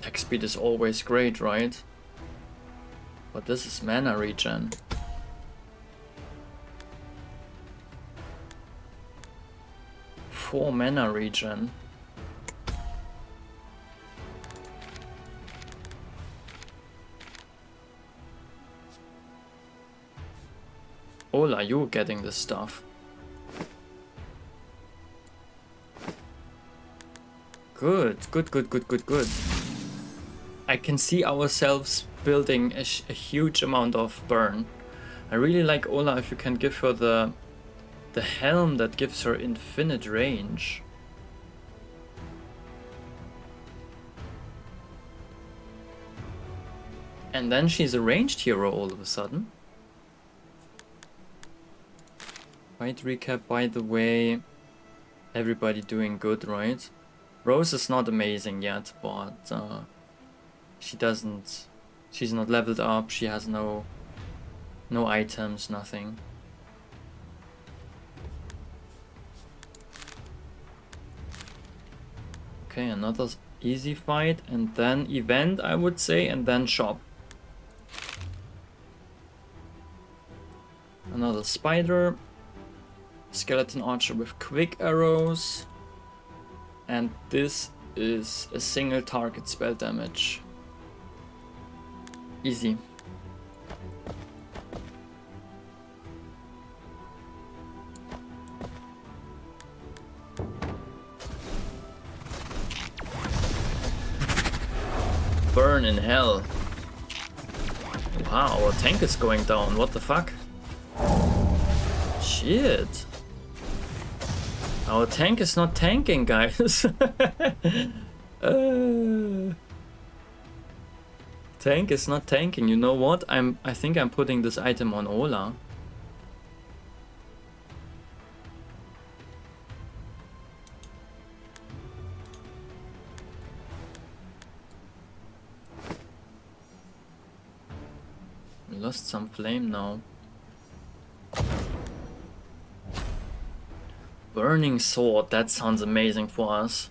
Speaker 1: Attack speed is always great, right? But this is mana regen. Mana regen. Ola, you getting this stuff. Good. I can see ourselves building a huge amount of burn. I really like Ola if you can give her the helm that gives her infinite range. And then she's a ranged hero all of a sudden. Fight recap, by the way. Everybody doing good, right? Rose is not amazing yet, but she's not leveled up, she has no items, nothing. Okay, another easy fight, and then event, I would say, and then shop. Another spider. Skeleton archer with quick arrows. And this is a single target spell damage. Easy. burn in hell. Wow, our tank is going down. What the fuck? Shit. Our tank is not tanking, guys. Tank is not tanking. You know what? I think I'm putting this item on Ola. We lost some flame now. Burning sword, that sounds amazing for us.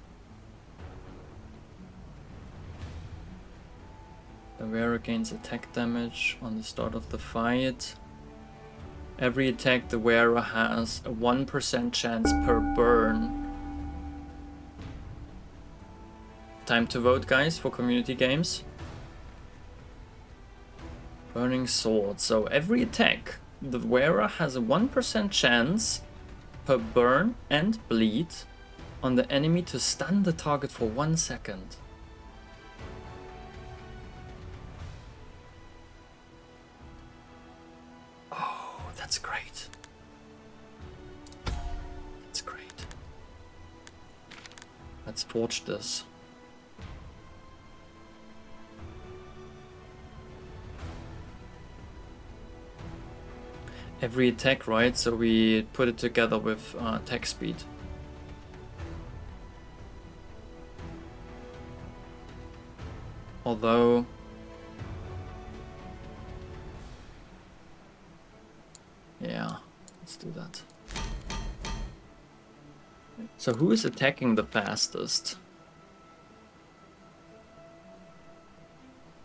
Speaker 1: The wearer gains attack damage on the start of the fight. Every attack the wearer has a 1% chance per burn. Time to vote, guys, for community games. Burning sword. So every attack the wearer has a 1% chance per burn and bleed on the enemy to stun the target for 1 second. Oh, that's great. That's great. Let's forge this. Every attack, right? So we put it together with attack speed. Although... yeah, let's do that. So who is attacking the fastest?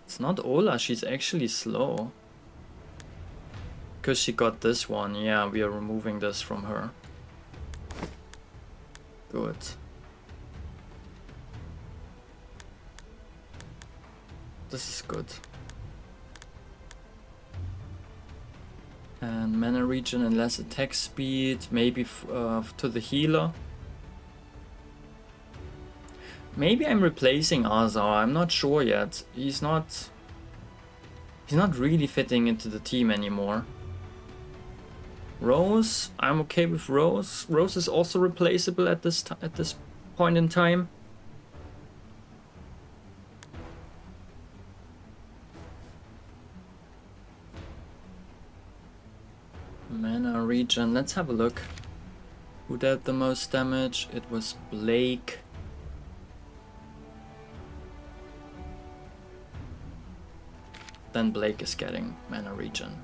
Speaker 1: It's not Ola, she's actually slow. Because she got this one, yeah, we are removing this from her. Good. This is good. And mana regen and less attack speed, maybe to the healer. Maybe I'm replacing Azar, I'm not sure yet. He's not really fitting into the team anymore. Rose, I'm okay with Rose. Rose is also replaceable at this point in time. Mana regen, let's have a look. Who dealt the most damage? It was Blake. Then Blake is getting mana regen.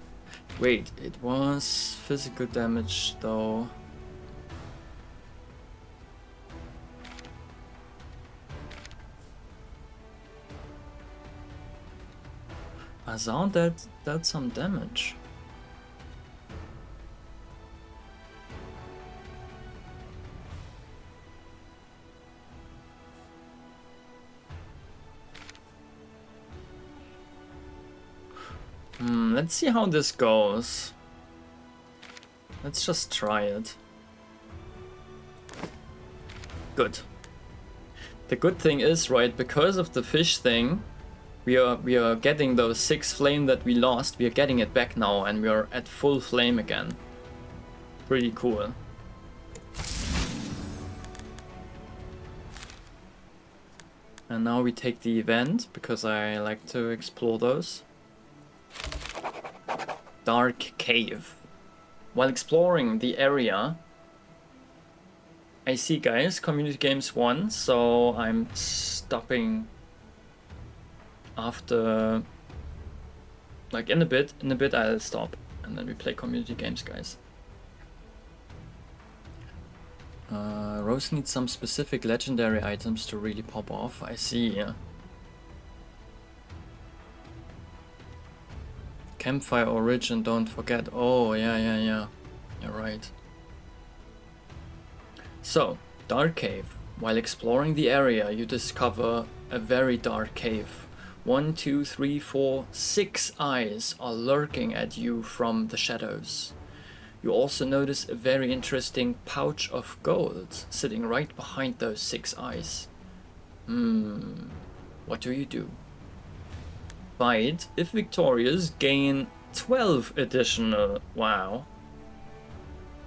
Speaker 1: Wait, it was physical damage though. Azar dealt some damage. Let's see how this goes. Let's just try it. Good. The good thing is, right, because of the fish thing, we are getting those 6 flame that we lost. We are getting it back now, and we are at full flame again. Pretty cool. And now we take the event, because I like to explore those. Dark Cave. While exploring the area, I see, guys, community games won, so I'm stopping after, like in a bit I'll stop, and then we play community games, guys. Rose needs some specific legendary items to really pop off, I see, yeah. Campfire origin, don't forget. Oh, yeah. You're right. So, Dark Cave. While exploring the area, you discover a very dark cave. 1, 2, 3, 4, 6 eyes are lurking at you from the shadows. You also notice a very interesting pouch of gold sitting right behind those 6 eyes. What do you do? fight, if victorious, gain 12 additional, wow,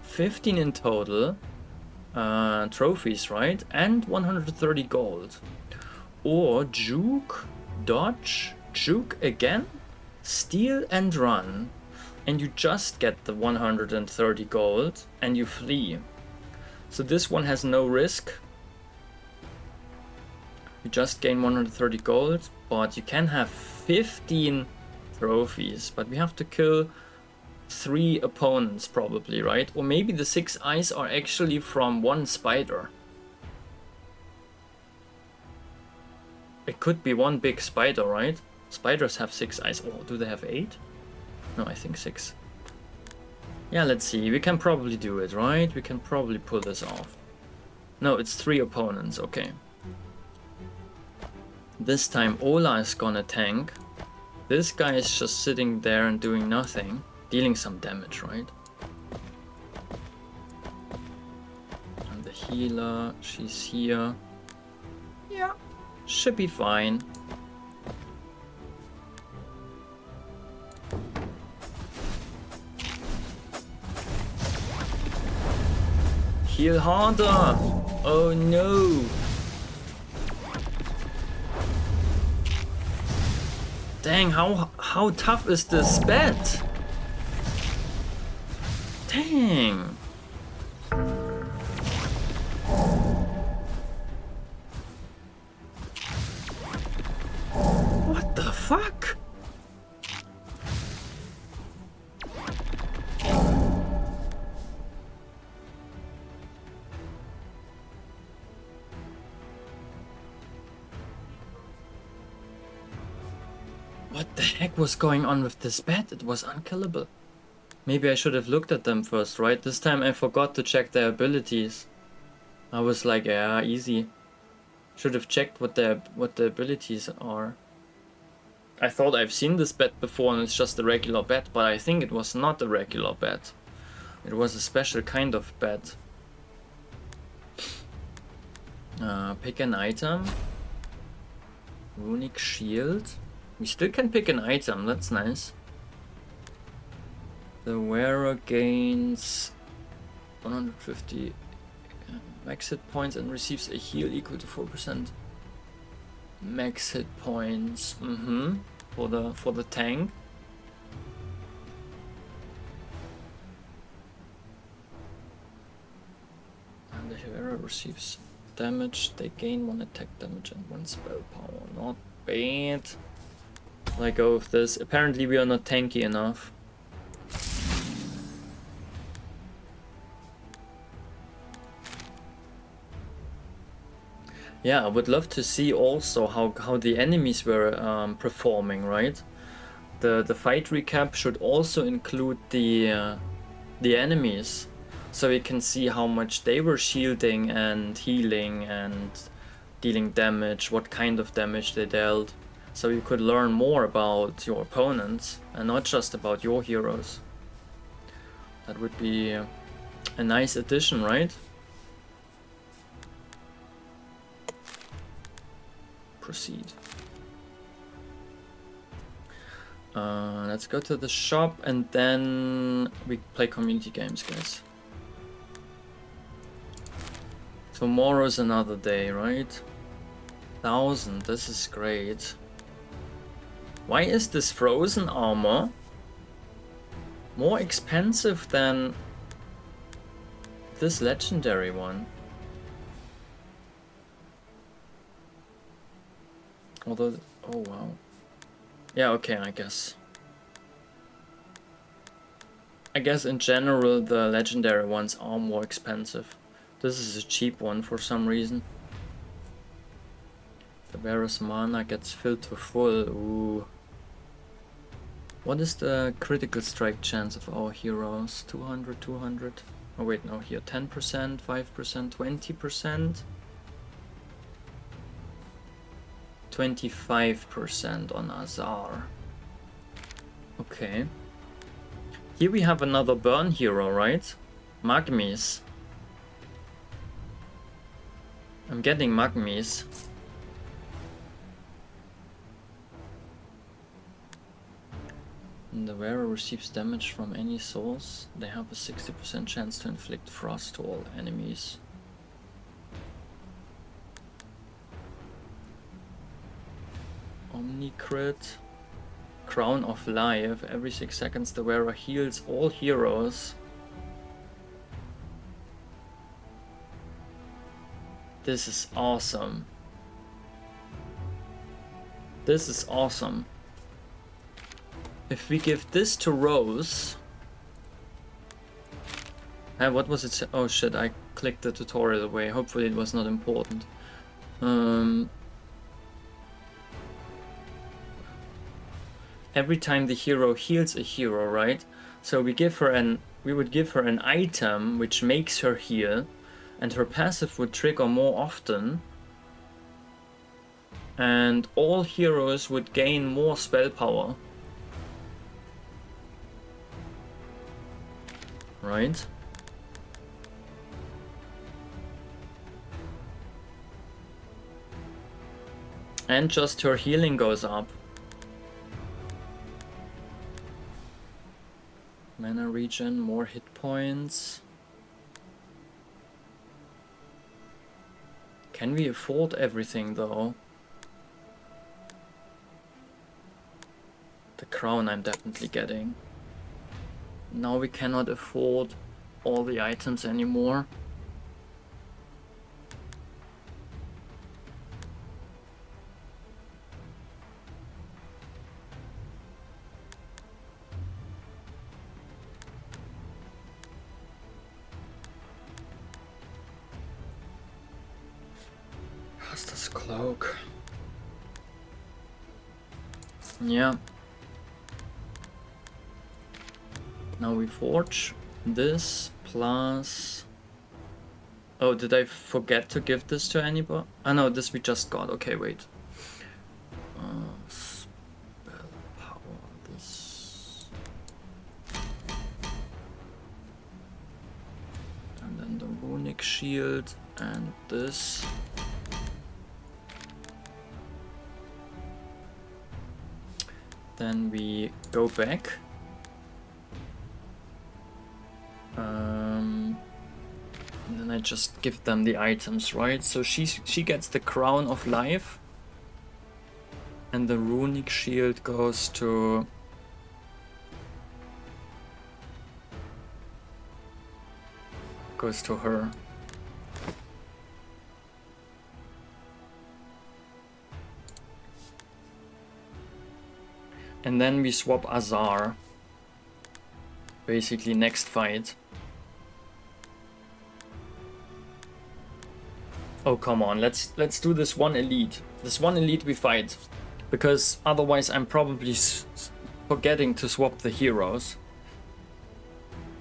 Speaker 1: 15 in total trophies, right? And 130 gold. Or juke, dodge, juke again, steal and run, and you just get the 130 gold and you flee. So this one has no risk. You just gain 130 gold, but you can have 15 trophies, but we have to kill 3 opponents probably, right? Or maybe the 6 eyes are actually from 1 spider. It could be 1 big spider, right? Spiders have 6 eyes. Oh, do they have 8? No, I think 6. Yeah, let's see. We can probably do it, right? We can probably pull this off. No, it's 3 opponents. Okay. This time Ola is gonna tank. This guy is just sitting there and doing nothing. Dealing some damage, right? And the healer, she's here. Yeah, should be fine. Heal harder! Oh no! Dang, how tough is this bet? Dang! What the fuck? What the heck was going on with this bet? It was unkillable. Maybe I should have looked at them first, right? This time I forgot to check their abilities. I was like, yeah, easy. Should have checked what the abilities are. I thought I've seen this bet before and it's just a regular bet, but I think it was not a regular bet. It was a special kind of bet. Pick an item. Runic shield. We still can pick an item, that's nice. The wearer gains 150 max hit points and receives a heal equal to 4% max hit points. For the tank. And the wearer receives damage. They gain 1 attack damage and 1 spell power. Not bad. Let go of this. Apparently we are not tanky enough. Yeah, I would love to see also how the enemies were performing, right? The fight recap should also include the enemies, so we can see how much they were shielding and healing and dealing damage, what kind of damage they dealt. So you could learn more about your opponents and not just about your heroes. That would be a nice addition, right? Proceed. Let's go to the shop and then we play community games, guys. Tomorrow's another day, right? 1,000, this is great. Why is this frozen armor more expensive than this legendary one? Although, oh wow. Yeah, okay, I guess in general the legendary ones are more expensive. This is a cheap one for some reason. The bearer's mana gets filled to full. Ooh. What is the critical strike chance of our heroes? 200, 200. Oh wait, no, here 10%, 5%, 20%. 25% on Azar. Okay. Here we have another burn hero, right? Magmis. I'm getting Magmis. When the wearer receives damage from any source, they have a 60% chance to inflict frost to all enemies. Omnicrit. Crown of Life. Every 6 seconds the wearer heals all heroes. This is awesome. This is awesome. If we give this to Rose... what was it? Oh shit, I clicked the tutorial away. Hopefully it was not important. Every time the hero heals a hero, right? So we would give her an item which makes her heal, and her passive would trigger more often. And all heroes would gain more spell power. Right? And just her healing goes up. Mana regen, more hit points. Can we afford everything though? The crown I'm definitely getting. Now we cannot afford all the items anymore. Master's Cloak. Yeah. Now we forge this plus... Oh, did I forget to give this to anybody? Oh no, this we just got. Okay, wait. Spell power, this. And then the runic shield and this. Then we go back. And then I just give them the items, right? So she gets the Crown of Life, and the runic shield goes to her. And then we swap Azar. Basically next fight. Oh come on, let's do this one elite. This one elite we fight, because otherwise I'm probably forgetting to swap the heroes.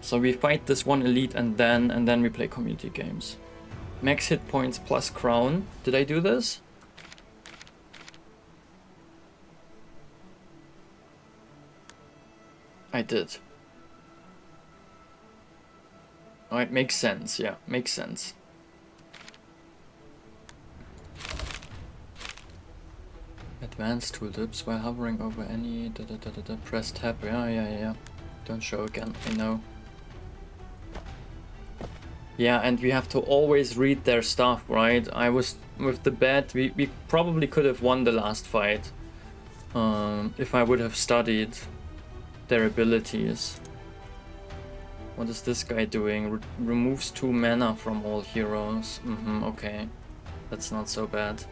Speaker 1: So we fight this one elite and then we play community games. Max hit points plus crown. Did I do this? I did. Oh, it makes sense, yeah, makes sense. Advanced tooltips while hovering over any press tab. Yeah. Don't show again, I know. Yeah, and we have to always read their stuff, right? I was with the bet, we probably could have won the last fight if I would have studied their abilities. What is this guy doing? Removes 2 mana from all heroes. Okay. That's not so bad.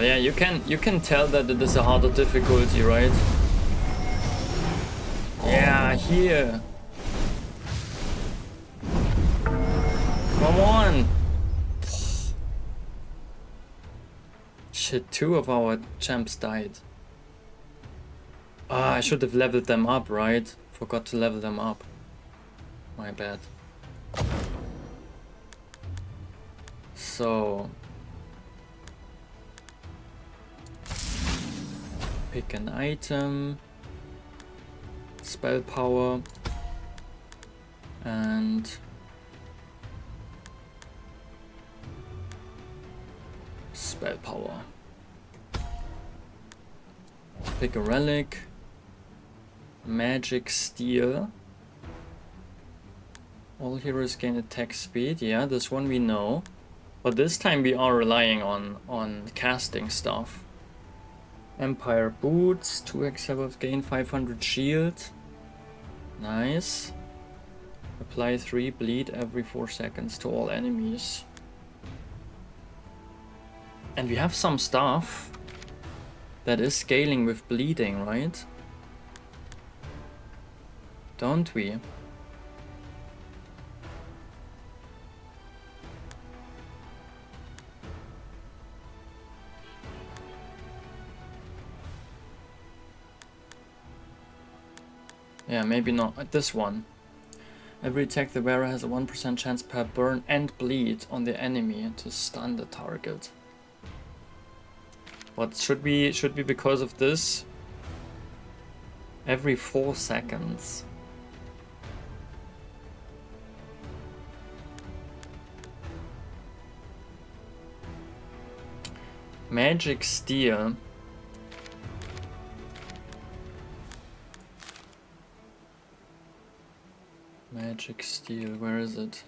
Speaker 1: Yeah, you can tell that it is a harder difficulty, right? Yeah, here. Come on. Shit, 2 of our champs died. Ah, I should have leveled them up, right? Forgot to level them up. My bad. So... pick an item. Spell power. And... spell power. Pick a relic. Magic steel. All heroes gain attack speed. Yeah, this one we know. But this time we are relying on casting stuff. Empire boots. 2x health gain 500 shield. Nice. Apply 3 bleed every 4 seconds to all enemies. And we have some stuff that is scaling with bleeding, right? Don't we? Yeah, maybe not this one. Every attack the wearer has a 1% chance per burn and bleed on the enemy to stun the target. But should be because of this? Every 4 seconds. Magic steel. Magic steel, where is it?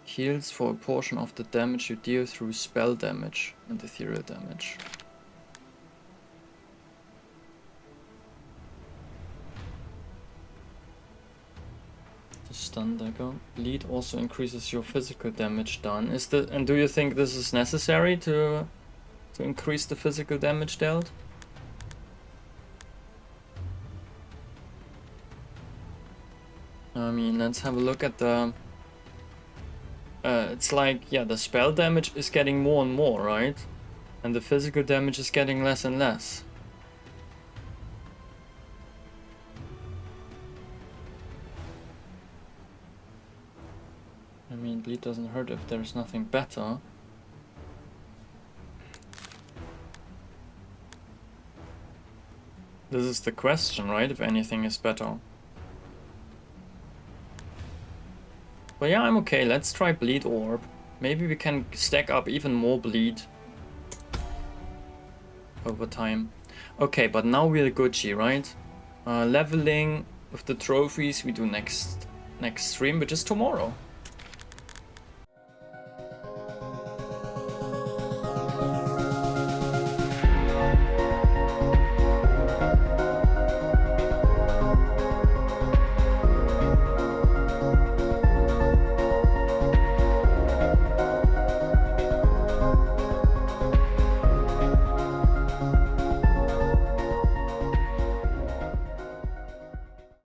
Speaker 1: Heals for a portion of the damage you deal through spell damage and ethereal damage. The stun dagger. Bleed also increases your physical damage done. And do you think this is necessary to increase the physical damage dealt? I mean, let's have a look at the... it's like, yeah, the spell damage is getting more and more, right? And the physical damage is getting less and less. I mean, bleed doesn't hurt if there's nothing better. This is the question, right? If anything is better. But yeah, I'm okay. Let's try bleed orb. Maybe we can stack up even more bleed over time. Okay, but now we're Gucci, right? Leveling with the trophies we do next stream, which is tomorrow.